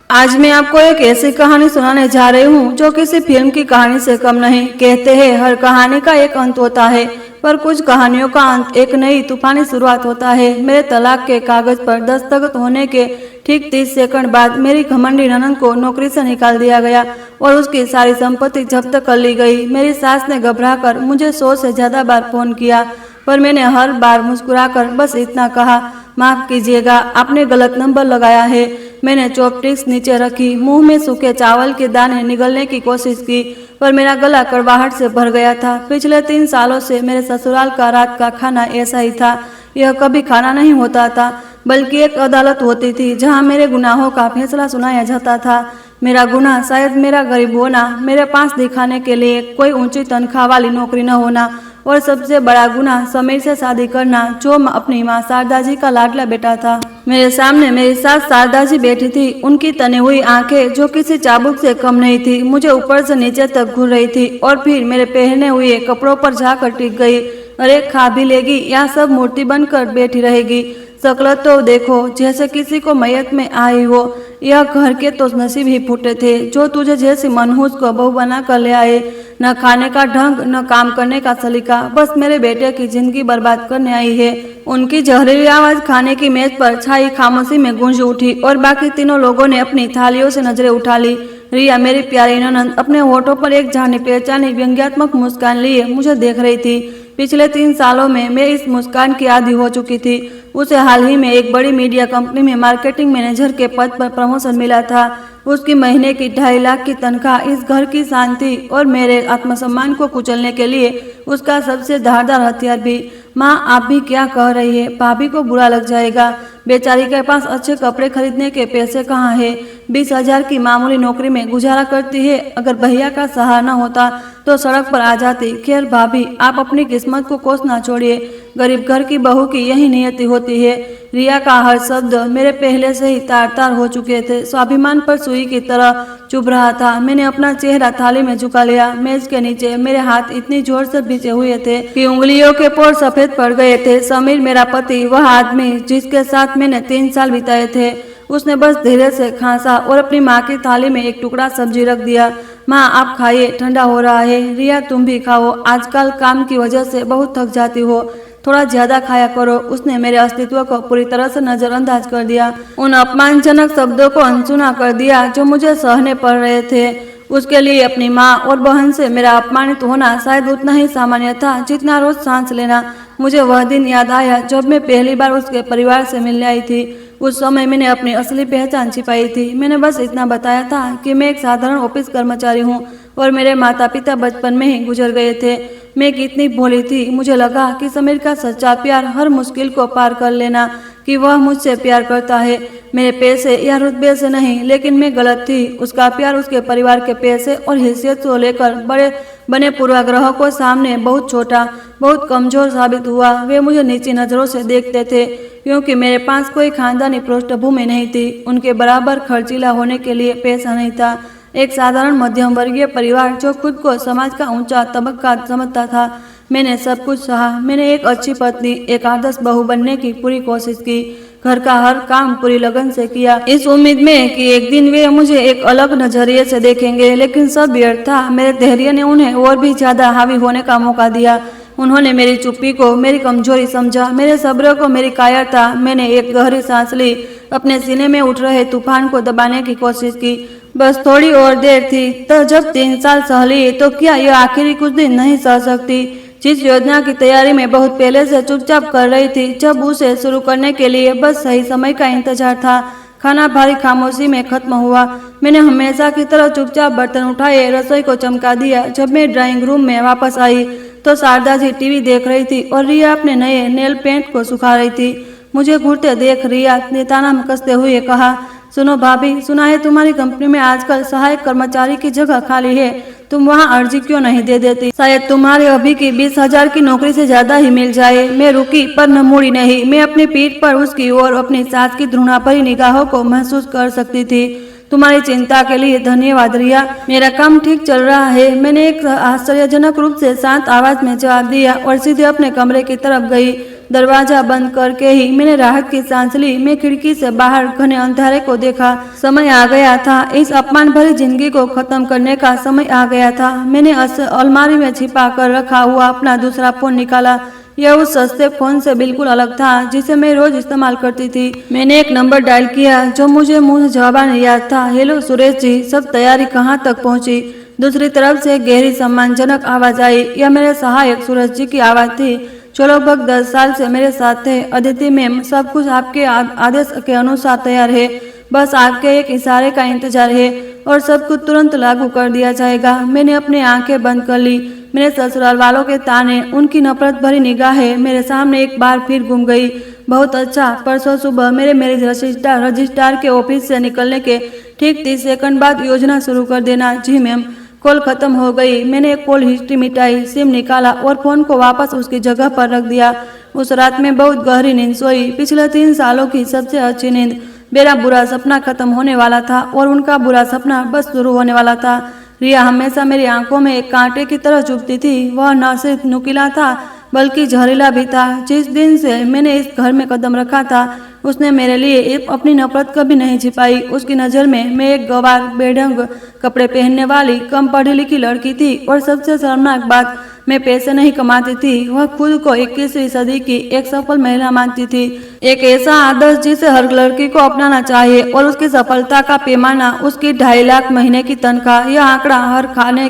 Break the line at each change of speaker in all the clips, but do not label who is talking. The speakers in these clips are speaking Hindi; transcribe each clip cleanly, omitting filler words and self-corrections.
आज मैं आपको एक ऐसी कहानी सुनाने जा रही हूँ जो किसी फिल्म की कहानी से कम नहीं। कहते हैं हर कहानी का एक अंत होता है, पर कुछ कहानियों का अंत एक नई तूफानी शुरुआत होता है। मेरे तलाक के कागज पर दस्तखत होने के ठीक 30 सेकंड बाद मेरी घमंडी ननद को नौकरी से निकाल दिया गया और उसकी सारी संपत्ति जब्त कर ली गई। मेरी सास ने घबराकर मुझे 100 से ज्यादा बार फोन किया, पर मैंने हर बार मुस्कुराकर बस इतना कहा, माफ कीजिएगा, आपने गलत नंबर लगाया है। मैंने चॉपस्टिक्स नीचे रखी, मुंह में सूखे चावल के दाने निगलने की कोशिश की, पर मेरा गला कड़वाहट से भर गया था। पिछले 3 सालों से मेरे ससुराल का रात का खाना ऐसा ही था। यह कभी खाना नहीं होता था, बल्कि एक अदालत होती थी जहां मेरे गुनाहों का फैसला सुनाया जाता था। मेरा गुनाह शायद मेरा गरीब होना, मेरे पास दिखाने के लिए कोई ऊंची तनख्वाह वाली नौकरी न होना, और सबसे बड़ा गुनाह समीर से शादी करना, जो अपनी माँ शारदा जी का लाडला बेटा था। मेरे सामने मेरी सास शारदा जी बैठी थी। उनकी तनी हुई आंखें जो किसी चाबुक से कम नहीं थी, मुझे ऊपर से नीचे तक घूर रही थी और फिर मेरे पहने हुए कपड़ों पर जाकर टिक गई। अरे खा भी लेगी या सब मूर्ति बनकर बैठी रहेगी? शक्ल तो देखो जैसे किसी को मैयत में आई हो। यह घर के तो नसीब ही फूटे थे जो तुझे जैसी मनहूस को बहू बना कर ले आए। न खाने का ढंग, न काम करने का सलीका, बस मेरे बेटे की जिंदगी बर्बाद करने आई है। उनकी जहरीली आवाज खाने की मेज पर छाई खामोशी में गूंज उठी और बाकी तीनों लोगों ने अपनी थालियों से नजरें उठा ली। रिया, मेरी प्यारी ननद, अपने होठों पर एक जानी पहचानी व्यंग्यात्मक मुस्कान लिए मुझे देख रही थी। पिछले 3 सालों में मैं इस मुस्कान की आदी हो चुकी थी। उसे हाल ही में एक बड़ी मीडिया कंपनी में मार्केटिंग मैनेजर के पद पर प्रमोशन मिला था। उसकी महीने की 2.5 लाख की तनख्वाह इस घर की शांति और मेरे आत्मसम्मान को कुचलने के लिए उसका सबसे धारदार हथियार भी। माँ, आप भी क्या कह रही है? भाभी को बुरा लग जाएगा। बेचारी के पास अच्छे कपड़े खरीदने के पैसे कहाँ है? 20,000 की मामूली नौकरी में गुजारा करती है। अगर भैया का सहारा होता तो सड़क पर आ जाती। खैर भाभी, आप अपनी किस्मत को कोसना छोड़िए। गरीब घर की बहू की यही नियति होती है। रिया का हर शब्द मेरे पहले से ही तार तार हो चुके थे, स्वाभिमान पर सुई की तरह चुभ रहा था। मैंने अपना चेहरा थाली में झुका लिया। मेज के नीचे मेरे हाथ इतनी जोर से भिजे हुए थे कि उंगलियों के पोर सफेद पड़ गए थे। समीर, मेरा पति, वह आदमी जिसके साथ मैंने 3 साल बिताए थे, उसने बस धीरे से खांसा और अपनी माँ की थाली में एक टुकड़ा सब्जी रख दिया। माँ, आप खाइए, ठंडा हो रहा है। रिया, तुम भी खाओ, आजकल काम की वजह से बहुत थक जाती हो, थोड़ा ज्यादा खाया करो। उसने मेरे अस्तित्व को पूरी तरह से नजरअंदाज कर दिया, उन अपमानजनक शब्दों को अनसुना कर दिया जो मुझे सहने पड़ रहे थे। उसके लिए अपनी माँ और बहन से मेरा अपमानित होना शायद उतना ही सामान्य था जितना रोज सांस लेना। मुझे वह दिन याद आया जब मैं पहली बार उसके परिवार से मिलने आई थी। उस समय मैंने अपनी असली पहचान छिपाई थी। मैंने बस इतना बताया था कि मैं एक साधारण ऑफिस कर्मचारी हूँ और मेरे माता पिता बचपन में ही गुजर गए थे। मैं कितनी भोली थी। मुझे लगा कि समीर का सच्चा प्यार हर मुश्किल को पार कर लेना, कि वह मुझसे प्यार करता है, मेरे पैसे या रुतबे से नहीं। लेकिन मैं गलत थी। उसका प्यार उसके परिवार के पैसे और हैसियत को लेकर बड़े बने पूर्वाग्रह को सामने बहुत छोटा, बहुत कमजोर साबित हुआ। वे मुझे नीची नजरों से देखते थे क्योंकि मेरे पास कोई खानदानी पृष्ठभूमि नहीं थी। उनके बराबर खर्चीला होने के लिए पैसा नहीं था। एक साधारण मध्यम वर्गीय परिवार जो खुद को समाज का ऊंचा तबका समझता था। मैंने सब कुछ सहा। मैंने एक अच्छी पत्नी, एक आदर्श बहू बनने की पूरी कोशिश की। घर का हर काम पूरी लगन से किया, इस उम्मीद में कि एक दिन वे मुझे एक अलग नजरिए से देखेंगे। लेकिन सब व्यर्थ था। मेरे धैर्य ने उन्हें और भी ज्यादा हावी होने का मौका दिया। उन्होंने मेरी चुप्पी को मेरी कमजोरी समझा, मेरे सब्र को मेरी कायरता। मैंने एक गहरी सांस ली, अपने सीने में उठ रहे तूफान को दबाने की कोशिश की। बस थोड़ी और देर थी। तो जब 3 साल सह ली तो क्या यह आखिरी कुछ दिन नहीं सह सकती? जिस योजना की तैयारी में बहुत पहले से चुपचाप कर रही थी, जब उसे शुरू करने के लिए बस सही समय का इंतजार था। खाना भारी खामोशी में खत्म हुआ। मैंने हमेशा की तरह चुपचाप बर्तन उठाए, रसोई को चमका दिया। जब मैं ड्राइंग रूम में वापस आई तो शारदा जी टीवी देख रही थी और रिया अपने नए नेल पेंट को सुखा रही थी। मुझे घूरते देख रिया ने ताना कसते हुए कहा, सुनो भाभी, सुना है तुम्हारी कंपनी में आजकल सहायक कर्मचारी की जगह खाली है। तुम वहाँ अर्जी क्यों नहीं दे देती? शायद तुम्हारे अभी की 20,000 की नौकरी से ज्यादा ही मिल जाए। मैं रुकी पर न मुड़ी नहीं। मैं अपनी पीठ पर उसकी और अपनी सास की घृणा भरी निगाहों को महसूस कर सकती थी। तुम्हारी चिंता के लिए धन्यवाद रिया, मेरा काम ठीक चल रहा है। मैंने एक आश्चर्यजनक रूप से शांत आवाज में जवाब दिया और सीधे अपने कमरे की तरफ गई। दरवाजा बंद करके ही मैंने राहत की सांस ली। मैं खिड़की से बाहर घने अंधेरे को देखा। समय आ गया था, इस अपमान भरी जिंदगी को खत्म करने का समय आ गया था। मैंने अलमारी में छिपा कर रखा हुआ अपना दूसरा फोन निकाला। यह उस सस्ते फोन से बिल्कुल अलग था जिसे मैं रोज इस्तेमाल करती थी। मैंने एक नंबर डायल किया जो मुझे मुंह से जवाब याद था। हेलो सुरेश जी, सब तैयारी कहाँ तक पहुँची? दूसरी तरफ से गहरी सम्मानजनक आवाज आई। यह मेरे सहायक सूरज जी की आवाज थी जो लगभग 10 साल से मेरे साथ थे। अदिति मैम, सब कुछ आपके आदेश के अनुसार तैयार है, बस आपके एक इशारे का इंतजार है और सब कुछ तुरंत लागू कर दिया जाएगा। मैंने अपनी आंखें बंद कर ली। मेरे ससुराल वालों के ताने, उनकी नफरत भरी निगाहें मेरे सामने एक बार फिर घूम गई। बहुत अच्छा, परसों सुबह मेरे मैरिज रजिस्ट्रार के ऑफिस से निकलने के ठीक 30 सेकंड बाद योजना शुरू कर देना। जी मैम। कॉल खत्म हो गई। मैंने एक कॉल हिस्ट्री मिटाई, सिम निकाला और फोन को वापस उसकी जगह पर रख दिया। उस रात में बहुत गहरी नींद सोई, पिछले 3 सालों की सबसे अच्छी नींद। मेरा बुरा सपना खत्म होने वाला था और उनका बुरा सपना बस शुरू होने वाला था। रिया हमेशा मेरी आंखों में एक कांटे की तरह चुभती थी। वह न सिर्फ नुकीला था बल्कि जहरीला भी था। जिस दिन से मैंने इस घर में कदम रखा था उसने मेरे लिए अपनी नफरत कभी नहीं छिपाई। उसकी नज़र में मैं एक गवार, बेढंग कपड़े पहनने वाली, कम पढ़ी लिखी लड़की थी और सबसे शर्मनाक बात, मैं पैसे नहीं कमाती थी। वह खुद को 21वीं सदी की एक सफल महिला मानती थी। एक ऐसा आदर्श जिसे हर लड़की को अपनाना चाहिए और उसकी सफलता का पैमाना उसकी 2.5 लाख महीने की तनख्वाह। यह आंकड़ा हर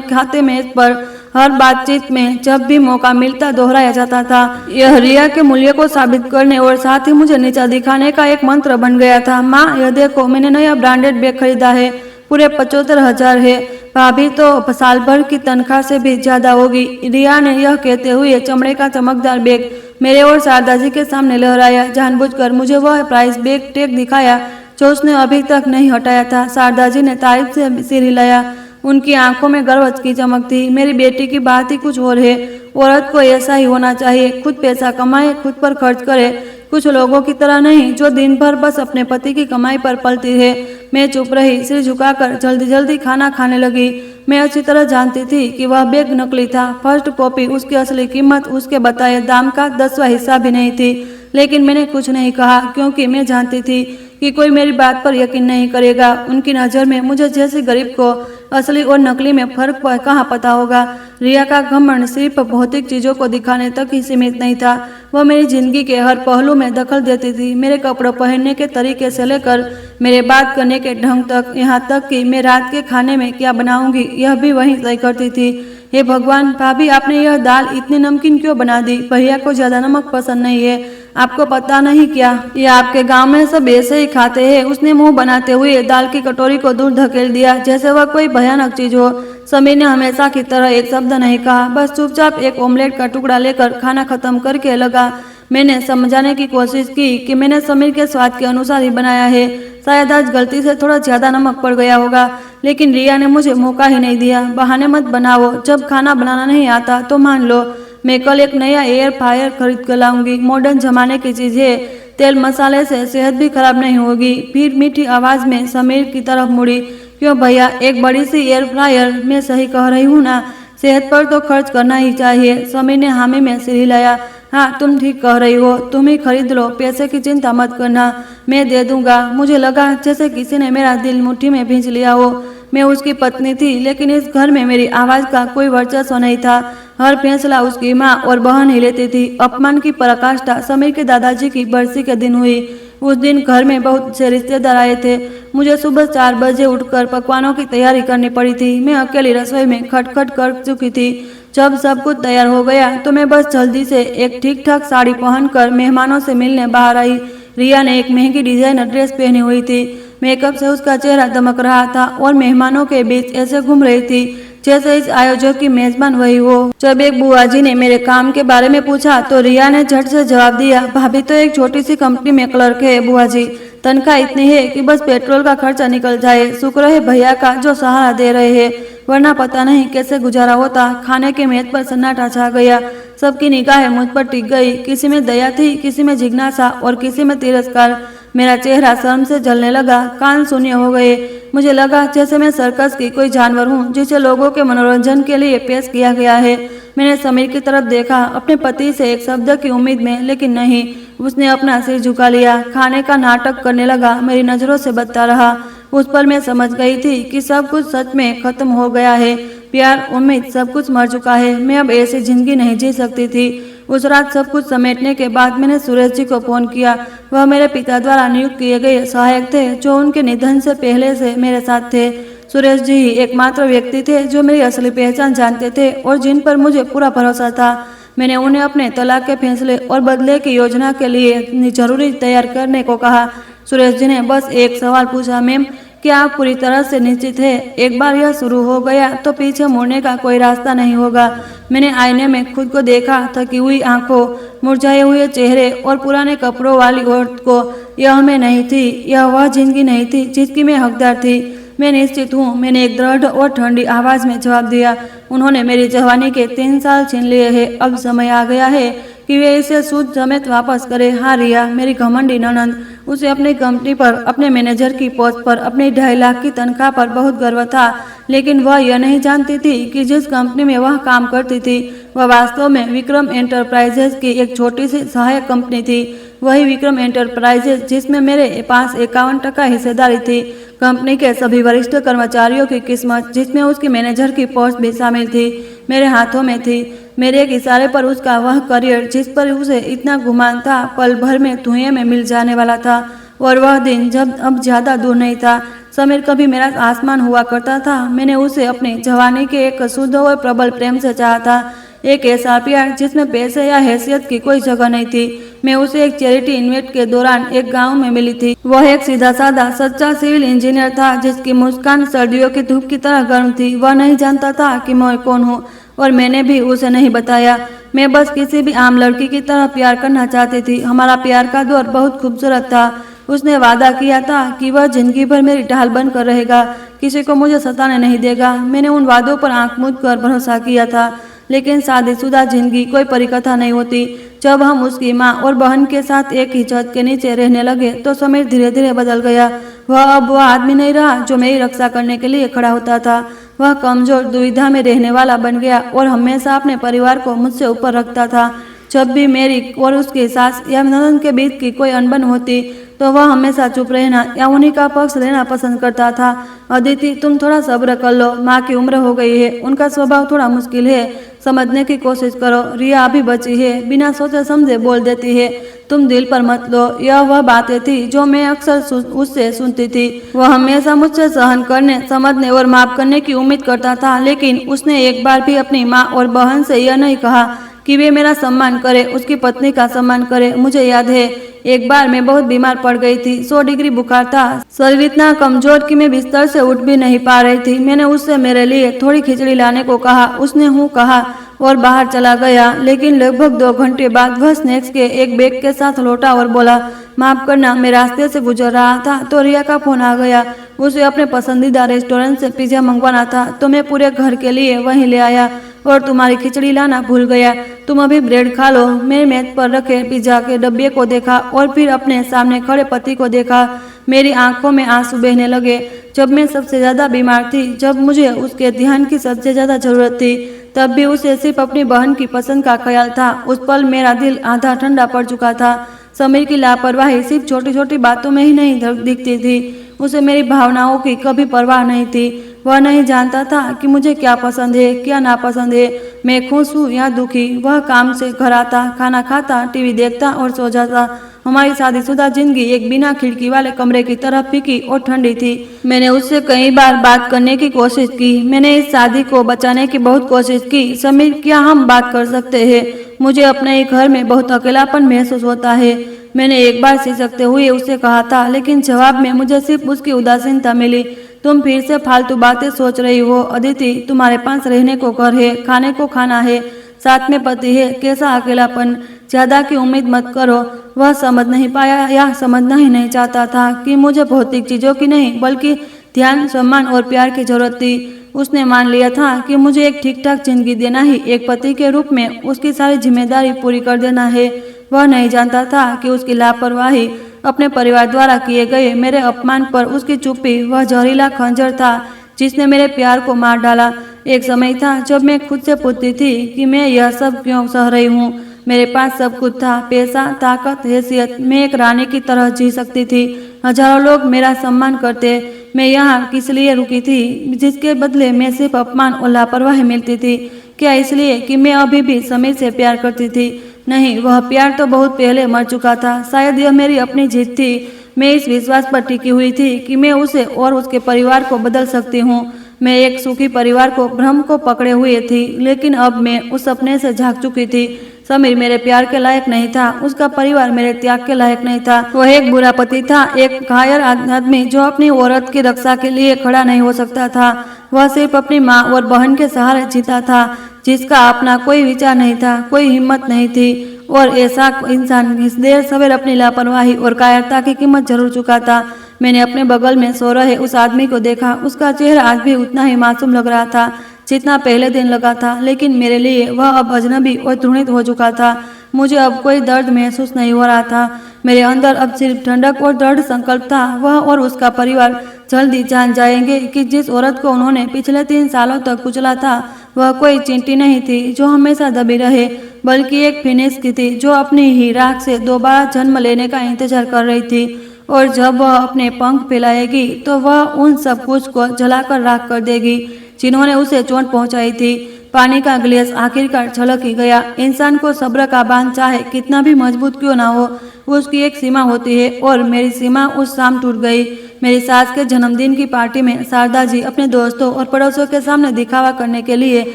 खाते में पर हर बातचीत में जब भी मौका मिलता दोहराया जाता था। यह रिया के मूल्य को साबित करने और साथ ही मुझे नीचा दिखाने का एक मंत्र बन गया था। माँ, यह देखो, मैंने नया ब्रांडेड बैग खरीदा है, पूरे 75,000 है। भाभी तो साल भर की तनख्वाह से भी ज्यादा होगी। रिया ने यह कहते हुए चमड़े का चमकदार बैग मेरे और शारदा जी के सामने लहराया। जानबूझकर मुझे वह प्राइस बैग टैग दिखाया जो उसने अभी तक नहीं हटाया था। शारदा जी ने तारीफ से सिर हिलाया। उनकी आंखों में गर्व की चमक थी। मेरी बेटी की बात ही कुछ और है। औरत को ऐसा ही होना चाहिए, खुद पैसा कमाए, खुद पर खर्च करे, कुछ लोगों की तरह नहीं जो दिन भर बस अपने पति की कमाई पर पलती है। मैं चुप रही, सिर झुकाकर जल्दी जल्दी खाना खाने लगी। मैं अच्छी तरह जानती थी कि वह बैग नकली था, फर्स्ट कॉपी। उसकी असली कीमत उसके बताए दाम का 10वां हिस्सा भी नहीं थी। लेकिन मैंने कुछ नहीं कहा क्योंकि मैं जानती थी कि कोई मेरी बात पर यकीन नहीं करेगा। उनकी नज़र में मुझे जैसे गरीब को असली और नकली में फर्क कहाँ पता होगा। रिया का घमंड सिर्फ भौतिक चीजों को दिखाने तक ही सीमित नहीं था, वह मेरी जिंदगी के हर पहलू में दखल देती थी। मेरे कपड़े पहनने के तरीके से लेकर मेरे बात करने के ढंग तक, यहाँ तक कि मैं रात के खाने में क्या बनाऊंगी यह भी वही तय करती थी। हे भगवान, भाभी आपने यह दाल इतनी नमकीन क्यों बना दी? भैया को ज्यादा नमक पसंद नहीं है, आपको पता नहीं क्या? ये आपके गांव में सब ऐसे ही खाते हैं। उसने मुंह बनाते हुए दाल की कटोरी को दूर धकेल दिया जैसे वह कोई भयानक चीज हो। समीर ने हमेशा की तरह एक शब्द नहीं कहा, बस चुपचाप एक ऑमलेट का टुकड़ा लेकर खाना खत्म करके लगा। मैंने समझाने की कोशिश की कि मैंने समीर के स्वाद के अनुसार ही बनाया है, शायद आज गलती से थोड़ा ज्यादा नमक पड़ गया होगा। लेकिन रिया ने मुझे मौका ही नहीं दिया। बहाने मत बनाओ, जब खाना बनाना नहीं आता तो मान लो। मैं कल एक नया एयर फ्रायर खरीद कर लाऊंगी, मॉडर्न जमाने की चीज है, तेल मसाले से सेहत भी खराब नहीं होगी। फिर मीठी आवाज में समीर की तरफ मुड़ी, क्यों भैया, एक बड़ी सी एयर फ्रायर? मैं सही कह रही हूँ ना? सेहत पर तो खर्च करना ही चाहिए। समीर ने हामी में सिर हिलाया। हाँ, तुम ठीक कह रही हो, तुम ही खरीद लो, पैसे की चिंता मत करना, मैं दे दूंगा। मुझे लगा जैसे किसी ने मेरा दिल मुट्ठी में भींच लिया हो। मैं उसकी पत्नी थी, लेकिन इस घर में मेरी आवाज का कोई वर्चस्व नहीं था। हर फैसला उसकी माँ और बहन ही लेती थी। अपमान की पराकाष्ठा समीर के दादाजी की बरसी के दिन हुई। उस दिन घर में बहुत से रिश्तेदार आए थे। मुझे सुबह 4 बजे उठकर पकवानों की तैयारी करनी पड़ी थी। मैं अकेली रसोई में खटखट कर चुकी थी। जब सब कुछ तैयार हो गया तो मैं बस जल्दी से एक ठीक ठाक साड़ी पहनकर मेहमानों से मिलने बाहर आई। रिया ने एक महंगी डिजाइनर ड्रेस पहनी हुई थी। मेकअप से उसका चेहरा दमक रहा था और मेहमानों के बीच ऐसे घूम रही थी जैसे इस आयोजक की मेजबान वही हो। जब एक बुआ जी ने मेरे काम के बारे में पूछा तो रिया ने झट से जवाब दिया, भाभी तो एक छोटी सी कंपनी में क्लर्क है बुआ जी, तनख्वाह इतनी है कि बस पेट्रोल का खर्चा निकल जाए। शुक्र है भैया का जो सहारा दे रहे हैं, वरना पता नहीं कैसे गुजारा होता। खाने के मेज पर सन्नाटा छा गया। सबकी निगाहें मुझ पर टिक गई। किसी में दया थी, किसी में जिज्ञासा और किसी में तिरस्कार। मेरा चेहरा शर्म से जलने लगा, कान शून्य हो गए। मुझे लगा जैसे मैं सर्कस की कोई जानवर हूँ जिसे लोगों के मनोरंजन के लिए पेश किया गया है। मैंने समीर की तरफ देखा, अपने पति से एक शब्द की उम्मीद में, लेकिन नहीं। उसने अपना सिर झुका लिया, खाने का नाटक करने लगा, मेरी नजरों से बचता रहा। उस पर मैं समझ गई थी कि सब कुछ सच में खत्म हो गया है। प्यार, उम्मीद, सब कुछ मर चुका है। मैं अब ऐसी जिंदगी नहीं जी सकती थी। उस रात सब कुछ समेटने के बाद मैंने सुरेश जी को फोन किया। वह मेरे पिता द्वारा नियुक्त किए गए सहायक थे, जो उनके निधन से पहले से मेरे साथ थे। सुरेश जी ही एकमात्र व्यक्ति थे जो मेरी असली पहचान जानते थे और जिन पर मुझे पूरा भरोसा था। मैंने उन्हें अपने तलाक के फैसले और बदले की योजना के लिए जरूरी तैयार करने को कहा। सुरेश जी ने बस एक सवाल पूछा, मैम, क्या आप पूरी तरह से निश्चित है? एक बार यह शुरू हो गया तो पीछे मुड़ने का कोई रास्ता नहीं होगा। मैंने आईने में खुद को देखा, थकी हुई आंखों, मुरझाए हुए चेहरे और पुराने कपड़ों वाली औरत को। यह मैं नहीं थी, यह वह जिंदगी नहीं थी जिसकी मैं हकदार थी। मैं निश्चित हूँ, मैंने एक दृढ़ और ठंडी आवाज में जवाब दिया। उन्होंने मेरी जवानी के 3 साल छीन लिए हैं। अब समय आ गया है कि वे इसे सूद समेत वापस करे। हाँ रिया, मेरी घमंडी ननद, उसे अपनी कंपनी पर, अपने मैनेजर की पोस्ट पर, अपनी 2.5 लाख की तनख्वाह पर बहुत गर्व था, लेकिन वह यह नहीं जानती थी कि जिस कंपनी में वह काम करती थी वह वास्तव में विक्रम एंटरप्राइजेज की एक छोटी सी सहायक कंपनी थी। वही विक्रम एंटरप्राइजेज जिसमें मेरे पास 51% हिस्सेदारी थी। कंपनी के सभी वरिष्ठ कर्मचारियों की किस्मत, जिसमें उसकी मैनेजर की पोस्ट भी शामिल थी, मेरे हाथों में थी। मेरे एक इशारे पर उसका वह करियर, जिस पर उसे इतना गुमान था, पल भर में धुएं में मिल जाने वाला था। और वह दिन जब अब ज्यादा दूर नहीं था। समीर कभी मेरा आसमान हुआ करता था। मैंने उसे अपनी जवानी के एक शुद्ध और प्रबल प्रेम से चाहा था, एक ऐसा प्यार जिसमें पैसे या हैसियत की कोई जगह नहीं थी। मैं उसे एक चैरिटी इवेंट के दौरान एक गांव में मिली थी। वह एक सीधा साधा सच्चा सिविल इंजीनियर था, जिसकी मुस्कान सर्दियों की धूप की तरह गर्म थी। वह नहीं जानता था कि मैं कौन हूँ और मैंने भी उसे नहीं बताया। मैं बस किसी भी आम लड़की की तरह प्यार करना चाहती थी। हमारा प्यार का दौर बहुत खूबसूरत था। उसने वादा किया था कि वह जिंदगी भर मेरी ढाल बनकर रहेगा, किसी को मुझे सताने नहीं देगा। मैंने उन वादों पर आंख मूंद कर भरोसा किया था, लेकिन शादीशुदा जिंदगी कोई परिकथा नहीं होती। जब हम उसकी माँ और बहन के साथ एक ही छत के नीचे रहने लगे तो समीर धीरे धीरे बदल गया। वह अब वह आदमी नहीं रहा जो मेरी रक्षा करने के लिए खड़ा होता था। वह कमजोर, दुविधा में रहने वाला बन गया और हमेशा अपने परिवार को मुझसे ऊपर रखता था। जब भी मेरी और उसकी सास या ननद के बीच की कोई अनबन होती तो वह हमेशा चुप रहना या उन्हीं का पक्ष लेना पसंद करता था। अदिति, तुम थोड़ा सब्र कर लो, माँ की उम्र हो गई है, उनका स्वभाव थोड़ा मुश्किल है, समझने की कोशिश करो। रिया अभी बची है, बिना सोचे समझे बोल देती है, तुम दिल पर मत लो। यह वह बातें थी जो मैं अक्सर उससे सुनती थी। वह हमेशा मुझसे सहन करने, समझने और माफ करने की उम्मीद करता था, लेकिन उसने एक बार भी अपनी माँ और बहन से यह नहीं कहा कि वे मेरा सम्मान करे, उसकी पत्नी का सम्मान करे। मुझे याद है, एक बार मैं बहुत बीमार पड़ गई थी। 100 डिग्री बुखार था, शरीर इतना कमजोर कि मैं बिस्तर से उठ भी नहीं पा रही थी। मैंने उससे मेरे लिए थोड़ी खिचड़ी लाने को कहा। उसने हूँ कहा और बाहर चला गया, लेकिन लगभग 2 घंटे बाद वह स्नैक्स के एक बैग के साथ लौटा और बोला, माफ करना, मैं रास्ते से गुजर रहा था तो रिया का फोन आ गया। उसे अपने पसंदीदा रेस्टोरेंट से पिज्जा मंगवाना था, तो मैं पूरे घर के लिए वहीं ले आया और तुम्हारी खिचड़ी लाना भूल गया। तुम अभी ब्रेड खा लो। मैंने मेज पर रखे पिज्जा के डब्बे को देखा और फिर अपने सामने खड़े पति को देखा। मेरी आंखों में आंसू बहने लगे। जब मैं सबसे ज्यादा बीमार थी, जब मुझे उसके ध्यान की सबसे ज्यादा जरूरत थी, तब भी उसे सिर्फ अपनी बहन की पसंद का ख्याल था। उस पल मेरा दिल आधा ठंडा पड़ चुका था। समीर की लापरवाही सिर्फ छोटी छोटी बातों में ही नहीं दिखती थी। उसे मेरी भावनाओं की कभी परवाह नहीं थी। वह नहीं जानता था कि मुझे क्या पसंद है, क्या नापसंद है, मैं खुश हूँ या दुखी। वह काम से घर आता, खाना खाता, टीवी देखता और सो जाता। हमारी शादीशुदा जिंदगी एक बिना खिड़की वाले कमरे की तरह फीकी और ठंडी थी। मैंने उससे कई बार बात करने की कोशिश की। मैंने इस शादी को बचाने की बहुत कोशिश की। समीर, क्या हम बात कर सकते हैं? मुझे अपने ही घर में बहुत अकेलापन महसूस होता है। मैंने एक बार सिसकते हुए उसे कहा था, लेकिन जवाब में मुझे सिर्फ उसकी उदासीनता मिली। तुम फिर से फालतू बातें सोच रही हो अदिति। तुम्हारे पास रहने को घर है, खाने को खाना है, साथ में पति है, कैसा अकेलापन। ज्यादा की उम्मीद मत करो। वह समझ नहीं पाया या समझना ही नहीं चाहता था कि मुझे भौतिक चीजों की नहीं बल्कि ध्यान, सम्मान और प्यार की जरूरत थी। उसने मान लिया था कि मुझे एक ठीक ठाक जिंदगी देना ही एक पति के रूप में उसकी सारी जिम्मेदारी पूरी कर देना है। वह नहीं जानता था कि उसकी लापरवाही, अपने परिवार द्वारा किए गए मेरे अपमान पर उसकी चुप्पी वह जहरीला खंजर था जिसने मेरे प्यार को मार डाला। एक समय था जब मैं खुद से पूछती थी कि मैं यह सब क्यों सह रही हूँ। मेरे पास सब कुछ था, पैसा, ताकत, हैसियत। मैं एक रानी की तरह जी सकती थी। हजारों लोग मेरा सम्मान करते। मैं यहाँ किस लिए रुकी थी, जिसके बदले मैं सिर्फ अपमान और लापरवाही मिलती थी? क्या इसलिए कि मैं अभी भी समीर से प्यार करती थी? नहीं, वह प्यार तो बहुत पहले मर चुका था। शायद यह मेरी अपनी जीत थी। मैं इस विश्वास पर टिकी हुई थी कि मैं उसे और उसके परिवार को बदल सकती हूँ। मैं एक सुखी परिवार को भ्रम को पकड़े हुए थी, लेकिन अब मैं उस सपने से झांक चुकी थी। समीर मेरे प्यार के लायक नहीं था, उसका परिवार मेरे त्याग के लायक नहीं था। वह एक बुरा पति था, एक घायल आदमी जो अपनी औरत की रक्षा के लिए खड़ा नहीं हो सकता था। वह सिर्फ अपनी माँ और बहन के सहारे जीता था, जिसका अपना कोई विचार नहीं था, कोई हिम्मत नहीं थी। और ऐसा इंसान इस देर सवेर अपनी लापरवाही और कायरता की कीमत जरूर चुका था। मैंने अपने बगल में सो रहे उस आदमी को देखा। उसका चेहरा आज भी उतना ही मासूम लग रहा था जितना पहले दिन लगा था, लेकिन मेरे लिए वह अब अजनबी और घृणित हो चुका था। मुझे अब कोई दर्द महसूस नहीं हो रहा था। मेरे अंदर अब सिर्फ ठंडक और दृढ़ संकल्प था। वह और उसका परिवार जल्दी जान जाएंगे कि जिस औरत को उन्होंने पिछले 3 सालों तक कुचला था, वह कोई चींटी नहीं थी जो हमेशा दबी रहे, बल्कि एक फिनिक्स की थी जो अपनी ही राख से दोबारा जन्म लेने का इंतजार कर रही थी। और जब वह अपने पंख फैलाएगी तो वह उन सब कुछ को जलाकर राख कर देगी जिन्होंने उसे चोट पहुंचाई थी। पानी का गिलास आखिरकार छलक ही गया। इंसान को सब्र का बांध चाहे कितना भी मजबूत क्यों ना हो, उसकी एक सीमा होती है, और मेरी सीमा उस शाम टूट गई। मेरी सास के जन्मदिन की पार्टी में शारदा जी अपने दोस्तों और पड़ोसियों के सामने दिखावा करने के लिए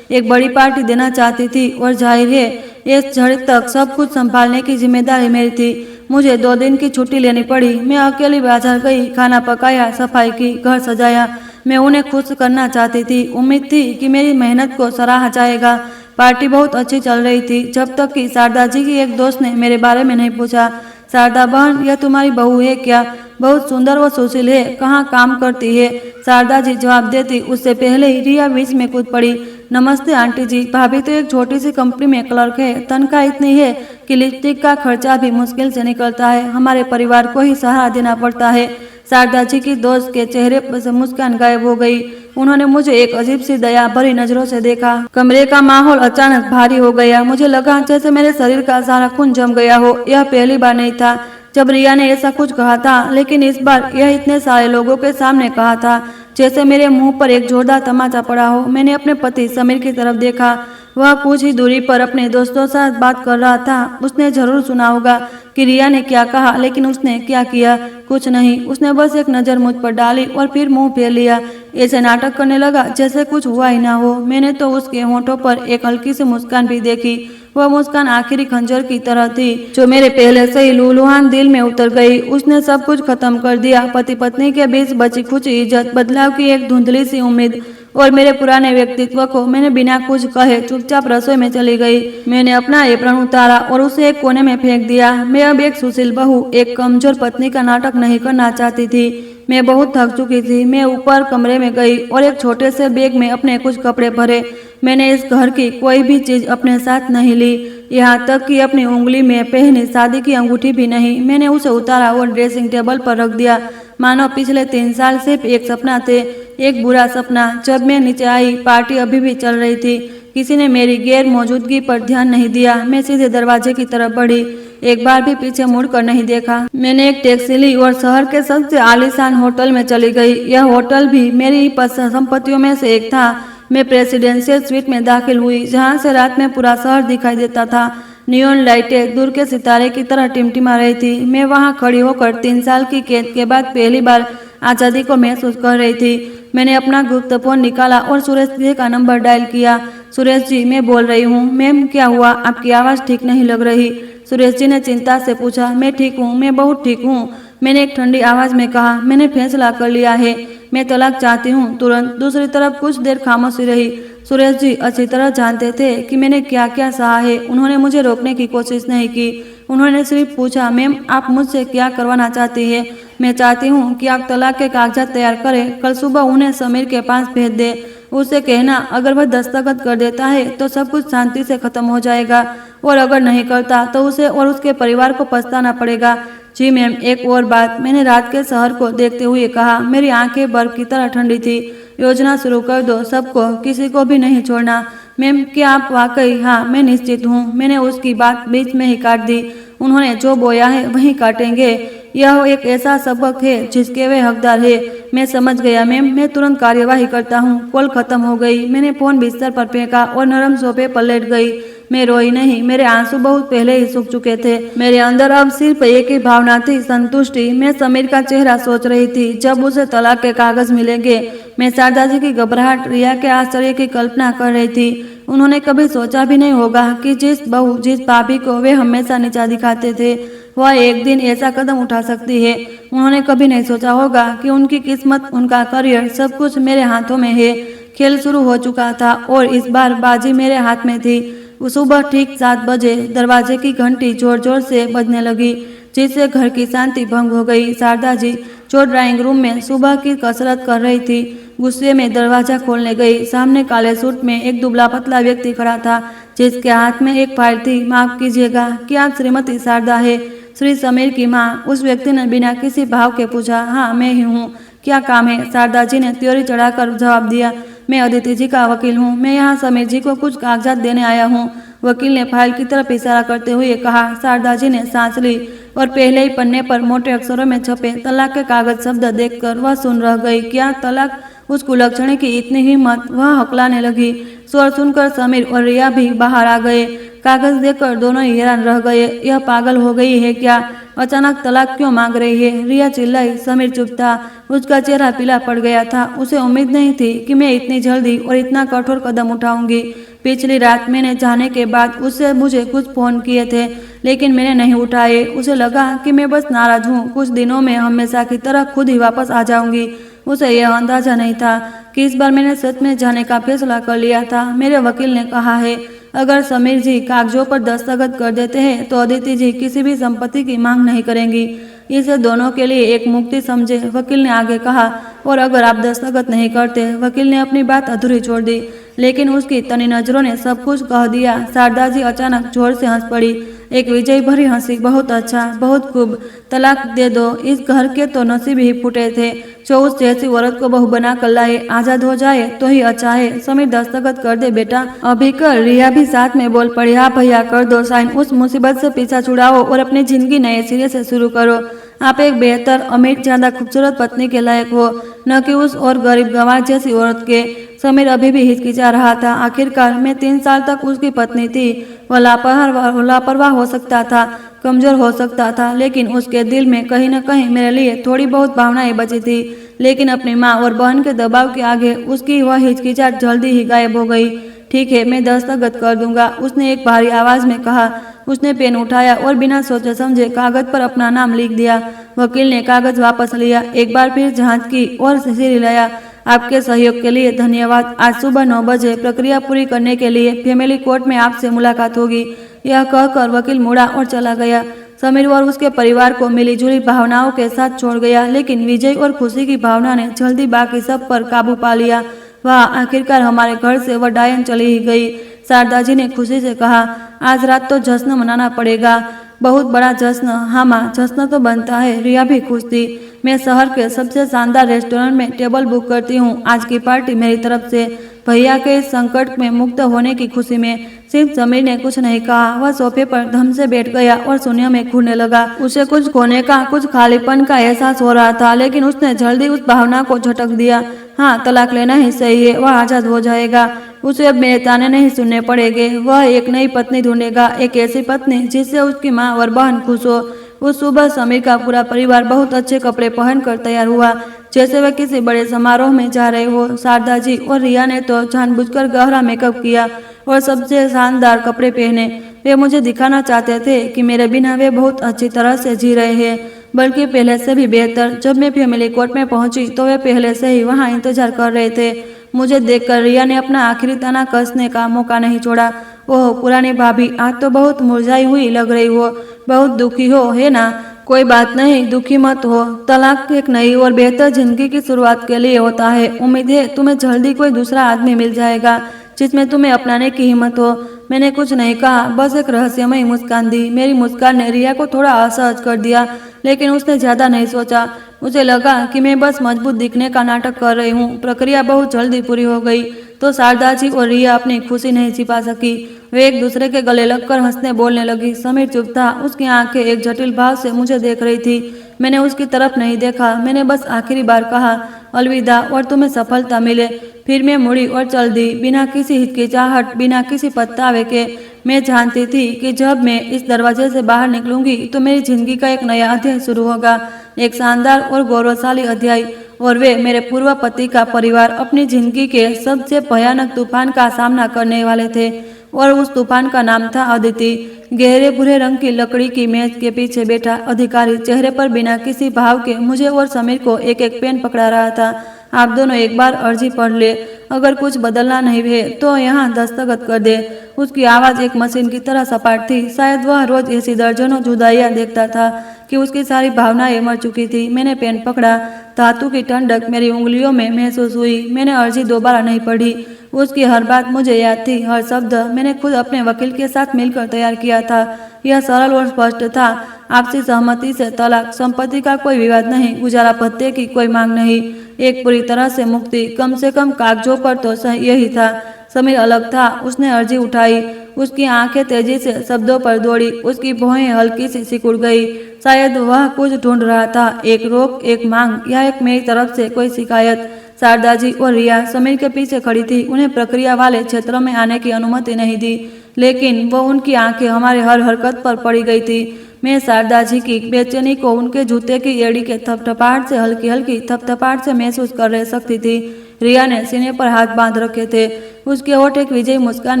एक बड़ी पार्टी देना चाहती थी, और जाहिर है इस घड़ी तक सब कुछ संभालने की जिम्मेदारी मेरी थी। मुझे 2 दिन की छुट्टी लेनी पड़ी। मैं अकेली बाजार गई, खाना पकाया, सफाई की, घर सजाया। मैं उन्हें खुश करना चाहती थी। उम्मीद थी कि मेरी मेहनत को सराहा जाएगा। पार्टी बहुत अच्छी चल रही थी, जब तक कि शारदा जी की एक दोस्त ने मेरे बारे में नहीं पूछा। शारदा बहन, यह तुम्हारी बहू है क्या? बहुत सुंदर व सुशील है, कहाँ काम करती है? शारदा जी जवाब देती उससे पहले ही रिया बीच में कूद पड़ी। नमस्ते आंटी जी, भाभी तो एक छोटी सी कंपनी में क्लर्क है। तनख्वाह इतनी है कि लिपस्टिक का खर्चा भी मुश्किल से निकलता है। हमारे परिवार को ही सहारा देना पड़ता है। शारदा जी की दोस्त के चेहरे पर से मुस्कान गायब हो गई। उन्होंने मुझे एक अजीब सी दया भरी नजरों से देखा। कमरे का माहौल अचानक भारी हो गया। मुझे लगा जैसे मेरे शरीर का सारा खून जम गया हो। यह पहली बार नहीं था जब रिया ने ऐसा कुछ कहा था, लेकिन इस बार यह इतने सारे लोगों के सामने कहा था, जैसे मेरे मुंह पर एक जोरदार तमाचा पड़ा हो। मैंने अपने पति समीर की तरफ देखा। वह कुछ ही दूरी पर अपने दोस्तों के साथ बात कर रहा था। उसने जरूर सुना होगा कि रिया ने क्या कहा, लेकिन उसने क्या किया? कुछ नहीं। उसने बस एक नज़र मुझ पर डाली और फिर मुंह फेर लिया। ऐसे नाटक करने लगा जैसे कुछ हुआ ही ना हो। मैंने तो उसके होंठों पर एक हल्की सी मुस्कान भी देखी। वह मुस्कान आखिरी खंजर की तरह थी जो मेरे पहले से ही लूलुहान दिल में उतर गई। उसने सब कुछ खत्म कर दिया। पति पत्नी के बीच बची कुछ इज्जत, बदलाव की एक धुंधली सी उम्मीद और मेरे पुराने व्यक्तित्व को मैंने बिना कुछ कहे चुपचाप रसोई में चली गई। मैंने अपना एप्रन उतारा और उसे एक कोने में फेंक दिया। मैं अब एक सुशील बहू, एक कमजोर पत्नी का नाटक नहीं करना चाहती थी। मैं बहुत थक चुकी थी। मैं ऊपर कमरे में गई और एक छोटे से बैग में अपने कुछ कपड़े भरे। मैंने इस घर की कोई भी चीज अपने साथ नहीं ली, यहाँ तक कि अपनी उंगली में पहनी शादी की अंगूठी भी नहीं। मैंने उसे उतारा और ड्रेसिंग टेबल पर रख दिया, मानो पिछले 3 साल सिर्फ एक सपना थे, एक बुरा सपना। जब मैं नीचे आई, पार्टी अभी भी चल रही थी। किसी ने मेरी गैर मौजूदगी पर ध्यान नहीं दिया। मैं सीधे दरवाजे की तरफ बढ़ी, एक बार भी पीछे मुड़कर नहीं देखा। मैंने एक टैक्सी ली और शहर के सबसे आलीशान होटल में चली गई। यह होटल भी मेरी ही संपत्तियों में से एक था। मैं प्रेसिडेंशियल स्वीट में दाखिल हुई, जहाँ से रात में पूरा शहर दिखाई देता था। नियॉन लाइटें दूर के सितारे की तरह टिमटिमा रही थी। मैं वहाँ खड़ी होकर 3 साल की कैद के बाद पहली बार आज़ादी को महसूस कर रही थी। मैंने अपना गुप्त फोन निकाला और सुरेश जी का नंबर डायल किया। सुरेश जी, मैं बोल रही हूँ। मैम, क्या हुआ? आपकी आवाज़ ठीक नहीं लग रही। सुरेश जी ने चिंता से पूछा। मैं ठीक हूँ, मैं बहुत ठीक हूँ, मैंने एक ठंडी आवाज़ में कहा। मैंने फैसला कर लिया है, मैं तलाक चाहती हूँ, तुरंत। दूसरी तरफ कुछ देर खामोशी रही। सुरेश जी अच्छी तरह जानते थे कि मैंने क्या क्या सहा है। उन्होंने मुझे रोकने की कोशिश नहीं की। उन्होंने सिर्फ पूछा, मैम, आप मुझसे क्या करवाना चाहती है? मैं चाहती हूँ कि आप तलाक के कागजात तैयार करें, कल सुबह उन्हें समीर के पास भेज दें। उससे कहना अगर वह दस्तखत कर देता है तो सब कुछ शांति से खत्म हो जाएगा, और अगर नहीं करता तो उसे और उसके परिवार को पछताना पड़ेगा। जी मैम, एक और बात, मैंने रात के शहर को देखते हुए कहा। मेरी आंखें बर्फ की तरह ठंडी थी। योजना शुरू कर दो, सबको, किसी को भी नहीं छोड़ना। मैम, क्या आप वाकई? हाँ, मैं निश्चित हूँ। मैंने उसकी बात बीच में ही काट दी। उन्होंने जो बोया है वही काटेंगे। यह एक ऐसा सबक है जिसके वे हकदार है। मैं समझ गया मैम, मैं तुरंत कार्यवाही करता हूँ। कॉल खत्म हो गई। मैंने फोन बिस्तर पर फेंका और नरम सोफे पर लेट गई। मैं रोई नहीं, मेरे आंसू बहुत पहले ही सूख चुके थे। मेरे अंदर अब सिर्फ एक ही भावना थी, संतुष्टि। मैं समीर का चेहरा सोच रही थी जब उसे तलाक के कागज मिलेंगे। मैं शारदा जी की घबराहट, रिया के आश्चर्य की कल्पना कर रही थी। उन्होंने कभी सोचा भी नहीं होगा कि जिस बहू, जिस भाभी को वे हमेशा नीचा दिखाते थे, वह एक दिन ऐसा कदम उठा सकती है। उन्होंने कभी नहीं सोचा होगा कि उनकी किस्मत, उनका करियर, सब कुछ मेरे हाथों में है। खेल शुरू हो चुका था और इस बार बाजी मेरे हाथ में थी। सुबह ठीक 7 बजे दरवाजे की घंटी जोर जोर से बजने लगी, जिससे घर की शांति भंग हो गई। शारदा जी जो ड्राइंग रूम में सुबह की कसरत कर रही थी, गुस्से में दरवाजा खोलने गई। सामने काले सूट में एक दुबला पतला व्यक्ति खड़ा था, जिसके हाथ में एक फाइल थी। माफ कीजिएगा, क्या आप श्रीमती शारदा है? श्री समीर की माँ, उस व्यक्ति ने बिना किसी भाव के पूछा। हाँ, मैं ही हूँ। क्या काम है? शारदा जी ने त्योरी चढ़ाकर जवाब दिया। मैं अदिति जी का वकील हूँ। मैं यहाँ समीर जी को कुछ कागजात देने आया हूँ। वकील ने फाइल की तरफ इशारा करते हुए कहा। शारदा जी ने सांस ली और पहले ही पन्ने पर मोटे अक्षरों में छपे तलाक के कागज शब्द देखकर वह सुन रह गई। क्या तलाक? उस कुलक्षणी की इतनी हिम्मत! वह हकलाने लगी। स्वर सुनकर समीर और रिया भी बाहर आ गए। कागज देखकर दोनों ही हैरान रह गए। यह पागल हो गई है क्या? अचानक तलाक क्यों मांग रही है? रिया चिल्लाई। समीर चुप था। उसका चेहरा पीला पड़ गया था। उसे उम्मीद नहीं थी कि मैं इतनी जल्दी और इतना कठोर कदम उठाऊंगी। पिछली रात मैंने जाने के बाद उससे मुझे कुछ फोन किए थे, लेकिन मैंने नहीं उठाए। उसे लगा कि मैं बस नाराज हूँ। कुछ दिनों में हमेशा की तरह खुद ही वापस आ जाऊंगी। उसे यह अंदाजा नहीं था कि इस बार मैंने सच में जाने का फैसला कर लिया था। मेरे वकील ने कहा है, अगर समीर जी कागजों पर दस्तखत कर देते हैं तो अदिति जी किसी भी संपत्ति की मांग नहीं करेंगी। इसे दोनों के लिए एक मुक्ति समझे, वकील ने आगे कहा। और अगर आप दस्तखत नहीं करते? वकील ने अपनी बात अधूरी छोड़ दी, लेकिन उसकी तनी नजरों ने सब कुछ कह दिया। शारदा जी अचानक जोर से हंस पड़ी, एक विजय भरी हंसी। बहुत अच्छा, बहुत खूब। तलाक दे दो। इस घर के तो नसीब ही फूटे थे जो उस जैसी औरत को बहू बना कर लाए। आजाद हो जाए तो ही अच्छा है। समीर दस्तखत कर दे बेटा, अभी कर। रिया भी साथ में बोल पड़ी। हाँ भैया, कर दो साइन। उस मुसीबत से पीछा छुड़ाओ और अपनी जिंदगी नए सिरे से शुरू करो। आप एक बेहतर, अमीर, ज्यादा खूबसूरत पत्नी के लायक हो, न कि उस और गरीब गंवार जैसी औरत के। समीर अभी भी हिचकिचा रहा था। आखिरकार मैं 3 साल तक उसकी पत्नी थी। वह लापरवाह हो सकता था, कमजोर हो सकता था, लेकिन उसके दिल में कहीं न कहीं मेरे लिए थोड़ी बहुत भावनाएं बची थी। लेकिन अपनी माँ और बहन के दबाव के आगे उसकी वह हिचकिचाहट जल्दी ही गायब हो गई। ठीक है, मैं दस्तखत कर दूंगा, उसने एक भारी आवाज में कहा। उसने पेन उठाया और बिना सोचे समझे कागज पर अपना नाम लिख दिया। वकील ने कागज वापस लिया, एक बार फिर जांच की और सिर हिलाया। आपके सहयोग के लिए धन्यवाद। आज सुबह 9 बजे प्रक्रिया पूरी करने के लिए फैमिली कोर्ट में आपसे मुलाकात होगी। यह कहकर वकील मुड़ा और चला गया। समीर और उसके परिवार को मिली जुली भावनाओं के साथ छोड़ गया, लेकिन विजय और खुशी की भावना ने जल्दी बाकी सब पर काबू पा लिया। वाह, आखिरकार हमारे घर से वह डायन चली ही गई। शारदा जी ने खुशी से कहा। आज रात तो जश्न मनाना पड़ेगा, बहुत बड़ा जश्न। हाँ माँ, जश्न तो बनता है। रिया भी खुश थी। मैं शहर के सबसे शानदार रेस्टोरेंट में टेबल बुक करती हूँ। आज की पार्टी मेरी तरफ से। भैया के इस संकट में मुक्त होने की खुशी में। सिर्फ समीर ने कुछ नहीं कहा। वह सोफे पर धम से बैठ गया और शून्य में घूरने लगा। उसे कुछ खोने का, कुछ खालीपन का एहसास हो रहा था, लेकिन उसने जल्दी उस भावना को झटक दिया। हाँ, तलाक लेना ही सही है। वह आजाद हो जाएगा। उसे अब मेरे ताने नहीं सुनने पड़ेंगे। वह एक नई पत्नी ढूंढेगा, एक ऐसी पत्नी जिससे उसकी माँ और बहन खुश हो। उस सुबह समीर का पूरा परिवार बहुत अच्छे कपड़े पहनकर तैयार हुआ, जैसे वे किसी बड़े समारोह में जा रहे हो। शारदा जी और रिया ने तो जानबूझकर गहरा मेकअप किया और सबसे शानदार कपड़े पहने। वे मुझे दिखाना चाहते थे कि मेरे बिना वे बहुत अच्छी तरह से जी रहे हैं, बल्कि पहले से भी बेहतर। जब मैं फैमिली कोर्ट में पहुंची तो वे पहले से ही वहां इंतजार कर रहे थे। मुझे देखकर रिया ने अपना आखिरी ताना कसने का मौका नहीं छोड़ा। ओह पुरानी भाभी, आज तो बहुत मुरझाई हुई लग रही हो, बहुत दुखी हो, है ना? कोई बात नहीं, दुखी मत हो। तलाक एक नई और बेहतर जिंदगी की शुरुआत के लिए होता है। उम्मीद है तुम्हें जल्दी कोई दूसरा आदमी मिल जाएगा जिसमें तुम्हें अपनाने की हिम्मत हो। मैंने कुछ नहीं कहा, बस एक रहस्यमयी मुस्कान दी। मेरी मुस्कान ने रिया को थोड़ा असहज कर दिया, लेकिन उसने ज्यादा नहीं सोचा। मुझे लगा कि मैं बस मजबूत दिखने का नाटक कर रही हूँ। प्रक्रिया बहुत जल्दी पूरी हो गई तो शारदा जी और रिया अपनी खुशी नहीं छिपा सकी। वे एक दूसरे के गले लगकर हंसने बोलने लगी। समीर चुप था, उसकी आंखें एक जटिल भाव से मुझे देख रही थी। मैंने उसकी तरफ नहीं देखा। मैंने बस आखिरी बार कहा, अलविदा और तुम्हें सफलता मिले। फिर मैं मुड़ी और चल दी, बिना किसी हिचकिचाहट, बिना किसी पछतावे के। मैं जानती थी कि जब मैं इस दरवाजे से बाहर निकलूंगी तो मेरी जिंदगी का एक नया अध्याय शुरू होगा, एक शानदार और गौरवशाली अध्याय। और वे, मेरे पूर्व पति का परिवार, अपनी जिंदगी के सबसे भयानक तूफान का सामना करने वाले थे। और उस तूफान का नाम था अदिति। गहरे भूरे रंग की लकड़ी की मेज के पीछे बैठा अधिकारी चेहरे पर बिना किसी भाव के मुझे और समीर को एक एक पेन पकड़ा रहा था। आप दोनों एक बार अर्जी पढ़ ले, अगर कुछ बदलना नहीं है तो यहाँ दस्तखत कर दे। उसकी आवाज एक मशीन की तरह सपाट थी। शायद वह रोज ऐसी दर्जनों जुदाइयां देखता था कि उसकी सारी भावनाएं मर चुकी थी। मैंने पेन पकड़ा, धातु की ठंडक मेरी उंगलियों में महसूस हुई। मैंने अर्जी दोबारा नहीं पढ़ी। उसकी हर बात मुझे याद थी, हर शब्द मैंने खुद अपने वकील के साथ मिलकर तैयार किया था। यह सरल और स्पष्ट था, आपसी सहमति से तलाक, संपत्ति का कोई विवाद नहीं, गुजारा भत्ते की कोई मांग नहीं, एक पूरी तरह से मुक्ति। कम से कम कागजों पर तो यही था। समीर अलग था। उसने अर्जी उठाई, उसकी आंखें तेजी से शब्दों पर दौड़ी, उसकी भौहें हल्की सी सिकुड़ गई। शायद वह कुछ ढूंढ रहा था, एक रोक, एक मांग, या एक मेरी तरफ से कोई शिकायत। शारदा जी और रिया समीर के पीछे खड़ी थी। उन्हें प्रक्रिया वाले क्षेत्रों में आने की अनुमति नहीं दी, लेकिन वो उनकी आंखें हमारे हर हरकत पर पड़ी गई थी। मैं शारदा जी की बेचैनी को उनके जूते की एड़ी के थपथपाहट से, हल्की हल्की थपथपाहट से महसूस कर रह सकती थी। रिया ने सीने पर हाथ बांध रखे थे। उसके होठ एक विजयी मुस्कान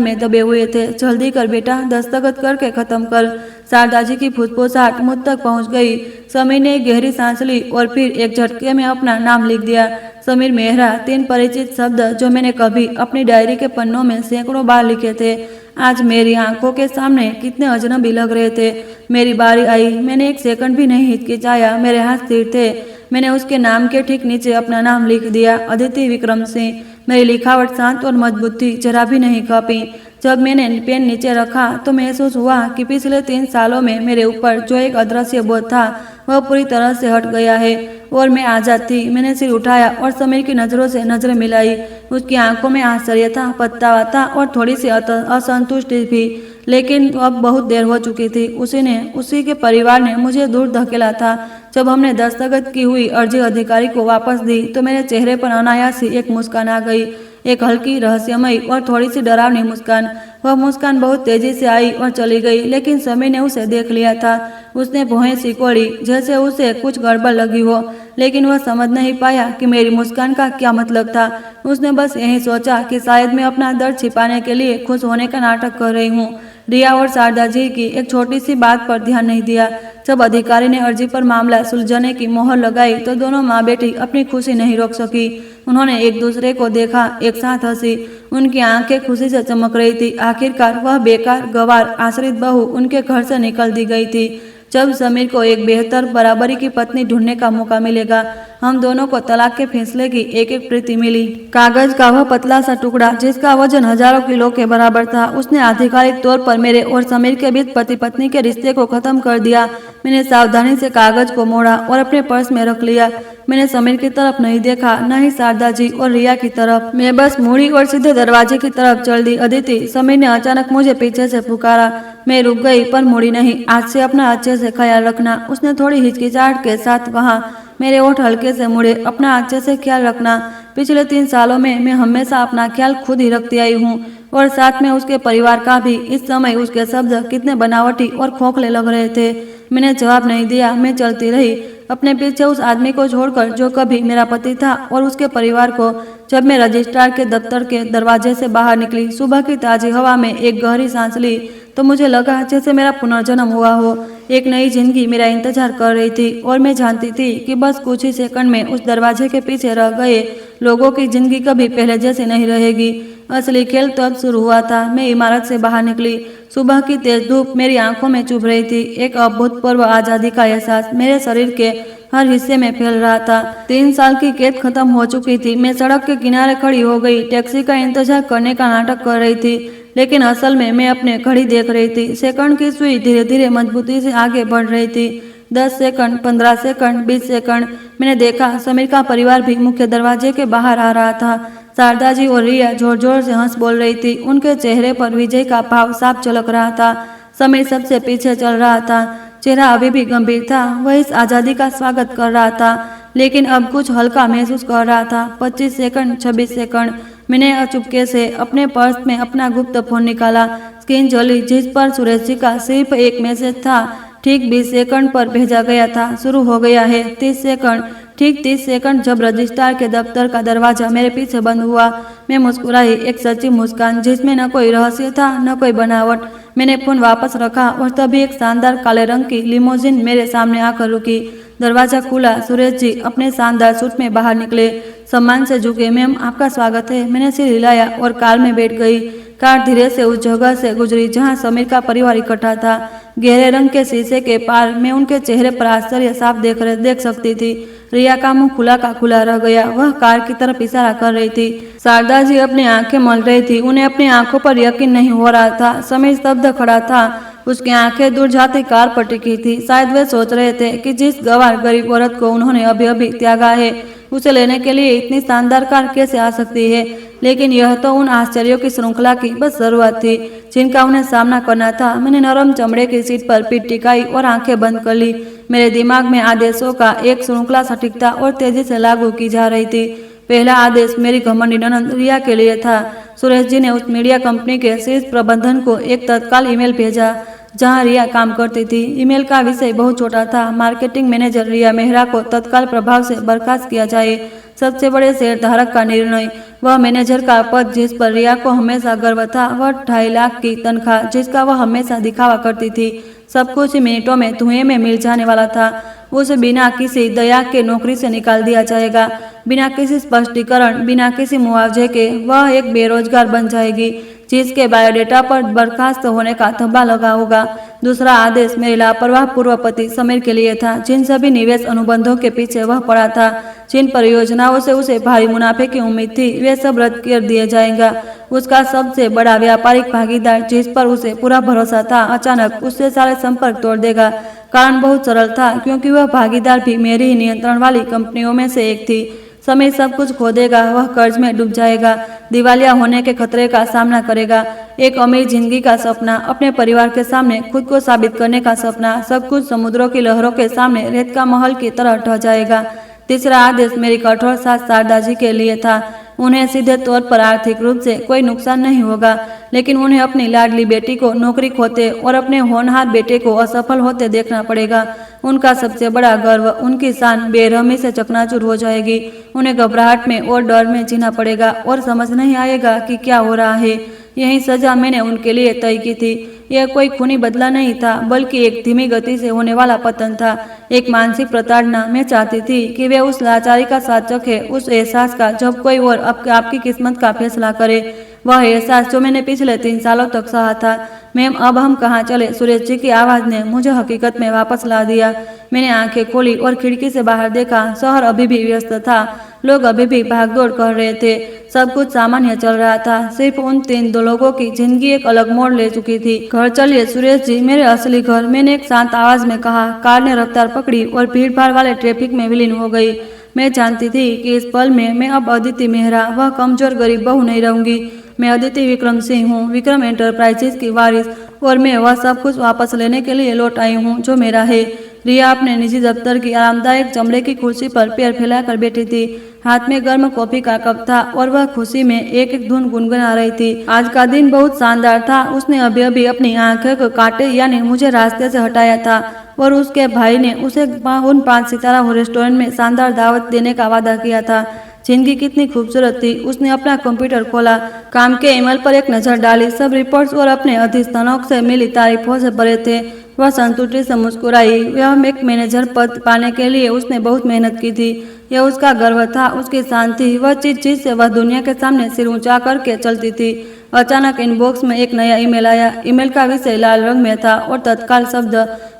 में दबे हुए थे। जल्दी कर बेटा, दस्तखत करके खत्म कर। शारदा जी की फुसफुसाहट मुझ तक पहुंच गई। समीर ने एक गहरी सांस ली और फिर एक झटके में अपना नाम लिख दिया, समीर मेहरा। 3 परिचित शब्द जो मैंने कभी अपनी डायरी के पन्नों में सैकड़ों बार लिखे थे, आज मेरी आंखों के सामने कितने अजनबी लग रहे थे। मेरी बारी आई। मैंने एक सेकंड भी नहीं हिचकिचाया, मेरे हाथ स्थिर थे। मैंने उसके नाम के ठीक नीचे अपना नाम लिख दिया, अदिति विक्रम सिंह। मेरी लिखावट शांत और मजबूत थी, जरा भी नहीं कांपी। जब मैंने पेन नीचे रखा तो महसूस हुआ कि पिछले 3 सालों में मेरे ऊपर जो एक अदृश्य बोझ था वह पूरी तरह से हट गया है और मैं आजाद थी। मैंने सिर उठाया और समीर की नजरों से नजरें मिलाई। उसकी आंखों में आश्चर्य था, पछतावा था और थोड़ी सी असंतुष्टि भी, लेकिन अब बहुत देर हो चुकी थी। उसी के परिवार ने मुझे दूर धकेला था। जब हमने दस्तखत की हुई अर्जी अधिकारी को वापस दी तो मेरे चेहरे पर अनायास ही एक मुस्कान आ गई, एक हल्की, रहस्यमयी और थोड़ी सी डरावनी मुस्कान। वह मुस्कान बहुत तेजी से आई और चली गई, लेकिन समीर ने उसे देख लिया था। उसने भौहें सिकोड़ी, जैसे उसे कुछ गड़बड़ लगी हो, लेकिन वह समझ नहीं पाया कि मेरी मुस्कान का क्या मतलब था। उसने बस यही सोचा कि शायद मैं अपना दर्द छिपाने के लिए खुश होने का नाटक कर रही हूँ। रिया और शारदा जी की एक छोटी सी बात पर ध्यान नहीं दिया। जब अधिकारी ने अर्जी पर मामला सुलझाने की मोहर लगाई तो दोनों माँ बेटी अपनी खुशी नहीं रोक सकी। उन्होंने एक दूसरे को देखा, एक साथ हंसी। उनकी आंखें खुशी से चमक रही थी। आखिरकार वह बेकार, गंवार, आश्रित बहू उनके घर से निकल दी गई थी। जब समीर को एक बेहतर बराबरी की पत्नी ढूंढने का मौका मिलेगा, हम दोनों को तलाक के फैसले की एक एक प्रति मिली। कागज का वह पतला सा टुकड़ा जिसका वजन हजारों किलो के बराबर था, उसने आधिकारिक तौर पर मेरे और समीर के बीच पति पत्नी के रिश्ते को खत्म कर दिया। मैंने सावधानी से कागज को मोड़ा और अपने पर्स में रख लिया। मैंने समीर की तरफ नहीं देखा, न ही शारदा जी और रिया की तरफ। मैं बस मुड़ी और सीधे दरवाजे की तरफ चल दी। अदिति, समीर ने अचानक मुझे पीछे से पुकारा। मैं रुक गई पर मुड़ी नहीं। आज से अपना अच्छे से ख्याल रखना, उसने थोड़ी हिचकिचाहट के साथ कहा। मेरे होठ हल्के से मुड़े। अपना अच्छे से ख्याल रखना। पिछले 3 सालों में मैं हमेशा अपना ख्याल खुद ही रखती आई हूँ और साथ में उसके परिवार का भी। इस समय उसके शब्द कितने बनावटी और खोखले लग रहे थे। मैंने जवाब नहीं दिया। मैं चलती रही, अपने पीछे उस आदमी को छोड़कर जो कभी मेरा पति था और उसके परिवार को। जब मैं रजिस्ट्रार के दफ्तर के दरवाजे से बाहर निकली, सुबह की ताजी हवा में एक गहरी सांस ली तो मुझे लगा जैसे मेरा पुनर्जन्म हुआ हो। एक नई जिंदगी मेरा इंतजार कर रही थी और मैं जानती थी कि बस कुछ ही सेकंड में उस दरवाजे के पीछे रह गए लोगों की जिंदगी कभी पहले जैसी नहीं रहेगी। असली खेल तो अब शुरू हुआ था। मैं इमारत से बाहर निकली। सुबह की तेज धूप मेरी आंखों में चुभ रही थी। एक अभूतपूर्व आजादी का एहसास मेरे शरीर के हर हिस्से में फैल रहा था। 3 साल की कैद खत्म हो चुकी थी। मैं सड़क के किनारे खड़ी हो गई, टैक्सी का इंतजार करने का नाटक कर रही थी। लेकिन असल में मैं अपने घड़ी देख रही थी। सेकंड की सुई धीरे धीरे मजबूती से आगे बढ़ रही थी। 10 सेकंड, 15 सेकंड, 20 सेकंड। मैंने देखा समीर का परिवार भी मुख्य दरवाजे के बाहर आ रहा था। शारदा जी और रिया जोर जोर से हंस बोल रही थी। उनके चेहरे पर विजय का भाव साफ झलक रहा था। समीर सबसे पीछे चल रहा था। चेहरा अभी भी गंभीर था। वह इस आजादी का स्वागत कर रहा था, लेकिन अब कुछ हल्का महसूस कर रहा था। 25 सेकंड, 26 सेकंड। मैंने चुपके से अपने पर्स में अपना गुप्त फोन निकाला। स्क्रीन जली, जिस पर सुरेश जी का सिर्फ एक मैसेज था। ठीक 20 सेकंड पर भेजा गया था। शुरू हो गया है। 30 सेकंड। ठीक 30 सेकंड जब रजिस्ट्रार के दफ्तर का दरवाजा मेरे पीछे बंद हुआ। मैं मुस्कुराई, एक सच्ची मुस्कान जिसमें न कोई रहस्य था न कोई बनावट। मैंने फोन वापस रखा और तभी एक शानदार काले रंग की लिमोजिन मेरे सामने आकर रुकी। दरवाजा खुला। सुरेश जी अपने शानदार सूट में बाहर निकले। सम्मान से झुके। मैम, आपका स्वागत है। मैंने सिर हिलाया और कार में बैठ गई। कार धीरे से उस जगह से गुजरी जहां समीर का परिवार इकट्ठा था। गहरे रंग के शीशे के पार मैं उनके चेहरे पर आश्चर्य साफ देख सकती थी। रिया का मुंह खुला का खुला रह गया। वह कार की तरफ इशारा कर रही थी। शारदा जी अपनी आंखें मल रही थी। उन्हें अपनी आंखों पर यकीन नहीं हो रहा था। समीर स्तब्ध खड़ा था। उसकी आंखें दूर जाती कार पर टिकी थी। शायद वे सोच रहे थे कि जिस गंवार गरीब औरत को उन्होंने अभी अभी त्यागा है, उसे लेने के लिए इतनी शानदार कार कैसे आ सकती है। लेकिन यह तो उन आश्चर्यों की श्रृंखला की बस शुरुआत थी जिनका उन्हें सामना करना था। मैंने नरम चमड़े की सीट पर पीठ टिकाई और आंखें बंद कर ली। मेरे दिमाग में आदेशों का एक श्रृंखला सटीकता और तेजी से लागू की जा रही थी। पहला आदेश मेरी घमंडी ननद रिया के लिए था। सुरेश जी ने उस मीडिया कंपनी के शीर्ष प्रबंधन को एक तत्काल ईमेल भेजा जहां रिया काम करती थी। ईमेल का विषय बहुत छोटा था। मार्केटिंग मैनेजर रिया मेहरा को तत्काल प्रभाव से बर्खास्त किया जाए। सबसे बड़े शेयर धारक का निर्णय। वह मैनेजर का पद जिस पर रिया को हमेशा गर्व था, वह 2.5 लाख की तनख्वाह जिसका वह हमेशा दिखावा करती थी, सब कुछ मिनटों में धुएं में मिल जाने वाला था। उसे बिना किसी दया के नौकरी से निकाल दिया जाएगा। बिना किसी स्पष्टीकरण, बिना किसी मुआवजे के वह एक बेरोजगार बन जाएगी जिसके बायोडेटा पर बर्खास्त होने का धब्बा लगा होगा। दूसरा आदेश मेरे लापरवाह पूर्व पति समीर के लिए था। जिन सभी निवेश अनुबंधों के पीछे वह पड़ा था, जिन परियोजनाओं से उसे भारी मुनाफे की उम्मीद थी, वे सब रद्द कर दिए जाएगा। उसका सबसे बड़ा व्यापारिक भागीदार जिस पर उसे पूरा भरोसा था, अचानक उससे सारे संपर्क तोड़ देगा। कारण बहुत सरल था, क्योंकि वह भागीदार भी मेरी ही नियंत्रण वाली कंपनियों में से एक थी। समीर सब कुछ खो देगा। वह कर्ज में डूब जाएगा, दिवालिया होने के खतरे का सामना करेगा। एक अमीर जिंदगी का सपना, अपने परिवार के सामने खुद को साबित करने का सपना, सब कुछ समुद्रों की लहरों के सामने रेत का महल की तरह ढह जाएगा। तीसरा आदेश मेरी कठोर सास शारदा जी के लिए था। उन्हें सीधे तौर पर आर्थिक रूप से कोई नुकसान नहीं होगा, लेकिन उन्हें अपनी लाडली बेटी को नौकरी खोते और अपने होनहार बेटे को असफल होते देखना पड़ेगा। उनका सबसे बड़ा गर्व, उनकी शान बेरहमी से चकनाचूर हो जाएगी। उन्हें घबराहट में और डर में जीना पड़ेगा और समझ नहीं आएगा कि क्या हो रहा है। यही सजा मैंने उनके लिए तय की थी। यह कोई खूनी बदला नहीं था, बल्कि एक धीमी गति से होने वाला पतन था, एक मानसिक प्रताड़ना। मैं चाहती थी कि वे उस लाचारी का स्वाद चखे, उस एहसास का जब कोई और आपकी किस्मत का फैसला करे। वह एहसास जो मैंने पिछले 3 सालों तक सहा था। मैम, अब हम कहाँ चले? सुरेश जी की आवाज ने मुझे हकीकत में वापस ला दिया। मैंने आंखें खोली और खिड़की से बाहर देखा। शहर अभी भी व्यस्त था। लोग अभी भी भागदौड़ कर रहे थे। सब कुछ सामान्य चल रहा था। सिर्फ उन 3 लोगों की जिंदगी एक अलग मोड़ ले चुकी थी। घर चलिए सुरेश जी, मेरे असली घर, मैंने एक शांत आवाज में कहा। कार ने रफ्तार पकड़ी और भीड़ भाड़ वाले ट्रैफिक में विलीन हो गई। मैं जानती थी कि इस पल में मैं अब अदिति मेहरा, वह कमजोर गरीब बहू नहीं रहूंगी। मैं अदिति विक्रम सिंह हूँ, विक्रम एंटरप्राइजेज की वारिस, और मैं वह सब कुछ वापस लेने के लिए लौट आई हूँ जो मेरा है। रिया अपने निजी दफ्तर की आरामदायक चमड़े की कुर्सी पर पैर फैलाकर बैठी थी। हाथ में गर्म कॉफी का कप था और वह खुशी में एक एक धुन गुनगुना रही थी। आज का दिन बहुत शानदार था। उसने अभी अभी अपनी आंखें को काटे यानी मुझे रास्ते से हटाया था और उसके भाई ने उसे उन 5 सितारा रेस्टोरेंट में शानदार दावत देने का वादा किया था। जिंदगी कितनी खूबसूरत थी। उसने अपना कंप्यूटर खोला, काम के ईमेल पर एक नजर डाली। सब रिपोर्ट्स और अपने अधिष्ठानों से मिली तारीफों से भरे थे। वह संतुष्टि से मुस्कुराई। वह एक मैनेजर पद पाने के लिए उसने बहुत मेहनत की थी। यह उसका गर्व था, उसकी शांति, वह चीज जिससे वह दुनिया के सामने सिर ऊंचा करके चलती थी। अचानक इनबॉक्स में एक नया ईमेल आया। ईमेल का विषय लाल रंग में था और तत्काल शब्द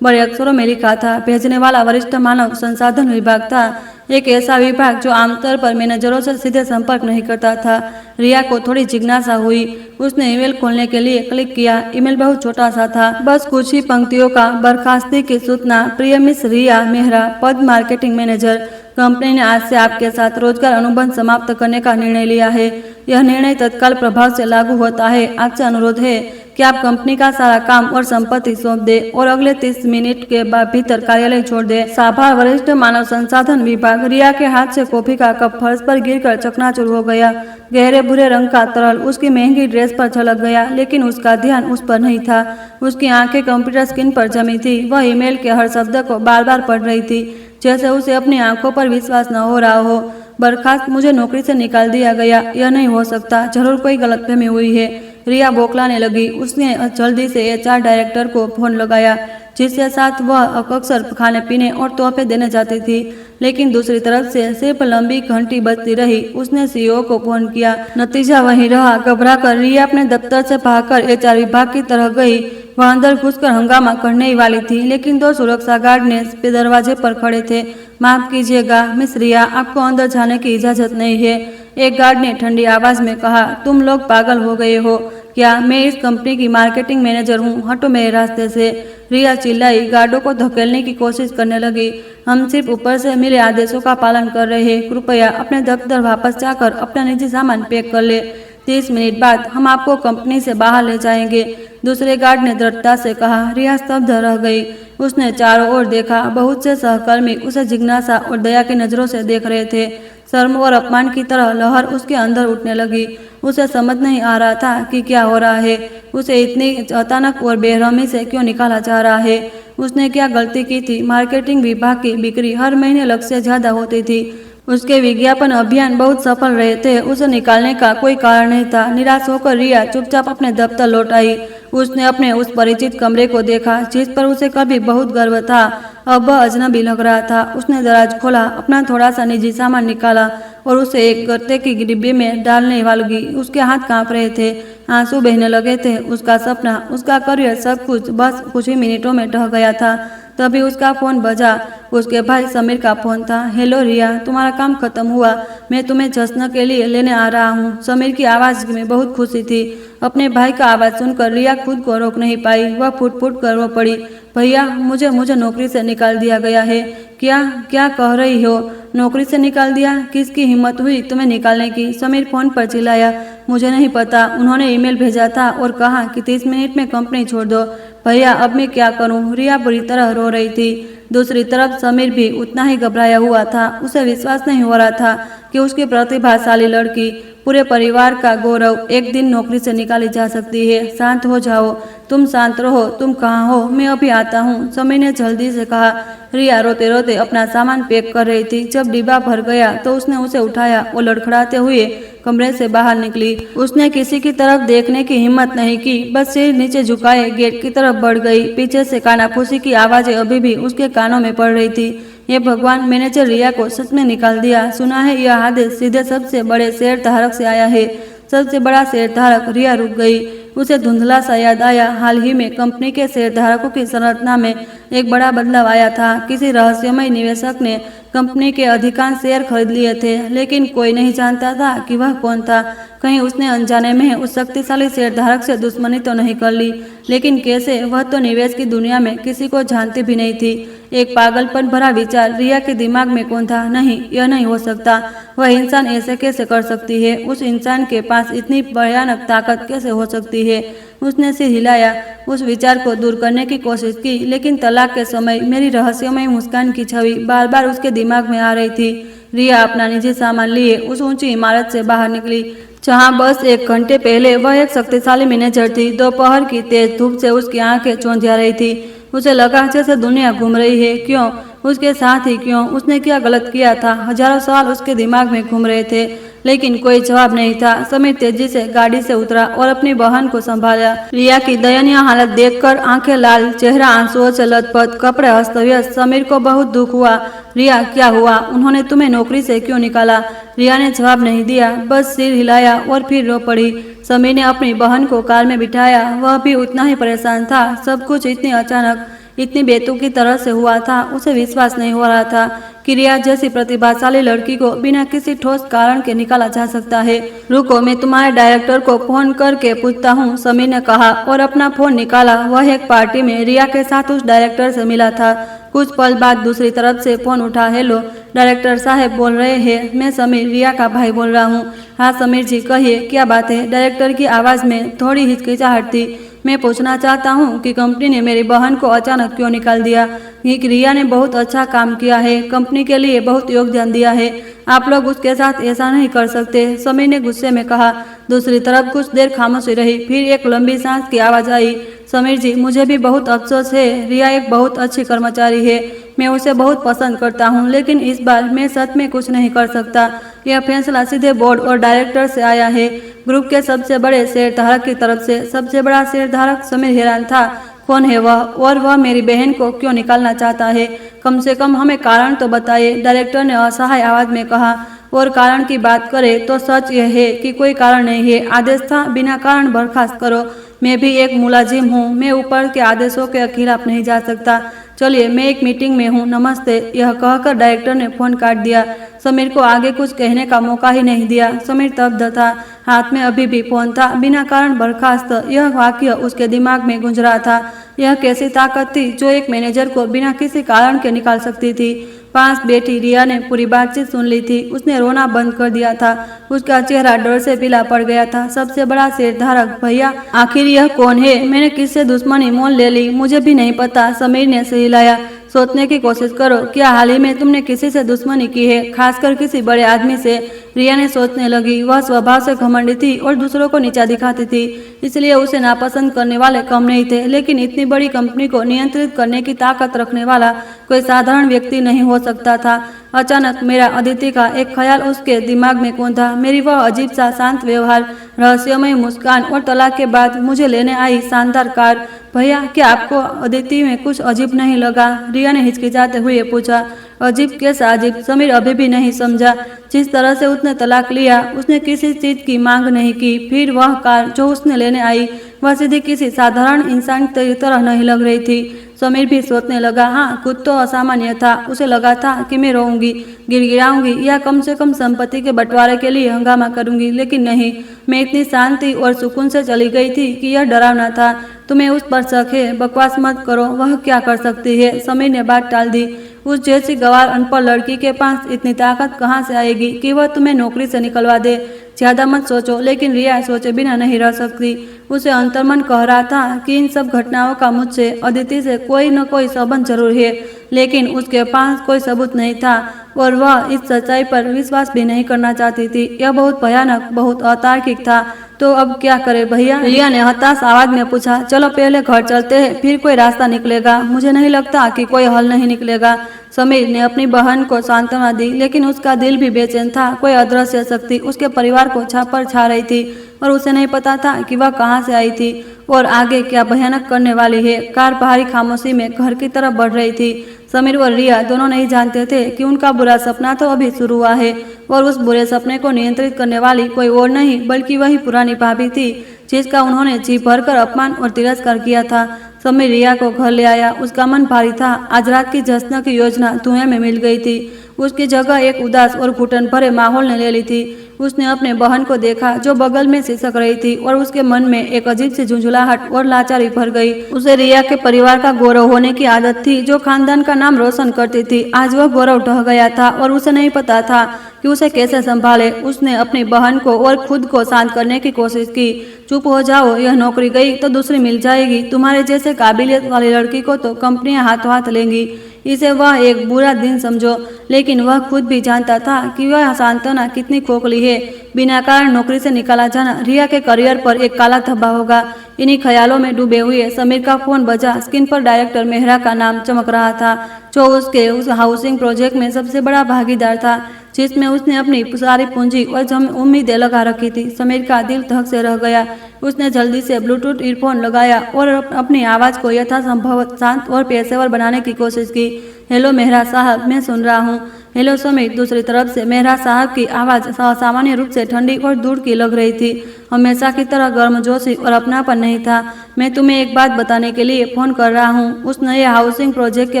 बड़े अक्षरों में लिखा था। भेजने वाला वरिष्ठ मानव संसाधन विभाग था। एक ऐसा विभाग जो आमतौर पर मैनेजरों से सीधे संपर्क नहीं करता था। रिया को थोड़ी जिज्ञासा हुई। उसने ईमेल खोलने के लिए क्लिक किया। ईमेल बहुत छोटा सा था, बस कुछ ही पंक्तियों का। बर्खास्ती की सूचना। प्रिय मिस रिया मेहरा, पद मार्केटिंग मैनेजर। कंपनी ने आज से आपके साथ रोजगार अनुबंध समाप्त करने का निर्णय लिया है। यह निर्णय तत्काल प्रभाव से लागू होता है। आपसे अनुरोध है कि आप कंपनी का सारा काम और संपत्ति सौंप दे और अगले 30 मिनट के बाद भीतर कार्यालय छोड़ दे। साभार वरिष्ठ मानव संसाधन विभाग। रिया के हाथ से कॉफी का कप फर्श पर गिरकर चकनाचूर हो गया। गहरे भूरे रंग का तरल उसकी महंगी ड्रेस पर छलक गया, लेकिन उसका ध्यान उस पर नहीं था। उसकी आंखें कंप्यूटर स्क्रीन पर जमी थी। वह ईमेल के हर शब्द को बार बार पढ़ रही थी, जैसे उसे अपनी आंखों पर विश्वास न हो रहा हो। बर्खास्त, मुझे नौकरी से निकाल दिया गया। यह नहीं हो सकता, जरूर कोई गलतफहमी हुई है। रिया बौखलाने लगी। उसने जल्दी से एचआर डायरेक्टर को फोन लगाया, जिसके साथ वह अक्सर खाने पीने और तोहफे देने जाती थी। लेकिन दूसरी तरफ से सिर्फ लंबी घंटी बजती रही। उसने सीईओ को फोन किया, नतीजा वही रहा। घबराकर रिया अपने दफ्तर से भागकर एचआर विभाग की तरह गई। वह अंदर घुसकर हंगामा करने ही वाली थी, लेकिन 2 सुरक्षा गार्ड ने दरवाजे पर खड़े थे। माफ कीजिएगा मिस रिया, आपको अंदर जाने की इजाजत नहीं है, एक गार्ड ने ठंडी आवाज में कहा। तुम लोग पागल हो गए हो क्या? मैं इस कंपनी की मार्केटिंग मैनेजर हूँ, हटो मेरे रास्ते से। रिया चिल्लाई, गार्डों को धकेलने की कोशिश करने लगी। हम सिर्फ ऊपर से मिले आदेशों का पालन कर रहे हैं। कृपया अपने दफ्तर वापस जाकर अपना निजी सामान पैक कर ले। 30 मिनट बाद हम आपको कंपनी से बाहर ले जाएंगे, दूसरे गार्ड ने दृढ़ता से कहा। रिया स्तब्ध रह गई। उसने चारों ओर देखा। बहुत से सहकर्मी उसे जिज्ञासा और दया की नजरों से देख रहे थे। शर्म और अपमान की तरह लहर उसके अंदर उठने लगी। उसे समझ नहीं आ रहा था कि क्या हो रहा है। उसे इतनी अचानक और बेरहमी से क्यों निकाला जा रहा है? उसने क्या गलती की थी? मार्केटिंग विभाग की बिक्री हर महीने लक्ष्य से ज्यादा होती थी। उसके विज्ञापन अभियान बहुत सफल रहे थे। उसे निकालने का कोई कारण नहीं था। निराश होकर रिया चुपचाप अपने दफ्तर लौट आई। उसने अपने उस परिचित कमरे को देखा जिस पर उसे कभी बहुत गर्व था। अब वह अजनबी लग रहा था। उसने दराज खोला, अपना थोड़ा सा निजी सामान निकाला और उसे एक गत्ते की डिब्बे में डालने वाली। उसके हाथ कांप रहे थे, आंसू बहने लगे थे। उसका सपना, उसका करियर, सब कुछ बस कुछ ही मिनटों में ढह गया था। तभी उसका फोन बजा। उसके भाई समीर का फोन था। हेलो रिया, तुम्हारा काम खत्म हुआ, मैं तुम्हें जश्न के लिए लेने आ रहा हूँ। समीर की आवाज में बहुत खुशी थी। अपने भाई का आवाज सुनकर रिया खुद को रोक नहीं पाई। वह फुट फुट कर रो पड़ी। भैया, मुझे नौकरी से निकाल दिया गया है। क्या क्या कह रही हो? नौकरी से निकाल दिया? किसकी हिम्मत हुई तुम्हें निकालने की? समीर फोन पर चिल्लाया। मुझे नहीं पता, उन्होंने ईमेल भेजा था और कहा कि 30 मिनट में कंपनी छोड़ दो। भैया, अब मैं क्या करूं? रिया बुरी तरह रो रही थी। दूसरी तरफ समीर भी उतना ही घबराया हुआ था। उसे विश्वास नहीं हो रहा था कि उसकी प्रतिभाशाली लड़की, पूरे परिवार का गौरव, एक दिन नौकरी से निकाली जा सकती है। शांत हो जाओ, तुम शांत रहो। तुम कहाँ हो? मैं अभी आता हूँ, समीर ने जल्दी से कहा। रिया रोते रोते अपना सामान पैक कर रही थी। जब डिब्बा भर गया तो उसने उसे उठाया और लड़खड़ाते हुए कमरे से बाहर निकली। उसने किसी की तरफ देखने की हिम्मत नहीं की, बस सिर नीचे झुकाए गेट की तरफ बढ़ गई। पीछे से कानाफूसी की आवाजें अभी भी उसके कानों में पड़ रही थी। ये भगवान, मैनेजर रिया को सच में निकाल दिया। सुना है यह आदेश सीधे सबसे बड़े शेयर धारक से आया है। सबसे बड़ा शेयर धारक? रिया रुक गई। उसे धुंधला सा याद आया, हाल ही में कंपनी के शेयर धारकों की संरचना में एक बड़ा बदलाव आया था। किसी रहस्यमय निवेशक ने कंपनी के अधिकांश शेयर खरीद लिए थे, लेकिन कोई नहीं जानता था कि वह कौन था। कहीं उसने अनजाने में उस शक्तिशाली शेयर धारक से दुश्मनी तो नहीं कर ली, लेकिन कैसे? वह तो निवेश की दुनिया में किसी को जानती भी नहीं थी। एक पागलपन भरा विचार रिया के दिमाग में कौन था? नहीं, यह नहीं हो सकता। वह इंसान ऐसे कैसे कर सकती है? उस इंसान के पास इतनी भयानक ताकत कैसे हो सकती है? उसने सिर हिलाया। उस विचार को दूर करने की कोशिश की, लेकिन तलाक के समय मेरी रहस्यमय मुस्कान की छवि बार बार उसके दिमाग में आ रही थी। रिया अपना निजी सामान लिए उस ऊंची इमारत से बाहर निकली, जहां बस 1 घंटे पहले वह एक शक्तिशाली मैनेजर थी। दोपहर की तेज धूप से उसकी आंखें चौंधिया रही थी। उसे लगा जैसे दुनिया घूम रही है। क्यों? उसके साथ ही क्यों? उसने क्या गलत किया था? हजारों सवाल उसके दिमाग में घूम रहे थे, लेकिन कोई जवाब नहीं था। समीर तेजी से गाड़ी से उतरा और अपनी बहन को संभाला। रिया की दयनीय हालत देखकर आंखें लाल, चेहरा आंसुओं से लथपथ, कपड़े अस्त व्यस्त, समीर को बहुत दुख हुआ। रिया, क्या हुआ? उन्होंने तुम्हें नौकरी से क्यों निकाला? रिया ने जवाब नहीं दिया, बस सिर हिलाया और फिर रो पड़ी। समीर ने अपनी बहन को कार में बिठाया। वह भी उतना ही परेशान था। सब कुछ इतनी अचानक, इतनी बेतुकी तरह से हुआ था, उसे विश्वास नहीं हो रहा था कि रिया जैसी प्रतिभाशाली लड़की को बिना किसी ठोस कारण के निकाला जा सकता है। रुको, मैं तुम्हारे डायरेक्टर को फोन करके पूछता हूँ, समीर ने कहा और अपना फोन निकाला। वह एक पार्टी में रिया के साथ उस डायरेक्टर से मिला था। कुछ पल बाद दूसरी तरफ से फोन उठा। हेलो डायरेक्टर साहब बोल रहे हैं, मैं समीर, रिया का भाई बोल रहा हूँ। हाँ समीर जी कहिए, क्या बात है? डायरेक्टर की आवाज़ में थोड़ी हिचकिचाहट थी। मैं पूछना चाहता हूँ कि कंपनी ने मेरी बहन को अचानक क्यों निकाल दिया? रिया ने बहुत अच्छा काम किया है, कंपनी के लिए बहुत योगदान दिया है, आप लोग उसके साथ ऐसा नहीं कर सकते, समीर ने गुस्से में कहा। दूसरी तरफ कुछ देर खामोशी रही, फिर एक लंबी सांस की आवाज़ आई। समीर जी, मुझे भी बहुत अफसोस है, रिया एक बहुत अच्छी कर्मचारी है, मैं उसे बहुत पसंद करता हूं, लेकिन इस बार मैं सच में कुछ नहीं कर सकता। यह फैसला सीधे बोर्ड और डायरेक्टर से आया है, ग्रुप के सबसे बड़े शेयरधारक की तरफ से। सबसे बड़ा शेयरधारक? समीर हैरान था। कौन है वह, और वह मेरी बहन को क्यों निकालना चाहता है? कम से कम हमें कारण तो बताइए, डायरेक्टर ने असहाय आवाज में कहा। और कारण की बात करें तो सच यह है कि कोई कारण नहीं है, आदेश था बिना कारण बर्खास्त करो। मैं भी एक मुलाजिम हूँ, मैं ऊपर के आदेशों के खिलाफ नहीं जा सकता। चलिए, मैं एक मीटिंग में हूँ, नमस्ते। यह कहकर डायरेक्टर ने फोन काट दिया। समीर को आगे कुछ कहने का मौका ही नहीं दिया। समीर स्तब्ध था, हाथ में अभी भी फोन था। बिना कारण बर्खास्त, यह वाक्य उसके दिमाग में गूंज रहा था। यह कैसी ताकत थी जो एक मैनेजर को बिना किसी कारण के निकाल सकती थी? पास बैठी रिया ने पूरी बातचीत सुन ली थी। उसने रोना बंद कर दिया था, उसका चेहरा डर से पीला पड़ गया था। सबसे बड़ा शेयरधारक? भैया, आखिर यह कौन है? मैंने किससे दुश्मनी मोल ले ली? मुझे भी नहीं पता, समीर ने सिर हिलाया। सोचने की कोशिश करो, क्या हाल ही में तुमने किसी से दुश्मनी की है, खासकर किसी बड़े आदमी से? रिया ने सोचने लगी। वह स्वभाव से घमंडी थी और दूसरों को नीचा दिखाती थी, इसलिए उसे नापसंद करने वाले कम नहीं थे। लेकिन इतनी बड़ी कंपनी को नियंत्रित करने की ताकत रखने वाला कोई साधारण व्यक्ति नहीं हो सकता था। अचानक मेरा अदिति का एक ख्याल उसके दिमाग में कौंधा। मेरी वह अजीब सा शांत व्यवहार, रहस्यमय मुस्कान और तलाक के बाद मुझे लेने आई शानदार कार। भैया, क्या आपको अदिति में कुछ अजीब नहीं लगा? रिया ने हिचकिचाते हुए पूछा। अजीब? कैसा अजीब? समीर अभी भी नहीं समझा। जिस तरह से उसने तलाक लिया, उसने किसी चीज की मांग नहीं की। फिर वह कार जो उसने लेने आई, वह सीधी किसी साधारण इंसान की तरह नहीं लग रही थी। समीर भी सोचने लगा। हाँ, कुछ तो असामान्य था। उसे लगा था कि मैं रोऊंगी, गिड़गिड़ाऊंगी या कम से कम संपत्ति के बंटवारे के लिए हंगामा करूंगी, लेकिन नहीं, मैं इतनी शांति और सुकून से चली गई थी कि यह डरावना था। तुम्हें उस पर शक है? बकवास मत करो, वह क्या कर सकती है? समीर ने बात टाल दी। उस जैसी गंवार अनपढ़ लड़की के पास इतनी ताकत कहाँ से आएगी कि वह तुम्हें नौकरी से निकलवा दे? ज्यादा मत सोचो। लेकिन रिया सोचे बिना नहीं रह सकती। उसे अंतर्मन कह रहा था कि इन सब घटनाओं का मुझसे, अदिति से कोई न कोई संबंध जरूर है, लेकिन उसके पास कोई सबूत नहीं था और वह इस सच्चाई पर विश्वास भी नहीं करना चाहती थी। यह बहुत भयानक, बहुत अतार्किक था। तो अब क्या करे भैया? रिया ने हताश आवाज में पूछा। चलो पहले घर चलते हैं, फिर कोई रास्ता निकलेगा। मुझे नहीं लगता कि कोई हल नहीं निकलेगा। समीर ने अपनी बहन को सांत्वना दी, लेकिन उसका दिल भी बेचैन था। कोई अदृश्य शक्ति उसके परिवार को छापर छा रही थी और उसे नहीं पता था कि वह कहाँ से आई थी और आगे क्या भयानक करने वाली है। कार बाहरी खामोशी में घर की तरफ बढ़ रही थी। समीर और रिया दोनों नहीं जानते थे कि उनका बुरा सपना तो अभी शुरू हुआ है और उस बुरे सपने को नियंत्रित करने वाली कोई और नहीं बल्कि वही पुरानी भाभी थी, जिसका उन्होंने जी भरकर अपमान और तिरस्कार किया था। समीर रिया को घर ले आया। उसका मन भारी था। आज रात की जश्न की योजना धुएं में मिल गई थी। उसकी जगह एक उदास और घुटन भरे माहौल ने ले ली थी। उसने अपने बहन को देखा जो बगल में सिसक रही थी और उसके मन में एक अजीब सी झुंझुलाहट और लाचारी भर गई। उसे रिया के परिवार का गौरव होने की आदत थी, जो खानदान का नाम रोशन करती थी। आज वह गौरव ढह गया था और उसे नहीं पता था कि उसे कैसे संभाले। उसने अपनी बहन को और खुद को शांत करने की कोशिश की। चुप हो जाओ, यह नौकरी गई तो दूसरी मिल जाएगी। तुम्हारे जैसे काबिलियत वाली लड़की को तो कंपनियां हाथों हाथ लेंगी। इसे वह एक बुरा दिन समझो, लेकिन वह खुद भी जानता था कि वह सांत्वना कितनी खोखली है। बिना कारण नौकरी से निकाला जाना रिया के करियर पर एक काला धब्बा होगा। इन्हीं ख्यालों में डूबे हुए समीर का फोन बजा। स्क्रीन पर डायरेक्टर मेहरा का नाम चमक रहा था, जो उसके उस हाउसिंग प्रोजेक्ट में सबसे बड़ा भागीदार था, जिसमें उसने अपनी सारी पूंजी और उम्मीदें लगा रखी थी। समीर का दिल धक से रह गया। उसने जल्दी से ब्लूटूथ ईयरफोन लगाया और अपनी आवाज़ को यथासंभव शांत और पेशेवर बनाने की कोशिश की। हेलो मेहरा साहब, मैं सुन रहा हूँ। हेलो समीर। दूसरी तरफ से मेहरा साहब की आवाज़ सामान्य रूप से ठंडी और दूर की लग रही थी। हमेशा की तरह गर्मजोशी और अपनापन नहीं था। मैं तुम्हें एक बात बताने के लिए फ़ोन कर रहा हूँ। उस नए हाउसिंग प्रोजेक्ट के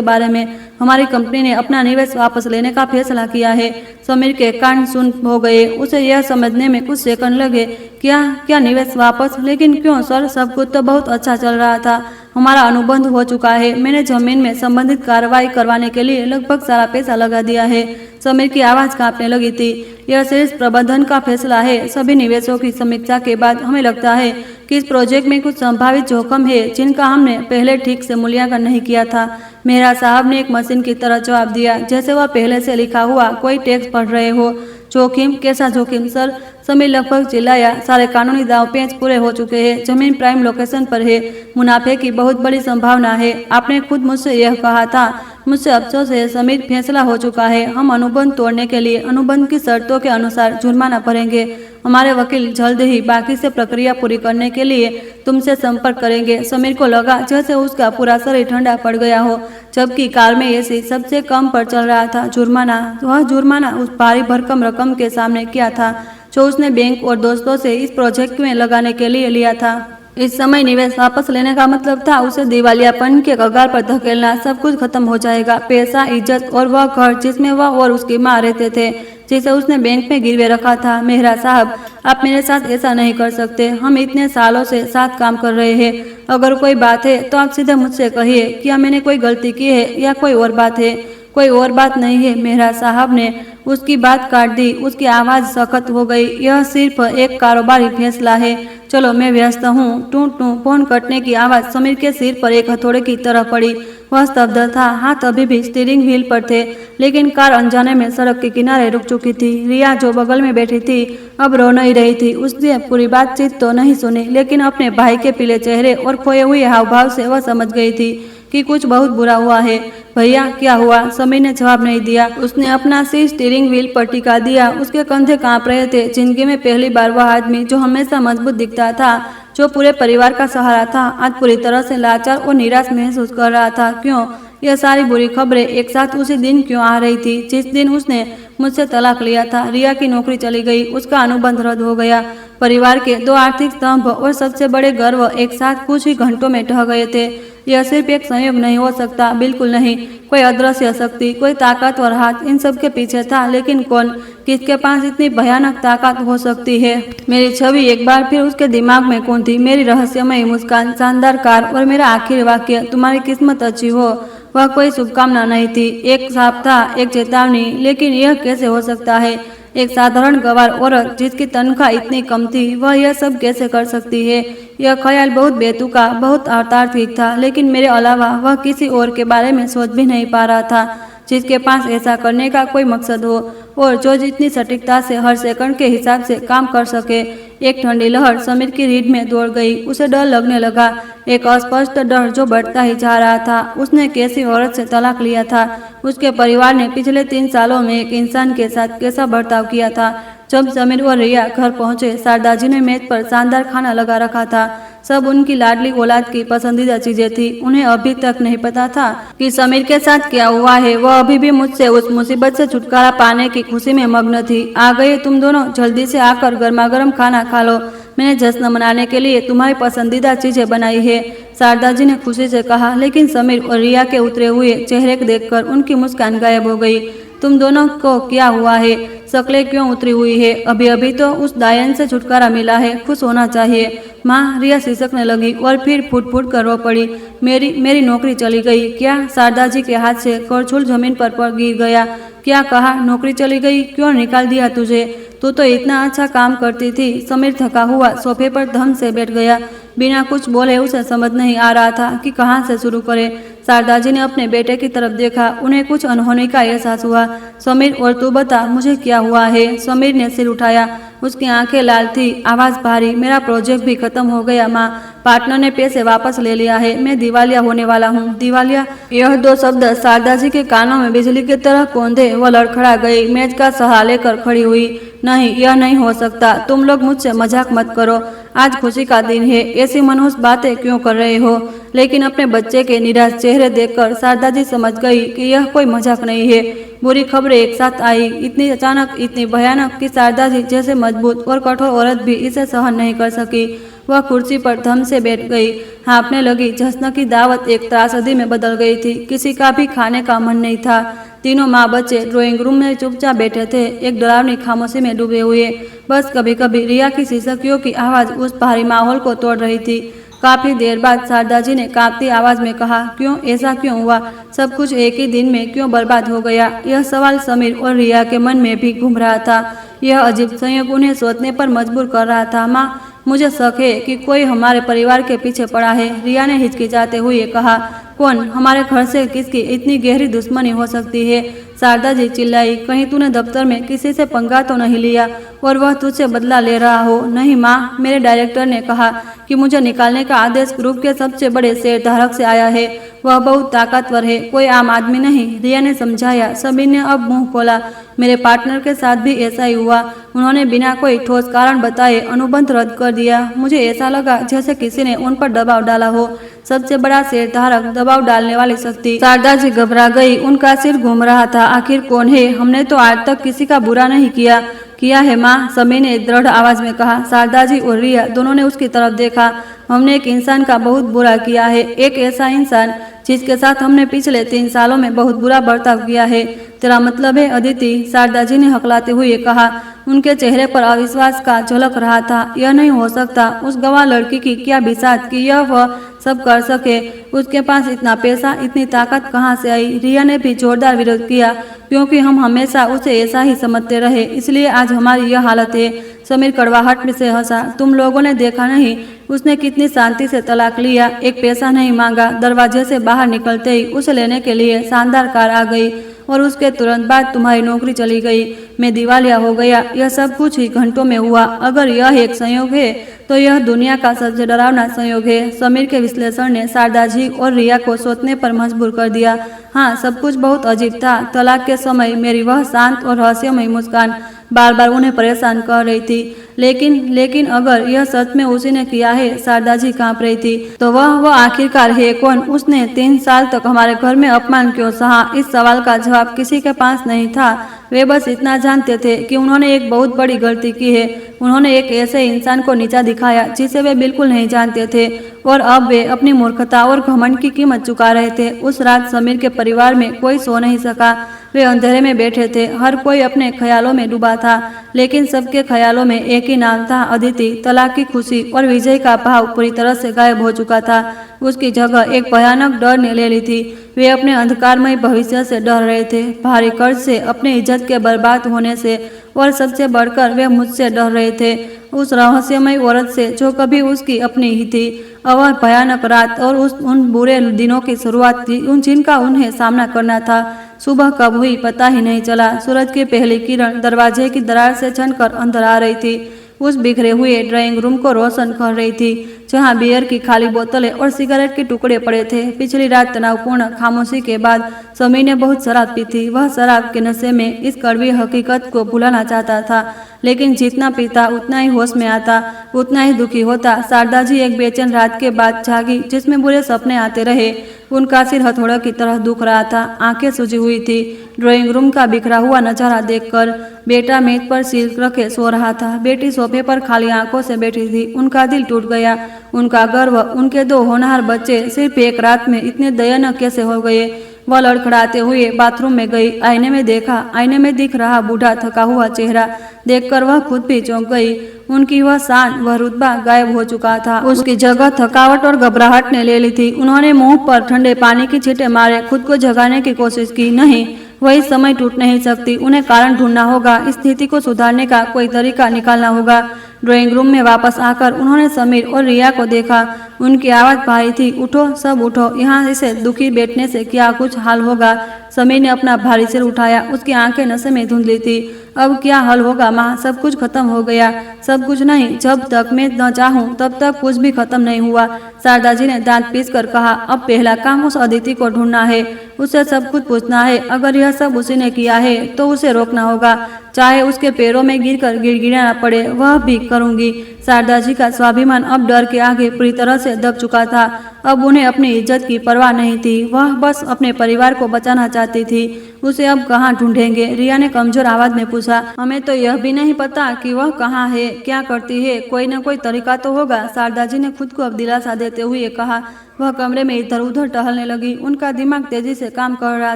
बारे में हमारी कंपनी ने अपना निवेश वापस लेने का फैसला किया है। समीर के कान सुन हो गए। उसे यह समझने में कुछ सेकंड लगे। क्या क्या निवेश वापस? लेकिन क्यों सर? सब कुछ तो बहुत अच्छा चल रहा था। हमारा अनुबंध हो चुका है। मैंने जमीन में संबंधित कार्रवाई करवाने के लिए लगभग सारा पैसा लगा दिया है। समीर की आवाज़ कांपने लगी थी। यह शीर्ष प्रबंधन का फैसला है। सभी निवेशों की समीक्षा के बाद हमें लगता है कि इस प्रोजेक्ट में कुछ संभावित जोखिम है जिनका हमने पहले ठीक से मूल्यांकन नहीं किया था। मेहरा साहब ने एक मशीन की तरह जवाब दिया, जैसे वह पहले से लिखा हुआ कोई टेक्स्ट पढ़ रहे हो। जोखिम? कैसा जोखिम सर? समीर लगभग चिल्लाया। सारे कानूनी दाव पेच पूरे हो चुके हैं। जमीन प्राइम लोकेशन पर है। मुनाफे की बहुत बड़ी संभावना है। आपने खुद मुझसे यह कहा था। मुझसे अफसोस है समीर, फैसला हो चुका है। हम अनुबंध तोड़ने के लिए अनुबंध की शर्तों के अनुसार जुर्माना भरेंगे। हमारे वकील जल्द ही बाकी से प्रक्रिया पूरी करने के लिए तुमसे संपर्क करेंगे। समीर को लगा जैसे उसका पूरा शरीर ठंडा पड़ गया हो, जबकि कार में एसी सबसे कम पर चल रहा था। जुर्माना? वह जुर्माना उस भारी भरकम रकम के सामने क्या था जो उसने बैंक और दोस्तों से इस प्रोजेक्ट में लगाने के लिए लिया था। इस समय निवेश वापस लेने का मतलब था उसे दिवालियापन के कगार पर धकेलना। सब कुछ खत्म हो जाएगा। पैसा, इज्जत और वह घर जिसमें वह और उसकी माँ रहते थे, जिसे उसने बैंक में गिरवे रखा था। मेहरा साहब, आप मेरे साथ ऐसा नहीं कर सकते। हम इतने सालों से साथ काम कर रहे हैं। अगर कोई बात है तो आप सीधे मुझसे कहिए। क्या मैंने कोई गलती की है या कोई और बात है? कोई और बात नहीं है। मेहरा साहब ने उसकी बात काट दी। उसकी आवाज़ सख्त हो गई। यह सिर्फ एक कारोबारी फैसला है। चलो, मैं व्यस्त हूँ। टू टू फोन कटने की आवाज़ समीर के सिर पर एक हथौड़े की तरह पड़ी। वह स्तब्ध था। हाथ अभी भी स्टीयरिंग व्हील पर थे, लेकिन कार अनजाने में सड़क के किनारे रुक चुकी थी। रिया जो बगल में बैठी थी अब रो नहीं रही थी। उसने पूरी बातचीत तो नहीं सुनी, लेकिन अपने भाई के पीले चेहरे और खोए हुए हाव भाव से वह समझ गई थी कि कुछ बहुत बुरा हुआ है। भैया, क्या हुआ? समीर ने जवाब नहीं दिया। उसने अपना सिर स्टीयरिंग व्हील पर टिका दिया। उसके कंधे कांप रहे थे। जिंदगी में पहली बार वह आदमी जो हमेशा मजबूत दिखता था, जो पूरे परिवार का सहारा था, आज पूरी तरह से लाचार और निराश महसूस कर रहा था। क्यों? यह सारी बुरी खबरें एक साथ उसी दिन क्यों आ रही थी जिस दिन उसने मुझसे तलाक लिया था? रिया की नौकरी चली गई। उसका अनुबंध रद्द हो गया। परिवार के दो आर्थिक स्तंभ और सबसे बड़े गर्व एक साथ कुछ ही घंटों में ढह गए थे। यह सिर्फ एक संयोग नहीं हो सकता, बिल्कुल नहीं। कोई अदृश्य शक्ति, कोई ताकतवर हाथ इन सब के पीछे था। लेकिन कौन? किसके पास इतनी भयानक ताकत हो सकती है? मेरी छवि एक बार फिर उसके दिमाग में कौंधी। मेरी रहस्यमय मुस्कान, शानदार कार और मेरा आखिरी वाक्य, तुम्हारी किस्मत अच्छी हो। वह कोई शुभकामना नहीं थी, एक साफ था, एक चेतावनी। लेकिन यह कैसे हो सकता है? एक साधारण गवार औरत जिसकी तनख्वाह इतनी कम थी, वह यह सब कैसे कर सकती है? यह ख्याल बहुत बेतुका, बहुत अतार्किक था। लेकिन मेरे अलावा वह किसी और के बारे में सोच भी नहीं पा रहा था जिसके पास ऐसा करने का कोई मकसद हो और जो जितनी सटीकता से हर सेकंड के हिसाब से काम कर सके। एक ठंडी लहर समीर की रीढ़ में दौड़ गई। उसे डर लगने लगा, एक अस्पष्ट डर जो बढ़ता ही जा रहा था। उसने कैसी औरत से तलाक लिया था? उसके परिवार ने पिछले 3 सालों में एक इंसान के साथ कैसा बर्ताव किया था? जब समीर और रिया घर पहुंचे, शारदा जी ने मेज पर शानदार खाना लगा रखा था। सब उनकी लाडली औलाद की पसंदीदा चीजें थी। उन्हें अभी तक नहीं पता था कि समीर के साथ क्या हुआ है। वह अभी भी मुझसे उस मुसीबत से छुटकारा पाने की खुशी में मग्न थी। आ गए तुम दोनों? जल्दी से आकर गर्मा गर्म खाना खा लो। मैंने जश्न मनाने के लिए तुम्हारी पसंदीदा चीजें बनाई है, शारदा जी ने खुशी से कहा। लेकिन समीर और रिया के उतरे हुए चेहरे को देखकर उनकी मुस्कान गायब हो गई। तुम दोनों को क्या हुआ है? शक्लें क्यों उतरी हुई है? अभी अभी तो उस दायन से छुटकारा मिला है, खुश होना चाहिए। माँ, रिया सिसकने लगी और फिर फुट फुट कर रो पड़ी। मेरी नौकरी चली गई क्या? शारदा जी के हाथ से करछुल जमीन पर गिर गया। क्या कहा? नौकरी चली गई? क्यों निकाल दिया तुझे? तू तो इतना अच्छा काम करती थी। समीर थका हुआ सोफे पर धम से बैठ गया। बिना कुछ बोले उसे समझ नहीं आ रहा था कि कहाँ से शुरू करे। शारदा जी ने अपने बेटे की तरफ देखा। उन्हें कुछ अनहोनी का एहसास हुआ। समीर, और तू बता, मुझे क्या हुआ है? समीर ने सिर उठाया। उसकी आंखें लाल थी, आवाज भारी। मेरा प्रोजेक्ट भी खत्म हो गया माँ। पार्टनर ने पैसे वापस ले लिया है। मैं दिवालिया होने वाला हूँ। दिवालिया? यह 2 शब्द शारदा जी के कानों में बिजली की तरह कौंधे। वह लड़खड़ा गई, मेज का सहारा लेकर खड़ी हुई। नहीं, यह नहीं हो सकता। तुम लोग मुझसे मजाक मत करो। आज खुशी का दिन है, ऐसी मनहूस बातें क्यों कर रहे हो? लेकिन अपने बच्चे के निराश चेहरे देखकर शारदा जी समझ गई कि यह कोई मजाक नहीं है। बुरी खबरें एक साथ आई, इतनी अचानक, इतनी भयानक कि शारदा जी जैसे मजबूत और कठोर औरत भी इसे सहन नहीं कर सकी। वह कुर्सी पर धम से बैठ गई, हाँफने लगी। जश्न की दावत एक त्रासदी में बदल गई थी। किसी का भी खाने का मन नहीं था। तीनों माँ बच्चे ड्राइंग रूम में चुपचाप बैठे थे, एक डरावनी खामोशी में डूबे हुए। बस कभी कभी रिया की सिसकियों की आवाज उस भारी माहौल को तोड़ रही थी। काफी देर बाद शारदा जी ने कांपती आवाज में कहा, क्यों, ऐसा क्यों हुआ? सब कुछ एक ही दिन में क्यों बर्बाद हो गया? यह सवाल समीर और रिया के मन में भी घूम रहा था। यह अजीब संयोग उन्हें सोचने पर मजबूर कर रहा था। माँ, मुझे शक है कि कोई हमारे परिवार के पीछे पड़ा है, रिया ने हिचकिचाते हुए कहा। कौन? हमारे घर से किसकी इतनी गहरी दुश्मनी हो सकती है? शारदा जी चिल्लाई। कहीं तूने दफ्तर में किसी से पंगा तो नहीं लिया और वह तुझसे बदला ले रहा हो? नहीं माँ, मेरे डायरेक्टर ने कहा कि मुझे निकालने का आदेश ग्रुप के सबसे बड़े शेयर धारक से आया है। वह बहुत ताकतवर है, कोई आम आदमी नहीं, रिया ने समझाया। समीर ने अब मुंह खोला। मेरे पार्टनर के साथ भी ऐसा ही हुआ। उन्होंने बिना कोई ठोस कारण बताए अनुबंध रद्द कर दिया। मुझे ऐसा लगा जैसे किसी ने उन पर दबाव डाला हो। सबसे बड़ा शेयर धारक, दबाव डालने वाली शक्ति। शारदा जी घबरा गई, उनका सिर घूम रहा था। आखिर कौन है? हमने तो आज तक किसी का बुरा नहीं किया है माँ, समीर ने दृढ़ आवाज में कहा। शारदा जी और रिया दोनों ने उसकी तरफ देखा। हमने एक इंसान का बहुत बुरा किया है, एक ऐसा इंसान जिसके साथ हमने पिछले 3 सालों में बहुत बुरा बर्ताव किया है। तेरा मतलब है अदिति? शारदा जी ने हकलाते हुए कहा। उनके चेहरे पर अविश्वास का झलक रहा था। यह नहीं हो सकता। उस गवाह लड़की की क्या बिसात कि यह वह सब कर सके। उसके पास इतना पैसा, इतनी ताकत कहाँ से आई? रिया ने भी जोरदार विरोध किया। क्योंकि हम हमेशा उसे ऐसा ही समझते रहे, इसलिए आज हमारी यह हालत है। समीर कड़वाहट से हंसा। तुम लोगों ने देखा नहीं उसने कितनी शांति से तलाक लिया, एक पैसा नहीं मांगा। दरवाजे से बाहर निकलते ही उसे लेने के लिए शानदार कार आ गई और उसके तुरंत बाद तुम्हारी नौकरी चली गई। मैं दिवालिया हो गया। यह सब कुछ ही घंटों में हुआ। अगर यह एक संयोग है तो यह दुनिया का सबसे डरावना संयोग है। समीर के विश्लेषण ने शारदा जी और रिया को सोचने पर मजबूर कर दिया। हाँ, सब कुछ बहुत अजीब था। तलाक के समय मेरी वह शांत और रहस्यमयी मुस्कान बार बार उन्हें परेशान कर रही थी। लेकिन अगर यह सच में उसी ने किया है, शारदा जी कांप रही थी, तो वह आखिरकार है कौन? उसने 3 साल तक हमारे घर में अपमान क्यों सहा? इस सवाल का जवाब किसी के पास नहीं था। वे बस इतना जानते थे कि उन्होंने एक बहुत बड़ी गलती की है। उन्होंने एक ऐसे इंसान को नीचा दिखाया जिसे वे बिल्कुल नहीं जानते थे, और अब वे अपनी मूर्खता और घमंड की कीमत चुका रहे थे। उस रात समीर के परिवार में कोई सो नहीं सका। वे अंधेरे में बैठे थे, हर कोई अपने ख्यालों में डूबा था, लेकिन सबके ख्यालों में एक ही नाम था, अदिति। तलाक की खुशी और विजय का भाव पूरी तरह से गायब हो चुका था। उसकी जगह एक भयानक डर ने ले ली थी। वे अपने अंधकारमय भविष्य से डर रहे थे, भारी कर्ज से, अपनी इज्जत के बर्बाद होने से, और सबसे बढ़कर वे मुझसे डर रहे थे, उस रहस्यमय औरत से जो कभी उसकी अपनी ही थी। वह भयानक रात और उन बुरे दिनों की शुरुआत थी जिनका उन्हें सामना करना था। सुबह कब हुई पता ही नहीं चला। सूरज की पहली किरण दरवाजे की दरार से छनकर अंदर आ रही थी। उस बिखरे हुए ड्राइंग रूम को रोशन कर रही थी, जहां बियर की खाली बोतलें और सिगरेट के टुकड़े पड़े थे। पिछली रात तनावपूर्ण खामोशी के बाद समीर ने बहुत शराब पी थी। वह शराब के नशे में इस कड़वी हकीकत को भुलाना चाहता था, लेकिन जितना पीता उतना ही होश में आता, उतना ही दुखी होता। शारदा जी एक बेचैन रात के बाद जागी, जिसमें बुरे सपने आते रहे। उनका सिर हथौड़े की तरह दुख रहा था, आंखें सूजी हुई थी। ड्राइंग रूम का बिखरा हुआ नजारा देखकर बेटा मेज पर सिर रखे सो रहा था, बेटी सोफे पर खाली आंखों से बैठी थी। उनका दिल टूट गया। उनका गर्व, उनके 2 होनहार बच्चे सिर्फ एक रात में इतने दयनीय कैसे हो गए। वह लड़खड़ाते हुए बाथरूम में गई। आईने में देखा, आईने में दिख रहा बूढ़ा थका हुआ चेहरा देखकर वह खुद भी चौंक गई। उनकी वह शान, वह रुतबा गायब हो चुका था। उसकी जगह थकावट और घबराहट ने ले ली थी। उन्होंने मुंह पर ठंडे पानी की छींटे मारे खुद को जगाने की कोशिश की। नहीं, वही समय टूट नहीं सकती। उन्हें कारण ढूंढना होगा, इस स्थिति को सुधारने का कोई तरीका निकालना होगा। ड्राइंग रूम में वापस आकर उन्होंने समीर और रिया को देखा। उनकी आवाज भारी थी। उठो, सब उठो, यहाँ इसे दुखी बैठने से क्या कुछ हाल होगा? समीर ने अपना भारी सिर उठाया। उसकी आंखें नशे में धुंधली थी। अब क्या हल होगा माँ? सब कुछ खत्म हो गया। सब कुछ नहीं, जब तक मैं न चाहूँ तब तक कुछ भी खत्म नहीं हुआ। शारदा जी ने दांत पीस कर कहा। अब पहला काम उस अदिति को ढूंढना है, उसे सब कुछ पूछना है। अगर यह सब उसी ने किया है तो उसे रोकना होगा, चाहे उसके पैरों में गिरकर गिड़गिड़ाना पड़े, वह भी करूंगी। शारदा जी का स्वाभिमान अब डर के आगे पूरी तरह से दब चुका था। अब उन्हें अपनी इज्जत की परवाह नहीं थी। वह बस अपने परिवार को बचाना चाहती थी। उसे अब कहाँ ढूंढेंगे? रिया ने कमजोर आवाज में पूछा। हमें तो यह भी नहीं पता कि वह कहाँ है, क्या करती है। कोई न कोई तरीका तो होगा, शारदा जी ने खुद को अब दिलासा देते हुए कहा। वह कमरे में इधर उधर टहलने लगी। उनका दिमाग तेजी से काम कर रहा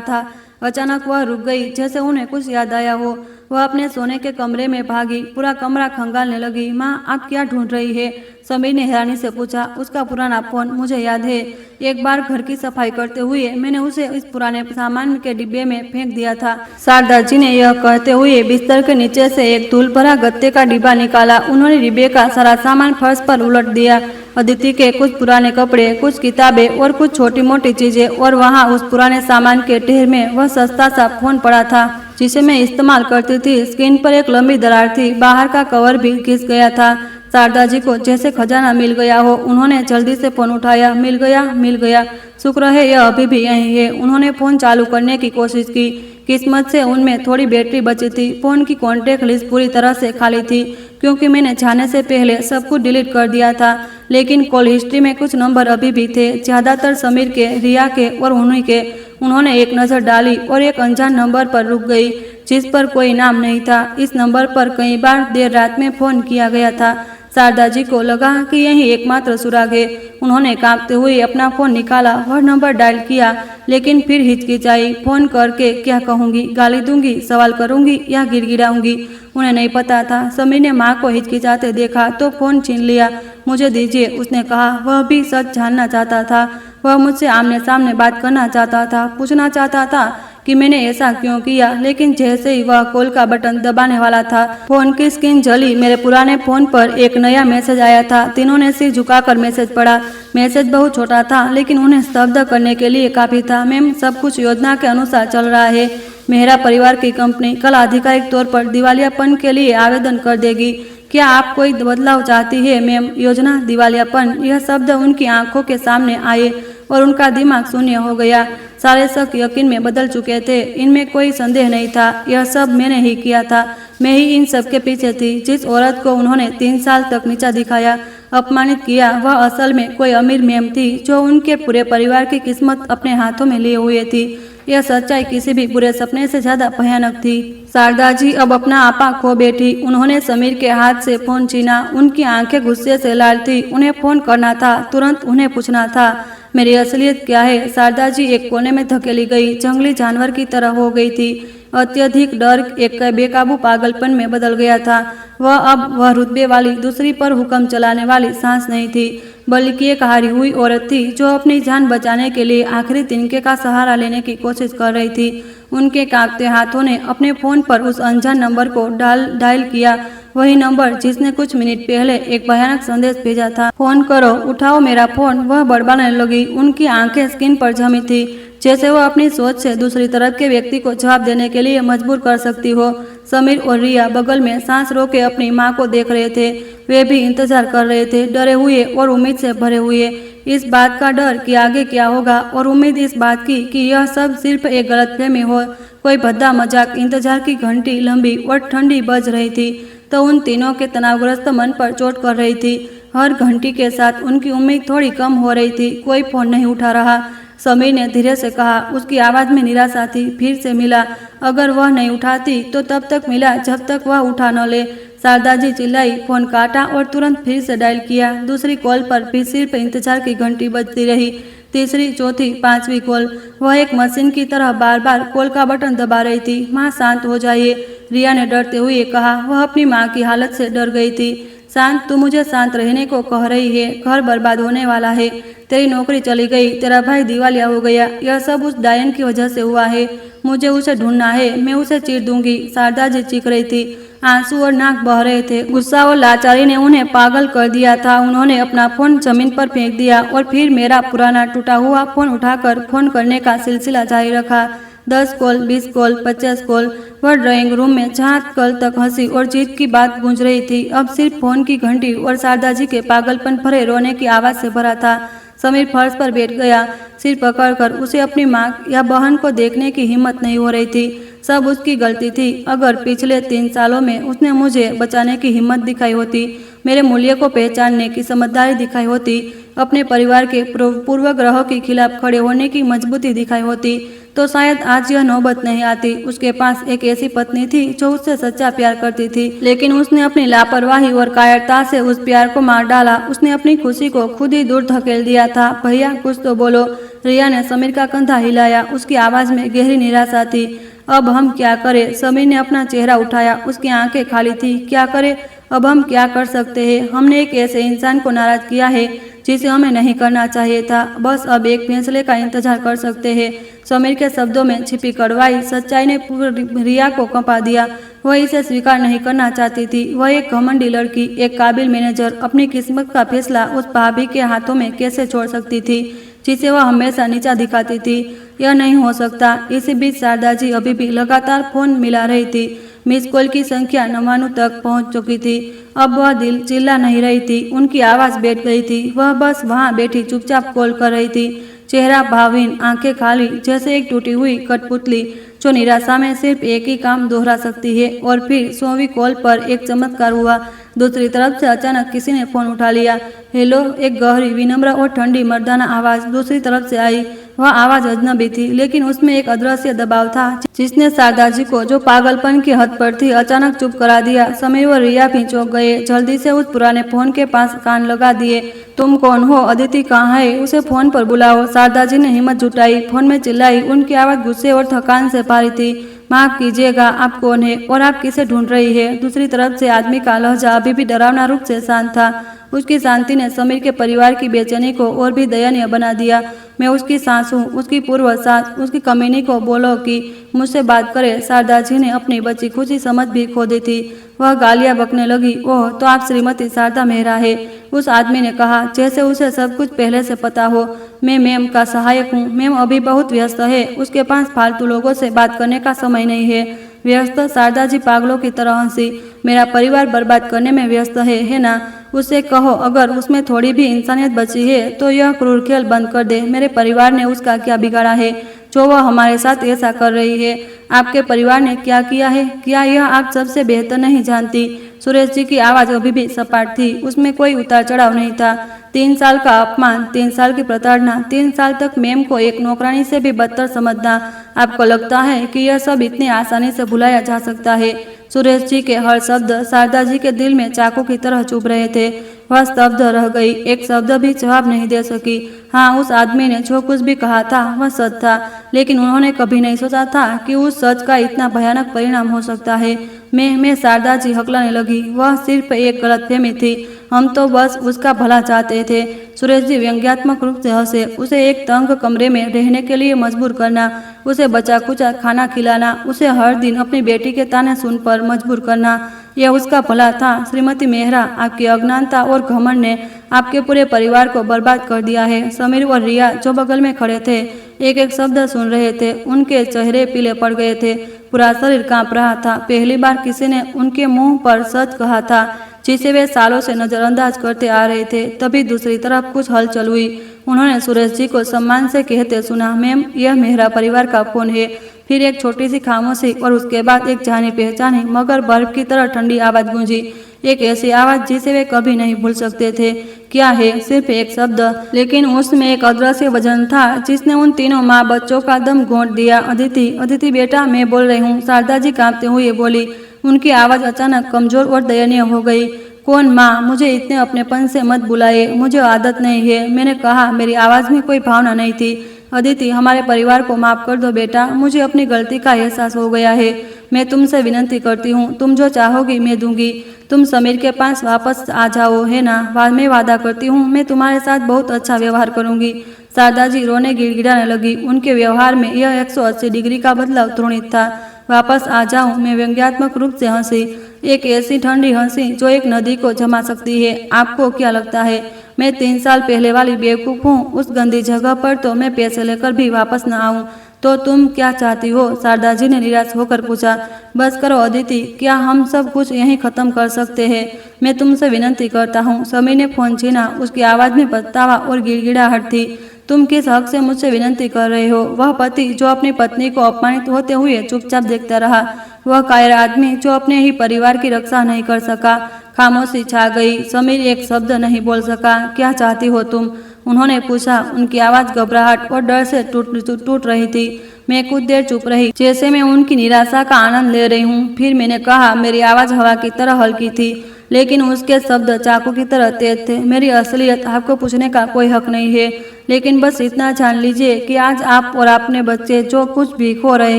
था। अचानक वह रुक गई, जैसे उन्हें कुछ याद आया हो। वह अपने सोने के कमरे में भागी, पूरा कमरा खंगालने लगी। माँ, आप क्या ढूंढ रही है? समीर ने हैरानी से पूछा। उसका पुराना फोन, मुझे याद है। एक बार घर की सफाई करते हुए मैंने उसे इस पुराने सामान के डिब्बे में फेंक दिया था। शारदा जी ने यह कहते हुए बिस्तर के नीचे से एक धूल भरा गत्ते का डिब्बा निकाला। उन्होंने डिब्बे का सारा सामान फर्श पर उलट दिया। अदिति के कुछ पुराने कपड़े, कुछ किताबें और कुछ छोटी मोटी चीजें, और वहाँ उस पुराने सामान के ढेर में वह सस्ता सा फोन पड़ा था जिसे मैं इस्तेमाल करती थी। स्क्रीन पर एक लंबी दरार थी, बाहर का कवर भी घिस गया था। शारदा जी को जैसे खजाना मिल गया हो। उन्होंने जल्दी से फोन उठाया। मिल गया, मिल गया। शुक्र है यह अभी भी यहीं है। उन्होंने फोन चालू करने की कोशिश की। किस्मत से उनमें थोड़ी बैटरी बची थी। फोन की कॉन्टैक्ट लिस्ट पूरी तरह से खाली थी, क्योंकि मैंने जाने से पहले सब कुछ डिलीट कर दिया था। लेकिन कॉल हिस्ट्री में कुछ नंबर अभी भी थे, ज्यादातर समीर के, रिया के और उन्हीं के। उन्होंने एक नज़र डाली और एक अनजान नंबर पर रुक गई, जिस पर कोई नाम नहीं था। इस नंबर पर कई बार देर रात में फोन किया गया था। शारदा जी को लगा कि यही एकमात्र सुराग है। उन्होंने कांपते हुए अपना फोन निकाला, वह नंबर डायल किया, लेकिन फिर हिचकिचाई। फोन करके क्या कहूंगी? गाली दूंगी, सवाल करूंगी या गिड़गिड़ाऊंगी? उन्हें नहीं पता था। समीर ने माँ को हिचकिचाते देखा तो फोन छीन लिया। मुझे दीजिए, उसने कहा। वह भी सच जानना चाहता था। वह मुझसे आमने सामने बात करना चाहता था, पूछना चाहता था कि मैंने ऐसा क्यों किया। लेकिन जैसे ही वह कॉल का बटन दबाने वाला था, फोन की स्क्रीन जली। मेरे पुराने फोन पर एक नया मैसेज आया था। तीनों ने सिर झुकाकर मैसेज पढ़ा। मैसेज बहुत छोटा था, लेकिन उन्हें स्तब्ध करने के लिए काफी था। मैम, सब कुछ योजना के अनुसार चल रहा है। मेहरा परिवार की कंपनी कल आधिकारिक तौर पर दिवालियापन के लिए आवेदन कर देगी। क्या आप कोई बदलाव चाहती है? मैम, योजना दिवालियापन, यह शब्द उनकी आंखों के सामने आए और उनका दिमाग शून्य हो गया। सारे शक यकीन में बदल चुके थे। इनमें कोई संदेह नहीं था, यह सब मैंने ही किया था। मैं ही इन सब के पीछे थी। जिस औरत को उन्होंने 3 साल तक नीचा दिखाया, अपमानित किया, वह असल में कोई अमीर मैम थी, जो उनके पूरे परिवार की किस्मत अपने हाथों में लिए हुए थी। यह सच्चाई किसी भी बुरे सपने से ज्यादा भयानक थी। शारदा जी अब अपना आपा खो बैठी। उन्होंने समीर के हाथ से फोन छीना। उनकी आंखें गुस्से से लाल थी। उन्हें फोन करना था, तुरंत उन्हें पूछना था, मेरी असलियत क्या है? शारदा जी एक कोने में धकेली गई, जंगली जानवर की तरह हो गई थी। अत्यधिक डर एक बेकाबू पागलपन में बदल गया था। वह रुतबे वाली, दूसरी पर हुक्म चलाने वाली सांस नहीं थी, बल्कि एक हारी हुई औरत थी, जो अपनी जान बचाने के लिए आखिरी तिनके का सहारा लेने की कोशिश कर रही थी। उनके कांपते हाथों ने अपने फोन पर उस अनजान नंबर को डायल किया, वही नंबर जिसने कुछ मिनट पहले एक भयानक संदेश भेजा था। फोन करो, उठाओ मेरा फोन, वह बड़बड़ाने लगी। उनकी आंखें स्क्रीन पर जमी थी, जैसे वह अपनी सोच से दूसरी तरफ के व्यक्ति को जवाब देने के लिए मजबूर कर सकती हो। समीर और रिया बगल में सांस रोके अपनी माँ को देख रहे थे। वे भी इंतजार कर रहे थे, डरे हुए और उम्मीद से भरे हुए। इस बात का डर कि आगे क्या होगा, और उम्मीद इस बात की कि यह सब सिर्फ एक गलतफहमी हो, कोई भद्दा मजाक। इंतजार की घंटी लंबी और ठंडी बज रही थी, तो उन तीनों के तनावग्रस्त मन पर चोट कर रही थी। हर घंटी के साथ उनकी उम्मीद थोड़ी कम हो रही थी। कोई फोन नहीं उठा रहा। समीर ने धीरे से कहा। उसकी आवाज में निराशा थी। फिर से मिला। अगर वह नहीं उठाती तो तब तक मिला जब तक वह उठा न ले। शारदा जी चिल्लाई। फोन काटा और तुरंत फिर से डायल किया। दूसरी कॉल पर फिर सिर्फ इंतजार की घंटी बजती रही। तीसरी, चौथी, पांचवी कॉल, वह एक मशीन की तरह बार बार कॉल का बटन दबा रही थी। माँ, शांत हो जाइए, रिया ने डरते हुए कहा। वह अपनी माँ की हालत से डर गई थी। शांत? तू मुझे शांत रहने को कह रही है? घर बर्बाद होने वाला है। तेरी नौकरी चली गई, तेरा भाई दिवालिया हो गया। यह सब उस डायन की वजह से हुआ है। मुझे उसे ढूंढना है, मैं उसे चीर दूंगी। शारदा जी चीख रही थी। आंसू और नाक बह रहे थे। गुस्सा और लाचारी ने उन्हें पागल कर दिया था। उन्होंने अपना फोन जमीन पर फेंक दिया और फिर मेरा पुराना टूटा हुआ फोन उठाकर फोन करने का सिलसिला जारी रखा। 10 कॉल, 20 कॉल, 50 कॉल। वह ड्राइंग रूम में जहाँ कल तक हंसी और जीत की बात गूंज रही थी, अब सिर्फ फोन की घंटी और शारदा जी के पागलपन भरे रोने की आवाज से भरा था। समीर फर्श पर बैठ गया, सिर पकड़कर। उसे अपनी माँ या बहन को देखने की हिम्मत नहीं हो रही थी। सब उसकी गलती थी। अगर पिछले 3 सालों में उसने मुझे बचाने की हिम्मत दिखाई होती, मेरे मूल्य को पहचानने की समझदारी दिखाई होती, अपने परिवार के पूर्वग्रहों के खिलाफ खड़े होने की मजबूती दिखाई होती, तो शायद आज यह नौबत नहीं आती। उसके पास एक ऐसी पत्नी थी जो उससे सच्चा प्यार करती थी, लेकिन उसने अपनी लापरवाही और कायरता से उस प्यार को मार डाला। उसने अपनी खुशी को खुद ही दूर धकेल दिया था। भैया कुछ तो बोलो। रिया ने समीर का कंधा हिलाया। उसकी आवाज में गहरी निराशा थी। अब हम क्या करें? समीर ने अपना चेहरा उठाया। उसकी आंखें खाली थी। क्या करें? अब हम क्या कर सकते हैं? हमने एक ऐसे इंसान को नाराज किया है जिसे हमें नहीं करना चाहिए था। बस अब एक फैसले का इंतजार कर सकते हैं। समीर के शब्दों में छिपी कड़वाई सच्चाई ने पूरी रिया को कंपा दिया। वह इसे स्वीकार नहीं करना चाहती थी। वह एक घमंडी लड़की, एक काबिल मैनेजर, अपनी किस्मत का फैसला उस भाभी के हाथों में कैसे छोड़ सकती थी जिसे वह हमेशा नीचा दिखाती थी। यह नहीं हो सकता। इसी बीच शारदा जी अभी भी लगातार फोन मिला रही थी। मिस कॉल की संख्या 99 तक पहुंच चुकी थी। अब वह दिल चिल्ला नहीं रही थी। उनकी आवाज बैठ गई थी। वह बस वहां बैठी चुपचाप कॉल कर रही थी, चेहरा भावहीन, आंखें खाली, जैसे एक टूटी हुई कठपुतली जो निराशा में सिर्फ एक ही काम दोहरा सकती है। और फिर 100वीं कॉल पर एक चमत्कार हुआ। दूसरी तरफ से अचानक किसी ने फोन उठा लिया। हेलो। एक गहरी, विनम्र और ठंडी मर्दाना आवाज दूसरी तरफ से आई। वह आवाज अजनबी थी, लेकिन उसमें एक अदृश्य दबाव था जिसने शारदा जी को, जो पागलपन की हद पर थी, अचानक चुप करा दिया। समीर और रिया भी चौंक गए। जल्दी से उस पुराने फोन के पास कान लगा दिए। तुम कौन हो? अदिति कहाँ है? उसे फोन पर बुलाओ। शारदा जी ने हिम्मत जुटाई, फोन में चिल्लाई। उनकी आवाज गुस्से और थकान से भारी थी। माफ कीजिएगा, आप कौन है और आप किसे ढूंढ रही है? दूसरी तरफ से आदमी का लहजा अभी भी डरावना रूप से शांत था। उसकी शांति ने समीर के परिवार की बेचैनी को और भी दयनीय बना दिया। मैं उसकी सास हूँ, उसकी पूर्व सास। उसकी कमीनी को बोलो कि मुझसे बात करे। शारदा जी ने अपनी बची खुशी समझ भी खो दी थी। वह गालियां बकने लगी। ओह, तो आप श्रीमती शारदा मेहरा है? उस आदमी ने कहा, जैसे उसे सब कुछ पहले से पता हो। मैं मैम का सहायक हूँ। मैम अभी बहुत व्यस्त है। उसके पास फालतू लोगों से बात करने का समय नहीं है। व्यस्त? शारदा जी पागलों की तरह हंसी। मेरा परिवार बर्बाद करने में व्यस्त है ना? उसे कहो अगर उसमें थोड़ी भी इंसानियत बची है तो यह क्रूर खेल बंद कर दे। मेरे परिवार ने उसका क्या बिगाड़ा है जो वह हमारे साथ ऐसा कर रही है? आपके परिवार ने क्या किया है? क्या यह आप सबसे बेहतर नहीं जानती? सुरेश जी की आवाज अभी भी सपाट थी। उसमें कोई उतार चढ़ाव नहीं था। 3 साल का अपमान, 3 साल की प्रताड़ना, 3 साल तक मैम को एक नौकरानी से भी बदतर समझना। आपको लगता है कि यह सब इतनी आसानी से भुलाया जा सकता है? सुरेश जी के हर शब्द शारदा जी के दिल में चाकू की तरह चुभ रहे थे। वह स्तब्ध रह गई, एक शब्द भी जवाब नहीं दे सकी। हाँ, उस आदमी ने जो कुछ भी कहा था वह सच था, लेकिन उन्होंने कभी नहीं सोचा था कि उस सच का इतना भयानक परिणाम हो सकता है। मैं शारदा जी हकलाने लगी। वह सिर्फ एक गलतफहमी थी। हम तो बस उसका भला चाहते थे। सुरेश जी व्यंग्यात्मक रूप से हंसे। उसे एक तंग कमरे में रहने के लिए मजबूर करना, उसे बचा कुचा खाना खिलाना, उसे हर दिन अपनी बेटी के ताने सुन पर मजबूर करना, यह उसका भला था। श्रीमती मेहरा, आपकी अज्ञानता और घमंड ने आपके पूरे परिवार को बर्बाद कर दिया है। समीर और रिया जो बगल में खड़े थे, एक एक शब्द सुन रहे थे। उनके चेहरे पीले पड़ गए थे। पूरा शरीर कांप रहा था। पहली बार किसी ने उनके मुंह पर सच कहा था जिसे वे सालों से नजरअंदाज करते आ रहे थे। तभी दूसरी तरफ कुछ हलचल हुई। उन्होंने सुरेश जी को सम्मान से कहते सुना, मैम, यह मेहरा परिवार का फोन है। फिर एक छोटी सी खामोशी और उसके बाद एक जानी पहचानी मगर बर्फ की तरह ठंडी आवाज गूंजी। एक ऐसी आवाज जिसे वे कभी नहीं भूल सकते थे। क्या है? सिर्फ एक शब्द, लेकिन उसमें एक अदृश्य वजन था जिसने उन तीनों माँ बच्चों का दम घोंट दिया। अदिति, अदिति बेटा, मैं बोल रही हूँ, शारदा जी कांपते हुए बोली। उनकी आवाज अचानक कमजोर और दयनीय हो गई। कौन माँ? मुझे इतने अपनेपन से मत बुलाए, मुझे आदत नहीं है। मैंने कहा। मेरी आवाज में कोई भावना नहीं थी। अदिति, हमारे परिवार को माफ कर दो बेटा, मुझे अपनी गलती का एहसास हो गया है। मैं तुमसे विनती करती हूँ, तुम जो चाहोगी मैं दूंगी। तुम समीर के पास वापस आ जाओ, है ना? मैं वादा करती हूँ मैं तुम्हारे साथ बहुत अच्छा व्यवहार करूंगी। शारदा जी रोने गिड़गिड़ाने लगी। उनके व्यवहार में यह 180 डिग्री का बदलाव त्वरित था। वापस आ जाऊं? मैं व्यंग्यात्मक रूप से हंसी, एक ऐसी ठंडी हंसी जो एक नदी को जमा सकती है। आपको क्या लगता है मैं 3 साल पहले वाली बेवकूफ हूँ? उस गंदी जगह पर तो मैं पैसे लेकर भी वापस न आऊं। तो तुम क्या चाहती हो? शारदा जी ने निराश होकर पूछा। बस करो अदिति, क्या हम सब कुछ यहीं खत्म कर सकते हैं? मैं तुमसे विनती करता हूँ। समीर ने फोन छीना। उसकी आवाज में पछतावा और गिड़गिड़ाहट थी। तुम किस हक से मुझसे विनती कर रहे हो? वह पति जो अपनी पत्नी को अपमानित होते हुए चुपचाप देखता रहा, वह कायर आदमी जो अपने ही परिवार की रक्षा नहीं कर सका। खामोशी छा गई। समीर एक शब्द नहीं बोल सका। क्या चाहती हो तुम? उन्होंने पूछा। उनकी आवाज घबराहट और डर से टूट रही थी। मैं कुछ देर चुप रही, जैसे मैं उनकी निराशा का आनंद ले रही हूँ। फिर मैंने कहा। मेरी आवाज हवा की तरह हल्की थी, लेकिन उसके शब्द चाकू की तरह तेज थे। मेरी असलियत आपको पूछने का कोई हक नहीं है, लेकिन बस इतना जान लीजिए कि आज आप और अपने बच्चे जो कुछ भी खो रहे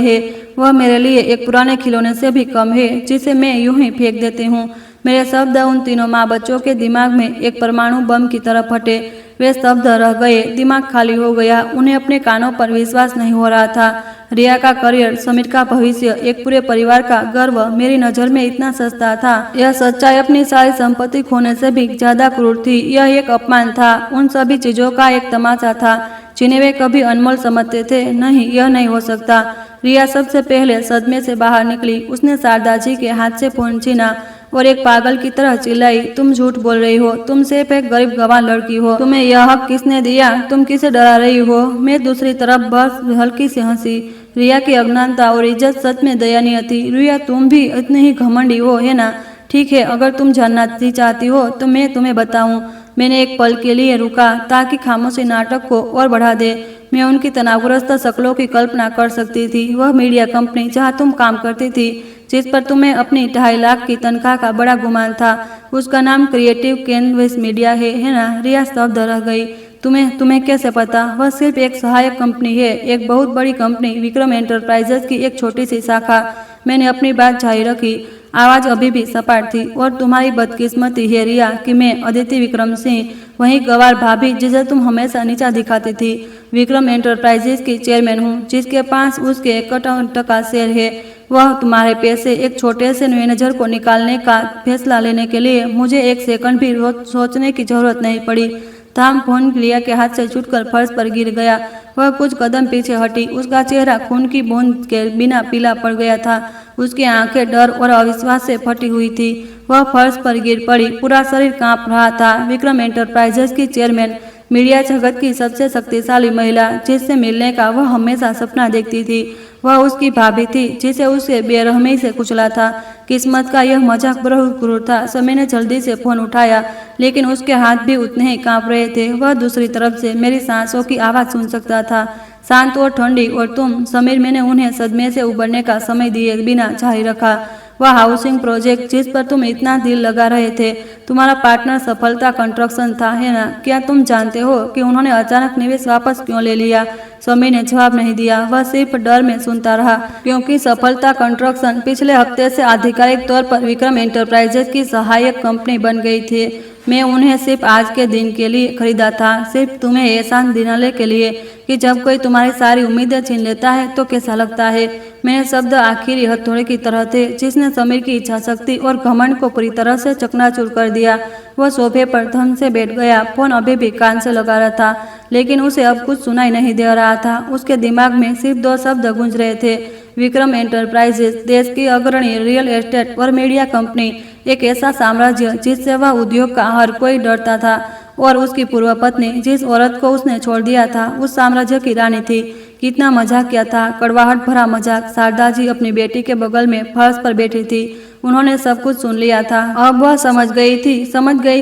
हैं, वह मेरे लिए एक पुराने खिलौने से भी कम है, जिसे मैं यूं ही फेंक देती हूँ। मेरे शब्द उन तीनों माँ बच्चों के दिमाग में एक परमाणु बम की तरह फटे। वे स्तब्ध रह गए। दिमाग खाली हो गया। उन्हें अपने कानों पर विश्वास नहीं हो रहा था। रिया का करियर, समीर का भविष्य, एक पूरे परिवार का गर्व मेरी नजर में इतना सस्ता था। यह सच्चाई अपनी सारी संपत्ति खोने से भी ज्यादा क्रूर थी। यह एक अपमान था। उन सभी चीजों का एक तमाचा था जिन्हें वे कभी अनमोल समझते थे। नहीं, यह नहीं हो सकता। रिया सबसे पहले सदमे से बाहर निकली। उसने शारदा जी के हाथ से फोन छीना और एक पागल की तरह चिल्लाई, तुम झूठ बोल रही हो। तुम सिर्फ एक गरीब गंवार लड़की हो। तुम्हें यह हक किसने दिया? तुम किसे डरा रही हो? मैं दूसरी तरफ बस हल्की सी हंसी। रिया की अज्ञानता और इज्जत सच में दयनीय थी। रिया, तुम भी इतनी ही घमंडी हो, है ना? ठीक है, अगर तुम जानना चाहती हो तो मैं तुम्हें बताऊं। मैंने एक पल के लिए रुका ताकि खामोशी नाटक को और बढ़ा दे। मैं उनकी तनावग्रस्त शक्लों की कल्पना कर सकती थी। वह मीडिया कंपनी जहां तुम काम करती थी, जिस पर तुम्हें अपनी 2.5 लाख की तनख्वाह का बड़ा गुमान था, उसका नाम क्रिएटिव कैनवस मीडिया है ना? रिया स्तब्ध रह गई। तुम्हें कैसे पता? वह सिर्फ एक सहायक कंपनी है, एक बहुत बड़ी कंपनी, विक्रम एंटरप्राइजेस की एक छोटी सी शाखा। मैंने अपनी बात जारी रखी। आवाज अभी भी सपाट थी। और तुम्हारी बदकिस्मती है रिया कि मैं अदिति विक्रम सिंह, वही गवार भाभी जिसे तुम हमेशा नीचा दिखाती थी, विक्रम एंटरप्राइजेस की चेयरमैन हूँ, जिसके पास उसके 1% शेयर है। वह तुम्हारे पैसे एक छोटे से मैनेजर को निकालने का फैसला लेने के लिए मुझे एक सेकंड भी सोचने की जरूरत नहीं पड़ी। थाम फोन रिया के हाथ से छूटकर फर्श पर गिर गया। वह कुछ कदम पीछे हटी। उसका चेहरा खून की बूंद के बिना पीला पड़ गया था। उसकी आंखें डर और अविश्वास से फटी हुई थी। वह फर्श पर गिर पड़ी। पूरा शरीर कांप रहा था। विक्रम एंटरप्राइजेस की चेयरमैन, मीडिया जगत की सबसे शक्तिशाली महिला, जिससे मिलने का वह हमेशा सपना देखती थी, वह उसकी भाभी थी जिसे उसे बेरहमी से कुचला था। किस्मत का यह मजाक बहुत क्रूर था। समय ने जल्दी से फोन उठाया, लेकिन उसके हाथ भी उतने ही कांप रहे थे। वह दूसरी तरफ से मेरी सांसों की आवाज सुन सकता था, शांत और ठंडी। और तुम, समीर, मैंने उन्हें सदमे से उबरने का समय दिए बिना जारी रखा। वह हाउसिंग प्रोजेक्ट जिस पर तुम इतना दिल लगा रहे थे, तुम्हारा पार्टनर सफलता कंस्ट्रक्शन था, है ना? क्या तुम जानते हो कि उन्होंने अचानक निवेश वापस क्यों ले लिया? समीर ने जवाब नहीं दिया। वह सिर्फ डर में सुनता रहा, क्योंकि सफलता कंस्ट्रक्शन पिछले हफ्ते से आधिकारिक तौर पर विक्रम एंटरप्राइजेस की सहायक कंपनी बन गई थी। मैं उन्हें सिर्फ आज के दिन के लिए खरीदा था, सिर्फ तुम्हें एहसास दिलाने के लिए कि जब कोई तुम्हारी सारी उम्मीदें छीन लेता है तो कैसा लगता है। मेरे शब्द आखिरी हथौड़े की तरह थे, जिसने समीर की इच्छा शक्ति और घमंड को पूरी तरह से चकनाचूर कर दिया। वह सोफे पर धम से बैठ गया। फोन अभी भी कान से लगा रहा था, लेकिन उसे अब कुछ सुनाई नहीं दे रहा था। उसके दिमाग में सिर्फ 2 शब्द गूंज रहे थे, विक्रम एंटरप्राइजेस, देश की अग्रणी रियल एस्टेट और मीडिया कंपनी, एक ऐसा साम्राज्य जिससे वह उद्योग का हर कोई डरता था। और उसकी पूर्व पत्नी, जिस औरत को उसने छोड़ दिया था, उस साम्राज्य की रानी थी। कितना मजाक किया था, कड़वाहट भरा मजाक। शारदा जी अपनी बेटी के बगल में फर्श पर बैठी थी। उन्होंने सब कुछ सुन लिया था। अब वह समझ गई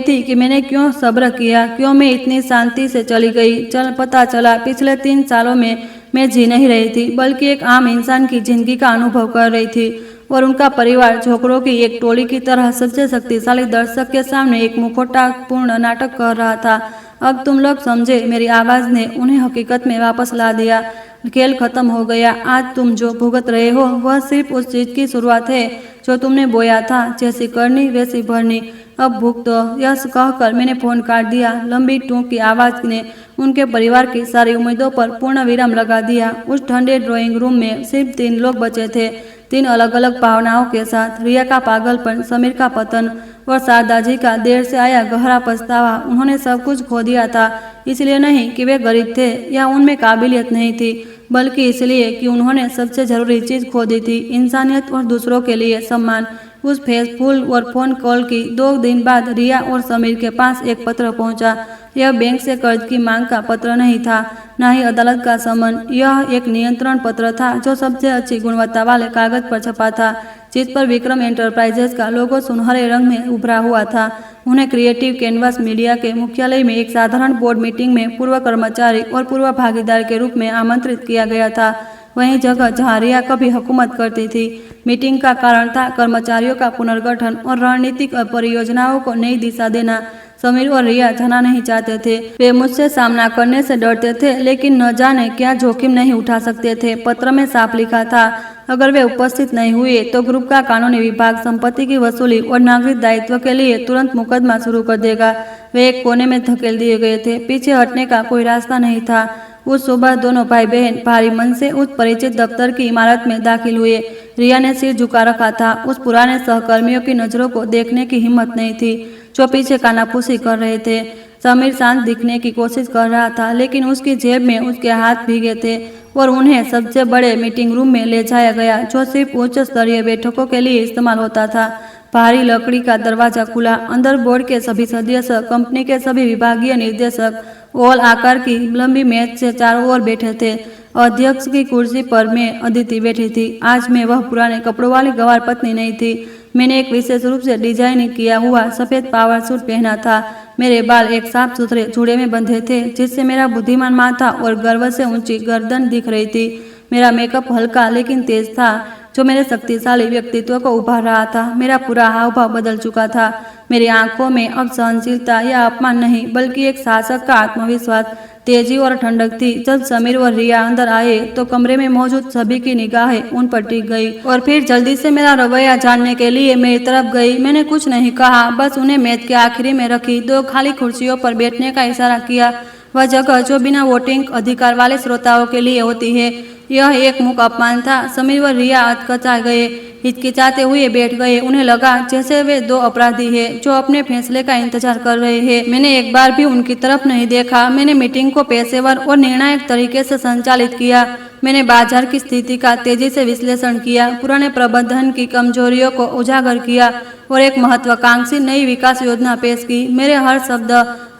थी कि मैंने क्यों सब्र किया, क्यों मैं इतनी शांति से चली गई। पता चला पिछले 3 सालों में मैं जी नहीं रही थी, बल्कि एक आम इंसान की जिंदगी का अनुभव कर रही थी। और उनका परिवार झोंकरों की एक टोली की तरह सबसे शक्तिशाली दर्शक के सामने एक मुखौटापूर्ण नाटक कर रहा था। अब तुम लोग समझे। मेरी आवाज ने उन्हें हकीकत में वापस ला दिया। खेल खत्म हो गया। आज तुम जो भुगत रहे हो, वह सिर्फ उस चीज की शुरुआत है जो तुमने बोया था। जैसी करनी वैसी भरनी। अब भुगतो। यह कहकर मैंने फोन काट दिया। लंबी टूक की आवाज ने उनके परिवार की सारी उम्मीदों पर पूर्ण विराम लगा दिया। उस ठंडे ड्राइंग रूम में सिर्फ 3 लोग बचे थे, 3 अलग अलग भावनाओं के साथ। रिया का पागलपन, समीर का पतन और शारदा जी का देर से आया गहरा पछतावा। उन्होंने सब कुछ खो दिया था, इसलिए नहीं कि वे गरीब थे या उनमें काबिलियत नहीं थी, बल्कि इसलिए कि उन्होंने सबसे जरूरी चीज खो दी थी, इंसानियत और दूसरों के लिए सम्मान। उस फेसबुक और फोन कॉल की 2 दिन बाद रिया और समीर के पास एक पत्र पहुंचा। यह बैंक से कर्ज की मांग का पत्र नहीं था, न ही अदालत का समन। यह एक नियंत्रण पत्र था जो सबसे अच्छी गुणवत्ता वाले कागज पर छपा था, जिस पर विक्रम एंटरप्राइजेस का लोगो सुनहरे रंग में उभरा हुआ था। उन्हें क्रिएटिव कैनवास मीडिया के मुख्यालय में एक साधारण बोर्ड मीटिंग में पूर्व कर्मचारी और पूर्व भागीदार के रूप में आमंत्रित किया गया था, वही जगह जहां रिया कभी हुकूमत करती थी। मीटिंग का कारण था कर्मचारियों का पुनर्गठन और रणनीतिक परियोजनाओं को नई दिशा देना। समीर और रिया जाना नहीं चाहते थे। वे मुझसे सामना करने से डरते थे, लेकिन न जाने क्या जोखिम नहीं उठा सकते थे। पत्र में साफ लिखा था, अगर वे उपस्थित नहीं हुए तो ग्रुप का कानूनी विभाग संपत्ति की वसूली और नागरिक दायित्व के लिए तुरंत मुकदमा शुरू कर देगा। वे एक कोने में धकेल दिए गए थे, पीछे हटने का कोई रास्ता नहीं था। उस सुबह दोनों भाई बहन भारी मन से उस परिचित दफ्तर की इमारत में दाखिल हुए। रिया ने सिर झुका रखा था। उस पुराने सहकर्मियों की नजरों को देखने की हिम्मत नहीं थी जो पीछे कानाफूसी कर रहे थे। समीर शांत दिखने की कोशिश कर रहा था, लेकिन उसकी जेब में उसके हाथ भीगे थे और उन्हें सबसे बड़े मीटिंग रूम में ले जाया गया, जो सिर्फ उच्च स्तरीय बैठकों के लिए इस्तेमाल होता था। भारी लकड़ी का दरवाजा खुला। अंदर बोर्ड के सभी सदस्य, कंपनी के सभी विभागीय निर्देशक ओवल आकार की लंबी मेज से चारों ओर बैठे थे। अध्यक्ष की कुर्सी पर मैं अदिति बैठी थी। आज मैं वह पुराने कपड़ों वाली गंवार पत्नी नहीं थी। मैंने एक विशेष रूप से डिजाइन किया हुआ सफेद पावर सूट पहना था। मेरे बाल एक साफ सुथरे जूड़े में बंधे थे, जिससे मेरा बुद्धिमान माथा और गर्व से ऊंची गर्दन दिख रही थी। मेरा मेकअप हल्का लेकिन तेज था, जो मेरे शक्तिशाली व्यक्तित्व को उभार रहा था। मेरा पूरा हाव भाव बदल चुका था। मेरी आंखों में अब सहनशीलता या अपमान नहीं, बल्कि एक शासक का आत्मविश्वास, तेजी और ठंडक थी। जब समीर और रिया अंदर आए तो कमरे में मौजूद सभी की निगाहें उन पर टिक गई और फिर जल्दी से मेरा रवैया जानने के लिए मेरी तरफ गई। मैंने कुछ नहीं कहा, बस उन्हें मेज के आखिरी में रखी 2 खाली कुर्सियों पर बैठने का इशारा किया, वह जगह जो बिना वोटिंग अधिकार वाले श्रोताओं के लिए होती है। यह एक मुख अपमान था। समीर व रिया हचकचा गए, हिचकिचाते हुए बैठ गए। उन्हें लगा जैसे वे 2 अपराधी हैं जो अपने फैसले का इंतजार कर रहे हैं। मैंने एक बार भी उनकी तरफ नहीं देखा। मैंने मीटिंग को पेशेवर और निर्णायक तरीके से संचालित किया। मैंने बाजार की स्थिति का तेजी से विश्लेषण किया, पुराने प्रबंधन की कमजोरियों को उजागर किया और एक महत्वाकांक्षी नई विकास योजना पेश की। मेरे हर शब्द,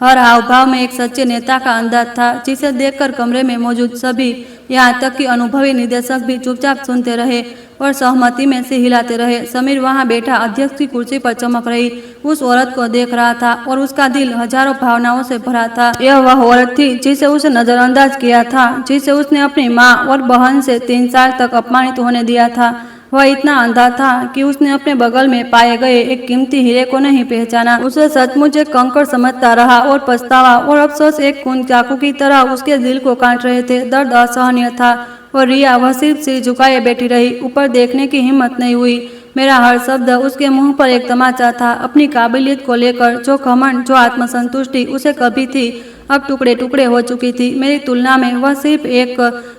हर हाव भाव में एक सच्चे नेता का अंदाज था, जिसे देखकर कमरे में मौजूद सभी, यहाँ तक कि अनुभवी निदेशक भी चुपचाप सुनते रहे और सहमति में से हिलाते रहे। समीर वहाँ बैठा अध्यक्ष की कुर्सी पर चमक रही उस औरत को देख रहा था और उसका दिल हजारों भावनाओं से भरा था। यह वह औरत थी जिसे उसे नजरअंदाज किया था, जिसे उसने अपनी माँ और बहन से 3 साल तक अपमानित होने दिया था। वह इतना अंधा था कि उसने अपने बगल में पाए गए एक कीमती हीरे को नहीं पहचाना। उसे सचमुच एक कंकड़ समझता रहा और पछतावा और अफसोस एक खून चाकू की तरह उसके दिल को काट रहे थे। दर्द असहनीय था और रिया वह सिर्फ सिर झुकाए बैठी रही, ऊपर देखने की हिम्मत नहीं हुई। मेरा हर शब्द उसके मुंह पर एक तमाचा था। अपनी काबिलियत को लेकर जो घमंड, जो आत्मसंतुष्टि उसे कभी थी, अब टुकड़े टुकड़े हो चुकी थी। मेरी तुलना में वह सिर्फ एक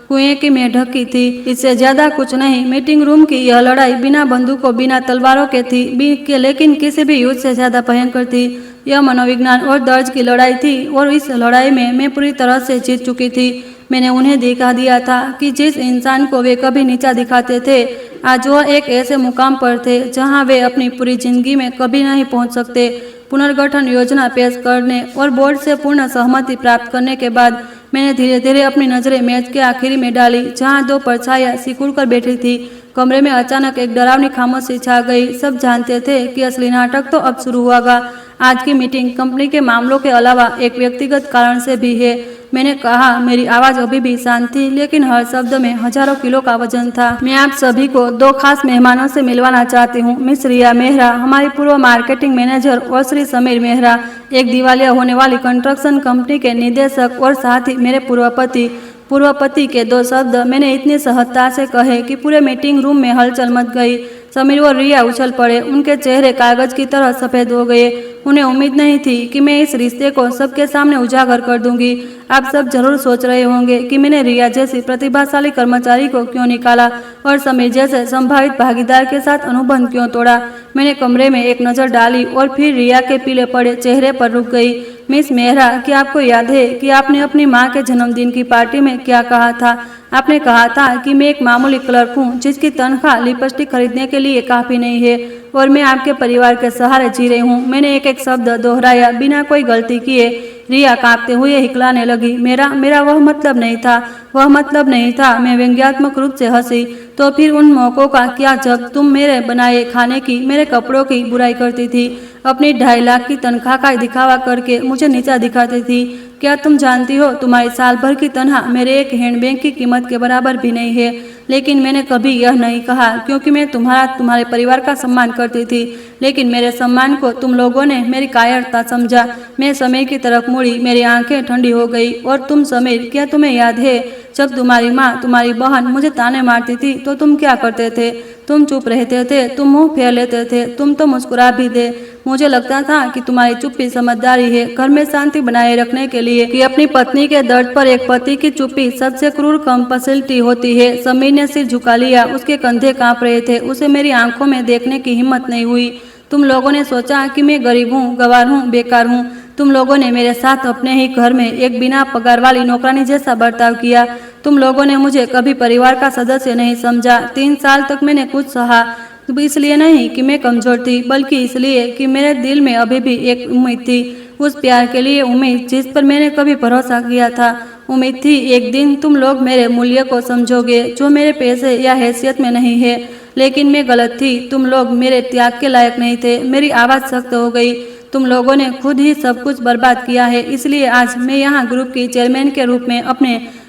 कुएं की में ढकी थी, इससे ज्यादा कुछ नहीं। मीटिंग रूम की यह लड़ाई बिना बंदूकों, बिना तलवारों के थी, लेकिन किसी भी युद्ध से ज्यादा भयंकर थी। यह मनोविज्ञान और दर्ज की लड़ाई थी और इस लड़ाई में मैं पूरी तरह से जीत चुकी थी। मैंने उन्हें दिखा दिया था कि जिस इंसान को वे कभी नीचा दिखाते थे, आज वह एक ऐसे मुकाम पर थे जहां वे अपनी पूरी जिंदगी में कभी नहीं पहुंच सकते। पुनर्गठन योजना पेश करने और बोर्ड से पूर्ण सहमति प्राप्त करने के बाद मैंने धीरे धीरे अपनी नजरें मेज के आखिरी में डाली, जहां 2 परछाइयां सिकुड़ कर बैठी थी। कमरे में अचानक एक डरावनी खामोशी छा गई। सब जानते थे कि असली नाटक तो अब शुरू होगा। आज की मीटिंग कंपनी के मामलों के अलावा एक व्यक्तिगत कारण से भी है। मैंने कहा, मेरी आवाज अभी भी शांत थी, लेकिन हर शब्द में हजारों किलो का वजन था। मैं आप सभी को 2 खास मेहमानों से मिलवाना चाहती हूँ। मिस रिया मेहरा, हमारी पूर्व मार्केटिंग मैनेजर, और श्री समीर मेहरा, एक दिवालिया होने वाली कंस्ट्रक्शन कंपनी के निदेशक, और साथ ही मेरे पूर्व पति के 2 शब्द मैंने इतनी सहजता से कहे कि पूरे मीटिंग रूम में हलचल मच गई। समीर और रिया उछल पड़े। उनके चेहरे कागज की तरह सफेद हो गए। उन्हें उम्मीद नहीं थी कि मैं इस रिश्ते को सबके सामने उजागर कर दूंगी। आप सब जरूर सोच रहे होंगे कि मैंने रिया जैसी प्रतिभाशाली कर्मचारी को क्यों निकाला और समीर जैसे संभावित भागीदार के साथ अनुबंध क्यों तोड़ा। मैंने कमरे में एक नजर डाली और फिर रिया के पीले पड़े चेहरे पर रुक गई। मिस मेहरा, क्या आपको याद है कि आपने अपनी माँ के जन्मदिन की पार्टी में क्या कहा था? आपने कहा था कि मैं एक मामूली क्लर्क हूँ जिसकी तनख्वाह लिपस्टिक खरीदने के लिए काफी नहीं है और मैं आपके परिवार के सहारे जी रही हूँ। मैंने एक एक शब्द दोहराया बिना कोई गलती किए। रिया कांपते हुए हिकलाने लगी। मेरा मेरा वह मतलब नहीं था, वह मतलब नहीं था। मैं व्यंग्यात्मक रूप से हंसी। तो फिर उन मौकों का क्या जब तुम मेरे बनाए खाने की, मेरे कपड़ों की बुराई करती थी, अपनी 2.5 लाख की तनख्वाह का दिखावा करके मुझे नीचा दिखाती थी। क्या तुम जानती हो तुम्हारी साल भर की तनख्वाह मेरे एक हैंडबैग की कीमत के बराबर भी नहीं है। लेकिन मैंने कभी यह नहीं कहा क्योंकि मैं तुम्हारे परिवार का सम्मान करती थी। लेकिन मेरे सम्मान को तुम लोगों ने मेरी कायरता समझा। मैं समीर की तरफ मुड़ी, मेरी आंखें ठंडी हो गई। और तुम समीर, क्या तुम्हें याद है जब तुम्हारी माँ, तुम्हारी बहन मुझे ताने मारती थी तो तुम क्या करते थे? तुम चुप रहते थे, तुम मुंह फेर लेते थे, तुम तो मुस्कुरा भी दे। मुझे लगता था कि तुम्हारी चुप्पी समझदारी है, घर में शांति बनाए रखने के लिए, कि अपनी पत्नी के दर्द पर एक पति की चुप्पी सबसे क्रूर कंपल्सिटी होती है। समीर ने सिर झुका लिया, उसके कंधे कांप रहे थे, उसे मेरी आंखों में देखने की हिम्मत नहीं हुई। तुम लोगों ने सोचा कि मैं गरीब हूँ, गंवार हूँ, बेकार हूँ। तुम लोगों ने मेरे साथ अपने ही घर में एक बिना पगार वाली नौकरानी जैसा बर्ताव किया। तुम लोगों ने मुझे कभी परिवार का सदस्य नहीं समझा। 3 साल तक मैंने कुछ सहा, इसलिए नहीं कि मैं कमजोर थी, बल्कि इसलिए कि मेरे दिल में अभी भी एक उम्मीद थी, उस प्यार के लिए उम्मीद जिस पर मैंने कभी भरोसा किया था। उम्मीद थी एक दिन तुम लोग मेरे मूल्य को समझोगे, जो मेरे पैसे या हैसियत में नहीं है। लेकिन मैं गलत थी, तुम लोग मेरे त्याग के लायक नहीं थे। मेरी आवाज़ सख्त हो गई। तुम लोगों ने खुद ही सब कुछ बर्बाद किया है, इसलिए आज मैं यहाँ ग्रुप की चेयरमैन के रूप में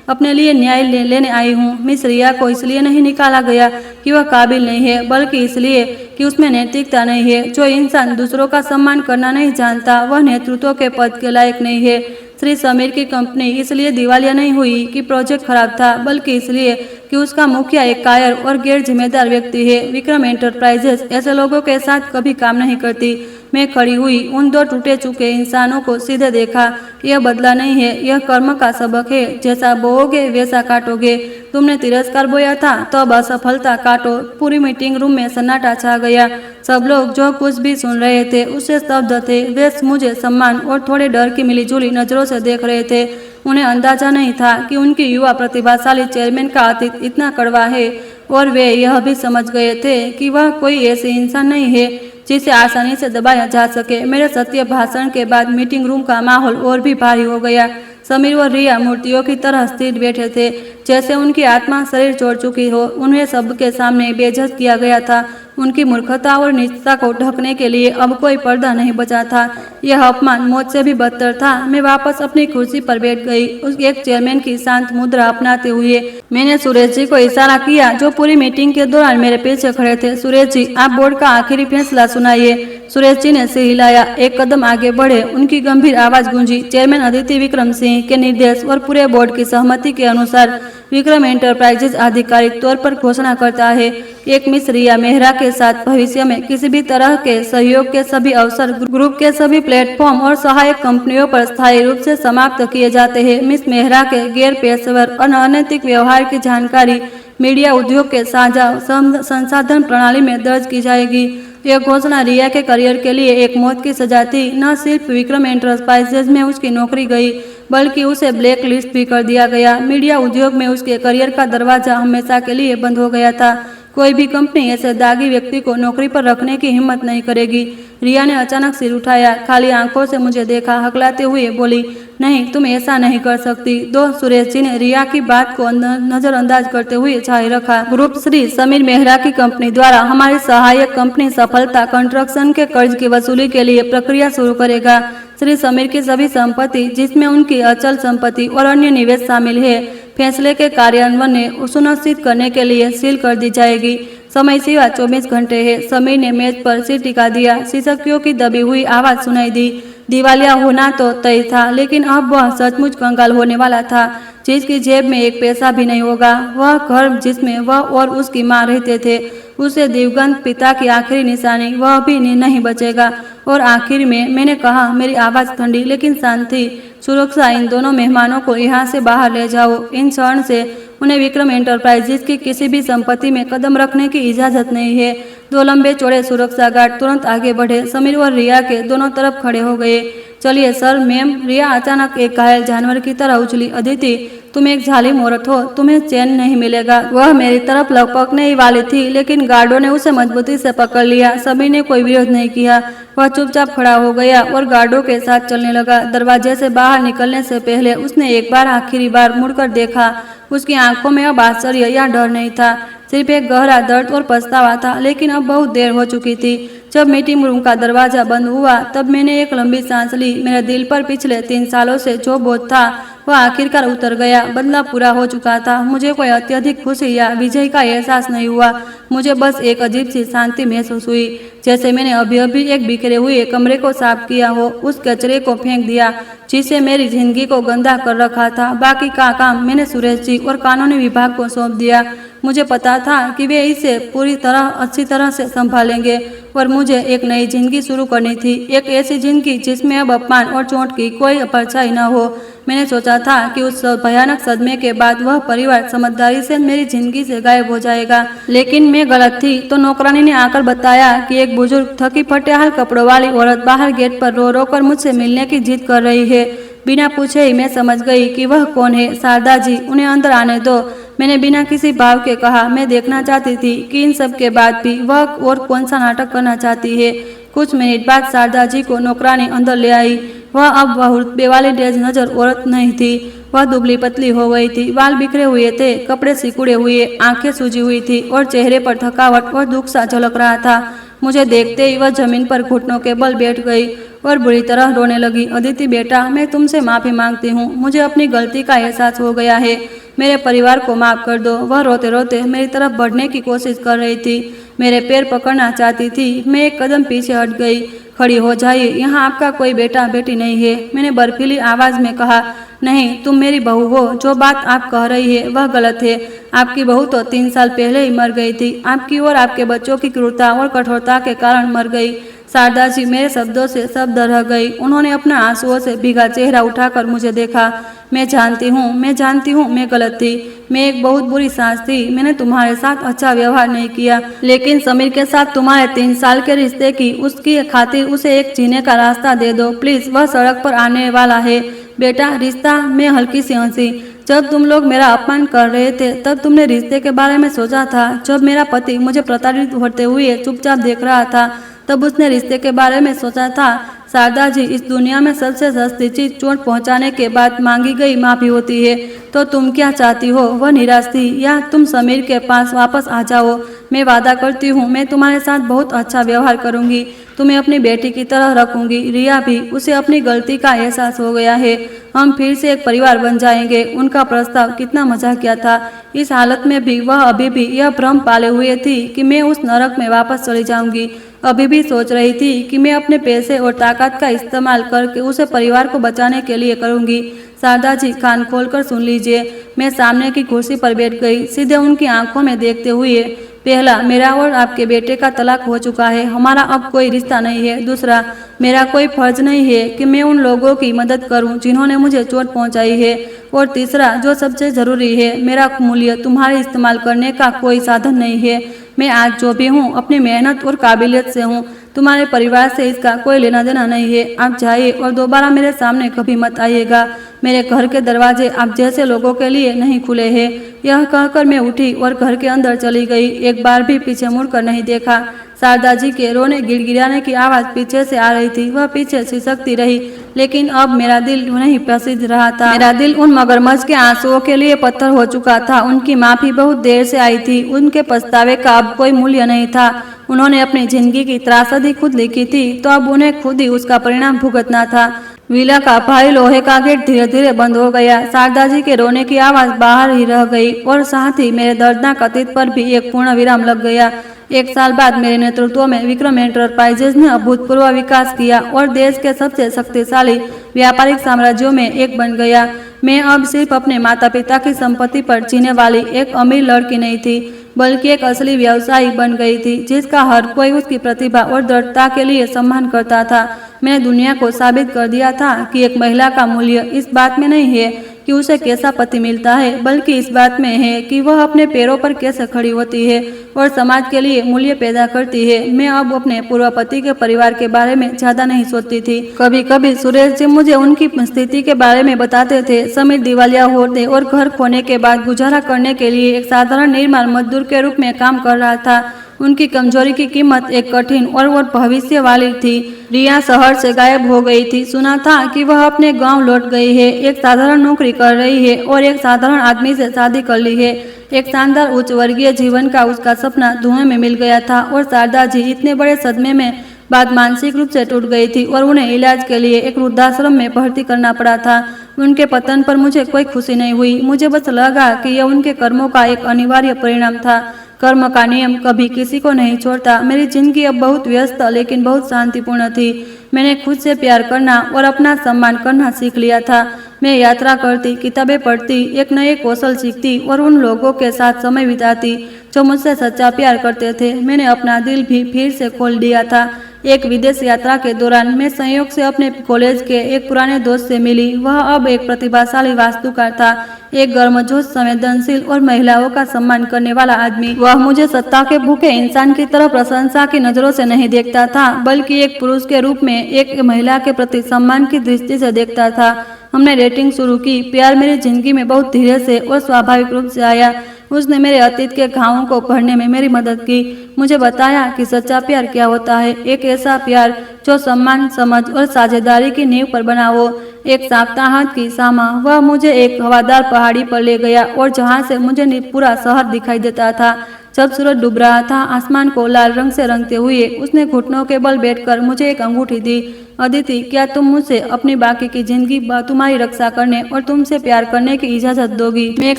अपने लिए न्याय लेने आई हूँ। मिस रिया को इसलिए नहीं निकाला गया कि वह काबिल नहीं है, बल्कि इसलिए कि उसमें नैतिकता नहीं है। जो इंसान दूसरों का सम्मान करना नहीं जानता, वह नेतृत्व के पद के लायक नहीं है। श्री समीर की कंपनी इसलिए दिवालिया नहीं हुई कि प्रोजेक्ट खराब था, बल्कि इसलिए कि उसका मुखिया एक कायर और गैर जिम्मेदार व्यक्ति है। विक्रम एंटरप्राइजेस ऐसे लोगों के साथ कभी काम नहीं करती। मैं खड़ी हुई, उन 2 टूटे चुके इंसानों को सीधे देखा। यह बदला नहीं है, यह कर्म का सबक है। जैसा बोओगे वैसा काटोगे। तुमने तिरस्कार बोया था, तब असफलता काटो। पूरी मीटिंग रूम में सन्नाटा छा गया। सब लोग जो कुछ भी सुन रहे थे उससे स्तब्ध थे। वे मुझे सम्मान और थोड़े डर की मिलीजुली नजरों से देख रहे थे। उन्हें अंदाजा नहीं था कि उनकी युवा प्रतिभाशाली चेयरमैन का अतीत इतना कड़वा है, और वे यह भी समझ गए थे कि वह कोई ऐसे इंसान नहीं है जिसे आसानी से दबाया जा सके। मेरे सत्य भाषण के बाद मीटिंग रूम का माहौल और भी भारी हो गया। समीर और रिया मूर्तियों की तरह स्थिर बैठे थे, जैसे उनकी आत्मा शरीर छोड़ चुकी हो। उन्हें सबके सामने बेइज्जत किया गया था। उनकी मूर्खता और नीचता को ढकने के लिए अब कोई पर्दा नहीं बचा था। यह अपमान मौत से भी बदतर था। मैं वापस अपनी कुर्सी पर बैठ गई, उस एक चेयरमैन की शांत मुद्रा अपनाते हुए। मैंने सुरेश जी को इशारा किया, जो पूरी मीटिंग के दौरान मेरे पीछे खड़े थे। सुरेश जी, आप बोर्ड का आखिरी फैसला सुनाइए। सुरेश जी ने सिर हिलाया, एक कदम आगे बढ़े। उनकी गंभीर आवाज गूंजी। चेयरमैन अदिति विक्रम सिंह के निर्देश और पूरे बोर्ड की सहमति के अनुसार विक्रम एंटरप्राइजेज आधिकारिक तौर पर घोषणा करता है, एक मिस रिया मेहरा के साथ भविष्य में किसी भी तरह के सहयोग के सभी अवसर ग्रुप के सभी प्लेटफॉर्म और सहायक कंपनियों पर स्थायी रूप से समाप्त किए जाते हैं। मिस मेहरा के गैर पेशेवर और अनैतिक व्यवहार की जानकारी मीडिया उद्योग के साझा संसाधन प्रणाली में दर्ज की जाएगी। यह घोषणा रिया के करियर के लिए एक मौत की सजा थी। न सिर्फ विक्रम एंटरप्राइजेज में उसकी नौकरी गई, बल्कि उसे ब्लैक लिस्ट भी कर दिया गया। मीडिया उद्योग में उसके करियर का दरवाजा हमेशा के लिए बंद हो गया था। कोई भी कंपनी ऐसे दागी व्यक्ति को नौकरी पर रखने की हिम्मत नहीं करेगी। रिया ने अचानक सिर उठाया, खाली आंखों से मुझे देखा, हकलाते हुए बोली, नहीं, तुम ऐसा नहीं कर सकती। सुरेश जी ने रिया की बात को नजरअंदाज करते हुए जारी रखा। ग्रुप श्री समीर मेहरा की कंपनी द्वारा हमारी सहायक कंपनी सफलता कंस्ट्रक्शन के कर्ज की वसूली के लिए प्रक्रिया शुरू करेगा। श्री समीर की सभी संपत्ति, जिसमें उनकी अचल संपत्ति और अन्य निवेश शामिल है, फैसले के कार्यान्वयन सुनिश्चित करने के लिए सील कर दी जाएगी। समय सीमा 24 घंटे है। समीर ने मेज पर सिर टिका दिया। शिक्षकियों की दबी हुई आवाज सुनाई दी। दिवालिया होना तो तय था, लेकिन अब वह सचमुच कंगाल होने वाला था, जिसकी जेब में एक पैसा भी नहीं होगा। वह घर जिसमें वह और उसकी माँ रहते थे, उसे दिवंगत पिता की आखिरी निशानी, वह भी नहीं बचेगा। और आखिर में मैंने कहा, मेरी आवाज ठंडी लेकिन शांत थी, सुरक्षा, इन दोनों मेहमानों को यहाँ से बाहर ले जाओ। इन क्षण से उन्हें विक्रम एंटरप्राइजेज की किसी भी संपत्ति में कदम रखने की इजाजत नहीं है। 2 लंबे चौड़े सुरक्षा गार्ड तुरंत आगे बढ़े। समीर और रिया के दोनों तरफ खड़े हो गए। चलिए सर, मैम। रिया अचानक एक घायल जानवर की तरह उछली। अदिति, तुम एक जालिम औरत हो, तुम्हें चैन नहीं मिलेगा। वह मेरी तरफ लपकने ही वाली थी, लेकिन गार्डों ने उसे मजबूती से पकड़ लिया। सभी ने कोई विरोध नहीं किया। वह चुपचाप खड़ा हो गया और गार्डों के साथ चलने लगा। दरवाजे से बाहर निकलने से पहले उसने एक बार आखिरी बार मुड़कर देखा। उसकी आंखों में अब आश्चर्य या डर नहीं था, सिर्फ एक गहरा दर्द और पछतावा था। लेकिन अब बहुत देर हो चुकी थी। जब मीटिंग रूम का दरवाजा बंद हुआ तब मैंने एक लंबी सांस ली। मेरे दिल पर पिछले 3 सालों से जो बोझ था वह आखिरकार उतर गया। बदला पूरा हो चुका था। मुझे कोई अत्यधिक खुशी या विजय का एहसास नहीं हुआ। मुझे बस एक अजीब सी शांति महसूस हुई, जैसे मैंने अभी अभी एक बिखरे हुए कमरे को साफ किया हो, उस कचरे को फेंक दिया जिसे मेरी जिंदगी को गंदा कर रखा था। बाकी का काम मैंने सुरेश जी और कानूनी विभाग को सौंप दिया। मुझे पता था कि वे इसे पूरी तरह अच्छी तरह से संभालेंगे और मुझे एक नई जिंदगी शुरू करनी थी। एक ऐसी जिंदगी जिसमें अब अपमान और चोट की कोई परछाई न हो। मैंने सोचा था कि उस भयानक सदमे के बाद वह परिवार समझदारी से मेरी जिंदगी से गायब हो जाएगा, लेकिन मैं गलत थी। तो नौकरानी ने आकर बताया कि एक बुजुर्ग थकी फटेहाल कपड़ों वाली औरत बाहर गेट पर रो रो कर मुझसे मिलने की जिद कर रही है। बिना पूछे ही मैं समझ गई कि वह कौन है। शारदा जी, उन्हें अंदर आने दो, मैंने बिना किसी भाव के कहा। मैं देखना चाहती थी कि इन सब के बाद भी वह और कौन सा नाटक करना चाहती है। कुछ मिनट बाद शारदा जी को नौकरानी अंदर ले आई। वह अब वह रुतबे वाली डेज नजर औरत नहीं थी। वह दुबली पतली हो गई थी, बाल बिखरे हुए थे, कपड़े सिकुड़े हुए, आंखें सूजी हुई थी और चेहरे पर थकावट और दुख सा झलक रहा था। मुझे देखते ही वह जमीन पर घुटनों के बल बैठ गई और बुरी तरह रोने लगी। अदिति बेटा, मैं तुमसे माफी मांगती हूँ। मुझे अपनी गलती का एहसास हो गया है। मेरे परिवार को माफ कर दो। वह रोते रोते मेरी तरफ बढ़ने की कोशिश कर रही थी, मेरे पैर पकड़ना चाहती थी। मैं एक कदम पीछे हट गई। खड़ी हो जाइए, यहाँ आपका कोई बेटा बेटी नहीं है, मैंने बर्फीली आवाज में कहा। नहीं, तुम मेरी बहू हो। जो बात आप कह रही है वह गलत है। आपकी बहू तो 3 साल पहले ही मर गई थी। आपकी और आपके बच्चों की क्रूरता और कठोरता के कारण मर गई। शारदा जी मेरे शब्दों से शब्द रह गई। उन्होंने अपना आंसुओं से भीगा चेहरा उठाकर मुझे देखा। मैं जानती हूँ मैं गलत थी। मैं एक बहुत बुरी सास थी। मैंने तुम्हारे साथ अच्छा व्यवहार नहीं किया, लेकिन समीर के साथ तुम्हारे 3 साल के रिश्ते की उसकी खातिर उसे एक जीने का रास्ता दे दो प्लीज। वह सड़क पर आने वाला है। बेटा, रिश्ता? मैं हल्की सी हंसी। जब तुम लोग मेरा अपमान कर रहे थे तब तुमने रिश्ते के बारे में सोचा था। जब मेरा पति मुझे प्रताड़ित होते हुए चुपचाप देख रहा था तब उसने रिश्ते के बारे में सोचा था। शारदा जी, इस दुनिया में सबसे सस्ती चीज चोट पहुंचाने के बाद मांगी गई माफी होती है। तो तुम क्या चाहती हो? वह निराश थी। या तुम समीर के पास वापस आ जाओ। मैं वादा करती हूँ मैं तुम्हारे साथ बहुत अच्छा व्यवहार करूंगी, तुम्हें अपनी बेटी की तरह रखूंगी। रिया भी, उसे अपनी गलती का एहसास हो गया है। हम फिर से एक परिवार बन जाएंगे। उनका प्रस्ताव कितना मजाकिया था। इस हालत में भी वह अभी भी यह भ्रम पाले हुए थी कि मैं उस नरक में वापस चली जाऊंगी। अभी भी सोच रही थी कि मैं अपने पैसे और ताकत का इस्तेमाल करके उसे परिवार को बचाने के लिए करूंगी। शारदा जी, कान खोलकर सुन लीजिए। मैं सामने की कुर्सी पर बैठ गई, सीधे उनकी आंखों में देखते हुए। पहला, मेरा और आपके बेटे का तलाक हो चुका है। हमारा अब कोई रिश्ता नहीं है। दूसरा, मेरा कोई फर्ज नहीं है कि मैं उन लोगों की मदद करूं जिन्होंने मुझे चोट पहुंचाई है। और तीसरा, जो सबसे जरूरी है, मेरा मूल्य तुम्हारे इस्तेमाल करने का कोई साधन नहीं है। मैं आज जो भी हूँ अपनी मेहनत और काबिलियत से हूँ। तुम्हारे परिवार से इसका कोई लेना देना नहीं है। आप जाइए और दोबारा मेरे सामने कभी मत आइएगा। मेरे घर के दरवाजे आप जैसे लोगों के लिए नहीं खुले हैं। यह कहकर मैं उठी और घर के अंदर चली गई। एक बार भी पीछे मुड़कर नहीं देखा। शारदा जी के रोने गिड़गिड़ाने की आवाज पीछे से आ रही थी। वह पीछे सिसकती रही, लेकिन अब मेरा दिल नहीं पसीज रहा था। मेरा दिल उन मगरमच्छ के आंसुओं के लिए पत्थर हो चुका था। उनकी माफी बहुत देर से आई थी। उनके पछतावे का अब कोई मूल्य नहीं था। उन्होंने अपनी जिंदगी की त्रासदी खुद लिखी थी, तो अब उन्हें खुद ही उसका परिणाम भुगतना था। विला का भारी लोहे का गेट धीरे धीरे बंद हो गया। शारदा जी के रोने की आवाज बाहर ही रह गई और साथ ही मेरे दर्दनाक अतीत पर भी एक पूर्ण विराम लग गया। 1 साल बाद मेरे नेतृत्व में विक्रम एंटरप्राइजेज ने अभूतपूर्व विकास किया और देश के सबसे शक्तिशाली व्यापारिक साम्राज्यों में एक बन गया। मैं अब सिर्फ अपने माता पिता की संपत्ति पर जीने वाली एक अमीर लड़की नहीं थी, बल्कि एक असली व्यवसायी बन गई थी, जिसका हर कोई उसकी प्रतिभा और दृढ़ता के लिए सम्मान करता था। मैंने दुनिया को साबित कर दिया था कि एक महिला का मूल्य इस बात में नहीं है कि उसे कैसा पति मिलता है, बल्कि इस बात में है कि वह अपने पैरों पर कैसे खड़ी होती है और समाज के लिए मूल्य पैदा करती है। मैं अब अपने पूर्व पति के परिवार के बारे में ज्यादा नहीं सोचती थी। कभी कभी सुरेश जी मुझे उनकी स्थिति के बारे में बताते थे। समित दिवालिया होने और घर खोने के बाद गुजारा करने के लिए एक साधारण निर्माण मजदूर के रूप में काम कर रहा था। उनकी कमजोरी की कीमत एक कठिन और भविष्य वाली थी। रिया शहर से गायब हो गई थी। सुना था कि वह अपने गांव लौट गई है, एक साधारण नौकरी कर रही है और एक साधारण आदमी से शादी कर ली है। एक शानदार उच्च वर्गीय जीवन का उसका सपना धुएं में मिल गया था और शारदा जी इतने बड़े सदमे में बाद मानसिक रूप से टूट गई थी और उन्हें इलाज के लिए एक वृद्धाश्रम में भर्ती करना पड़ा था। उनके पतन पर मुझे कोई खुशी नहीं हुई। मुझे बस लगा कि यह उनके कर्मों का एक अनिवार्य परिणाम था। कर्म का नियम कभी किसी को नहीं छोड़ता। मेरी जिंदगी अब बहुत व्यस्त लेकिन बहुत शांतिपूर्ण थी। मैंने खुद से प्यार करना और अपना सम्मान करना सीख लिया था। मैं यात्रा करती, किताबें पढ़ती, एक नए कौशल सीखती और उन लोगों के साथ समय बिताती जो मुझसे सच्चा प्यार करते थे। मैंने अपना दिल भी फिर से खोल दिया था। एक विदेश यात्रा के दौरान मैं संयोग से अपने कॉलेज के एक पुराने दोस्त से मिली। वह अब एक प्रतिभाशाली वास्तुकार था, एक गर्मजोश, संवेदनशील और महिलाओं का सम्मान करने वाला आदमी। वह मुझे सत्ता के भूखे इंसान की तरह प्रशंसा की नजरों से नहीं देखता था, बल्कि एक पुरुष के रूप में एक महिला के प्रति सम्मान की दृष्टि से देखता था। हमने डेटिंग शुरू की। प्यार मेरी जिंदगी में बहुत धीरे से और स्वाभाविक रूप से आया। उसने मेरे अतीत के घावों को भरने में मेरी मदद की। मुझे बताया कि सच्चा प्यार क्या होता है, एक ऐसा प्यार जो सम्मान, समझ और साझेदारी की नींव पर बना हो। एक सप्ताहांत की शाम वह मुझे एक हवादार पहाड़ी पर ले गया और जहां से मुझे पूरा शहर दिखाई देता था। जब सूरज डूब रहा था, आसमान को लाल रंग से रंगते हुए, उसने घुटनों के बल बैठकर मुझे एक अंगूठी दी। अदिति, क्या तुम मुझसे अपनी बाकी की जिंदगी तुम्हारी रक्षा करने और तुमसे प्यार करने की इजाजत दोगी? मैं एक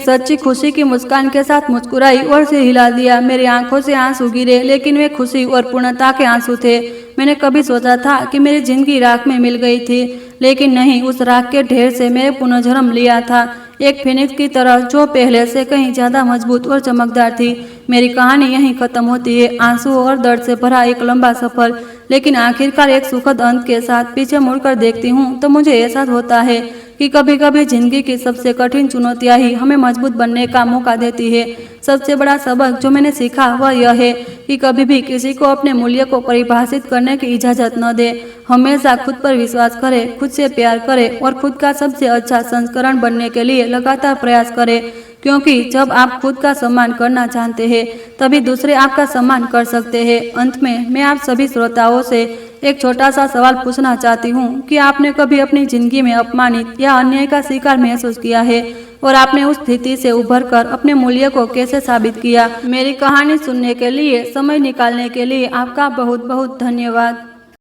सच्ची खुशी की मुस्कान के साथ मुस्कुराई और सिर हिला दिया। मेरी आंखों से आंसू गिरे, लेकिन वे खुशी और पूर्णता के आंसू थे। मैंने कभी सोचा था कि मेरी जिंदगी राख में मिल गई थी, लेकिन नहीं, उस राख के ढेर से मैंने पुनर्जन्म लिया था, एक फिनिक्स की तरह जो पहले से कहीं ज्यादा मजबूत और चमकदार थी। मेरी कहानी यहीं खत्म होती है, आंसू और दर्द से भरा एक लंबा सफर, लेकिन आखिरकार एक सुखद अंत के साथ। पीछे मुड़कर देखती हूँ तो मुझे एहसास होता है कि कभी कभी जिंदगी की सबसे कठिन चुनौतियां ही हमें मजबूत बनने का मौका देती है। सबसे बड़ा सबक जो मैंने सीखा वह यह है कि कभी भी किसी को अपने मूल्य को परिभाषित करने की इजाजत न दे। हमेशा खुद पर विश्वास करे, खुद से प्यार करे और खुद का सबसे अच्छा संस्करण बनने के लिए लगातार प्रयास करे, क्योंकि जब आप खुद का सम्मान करना जानते हैं तभी दूसरे आपका सम्मान कर सकते हैं। अंत में मैं आप सभी श्रोताओं से एक छोटा सा सवाल पूछना चाहती हूँ कि आपने कभी अपनी जिंदगी में अपमानित या अन्याय का शिकार महसूस किया है और आपने उस स्थिति से उभरकर अपने मूल्य को कैसे साबित किया? मेरी कहानी सुनने के लिए, समय निकालने के लिए आपका बहुत बहुत धन्यवाद।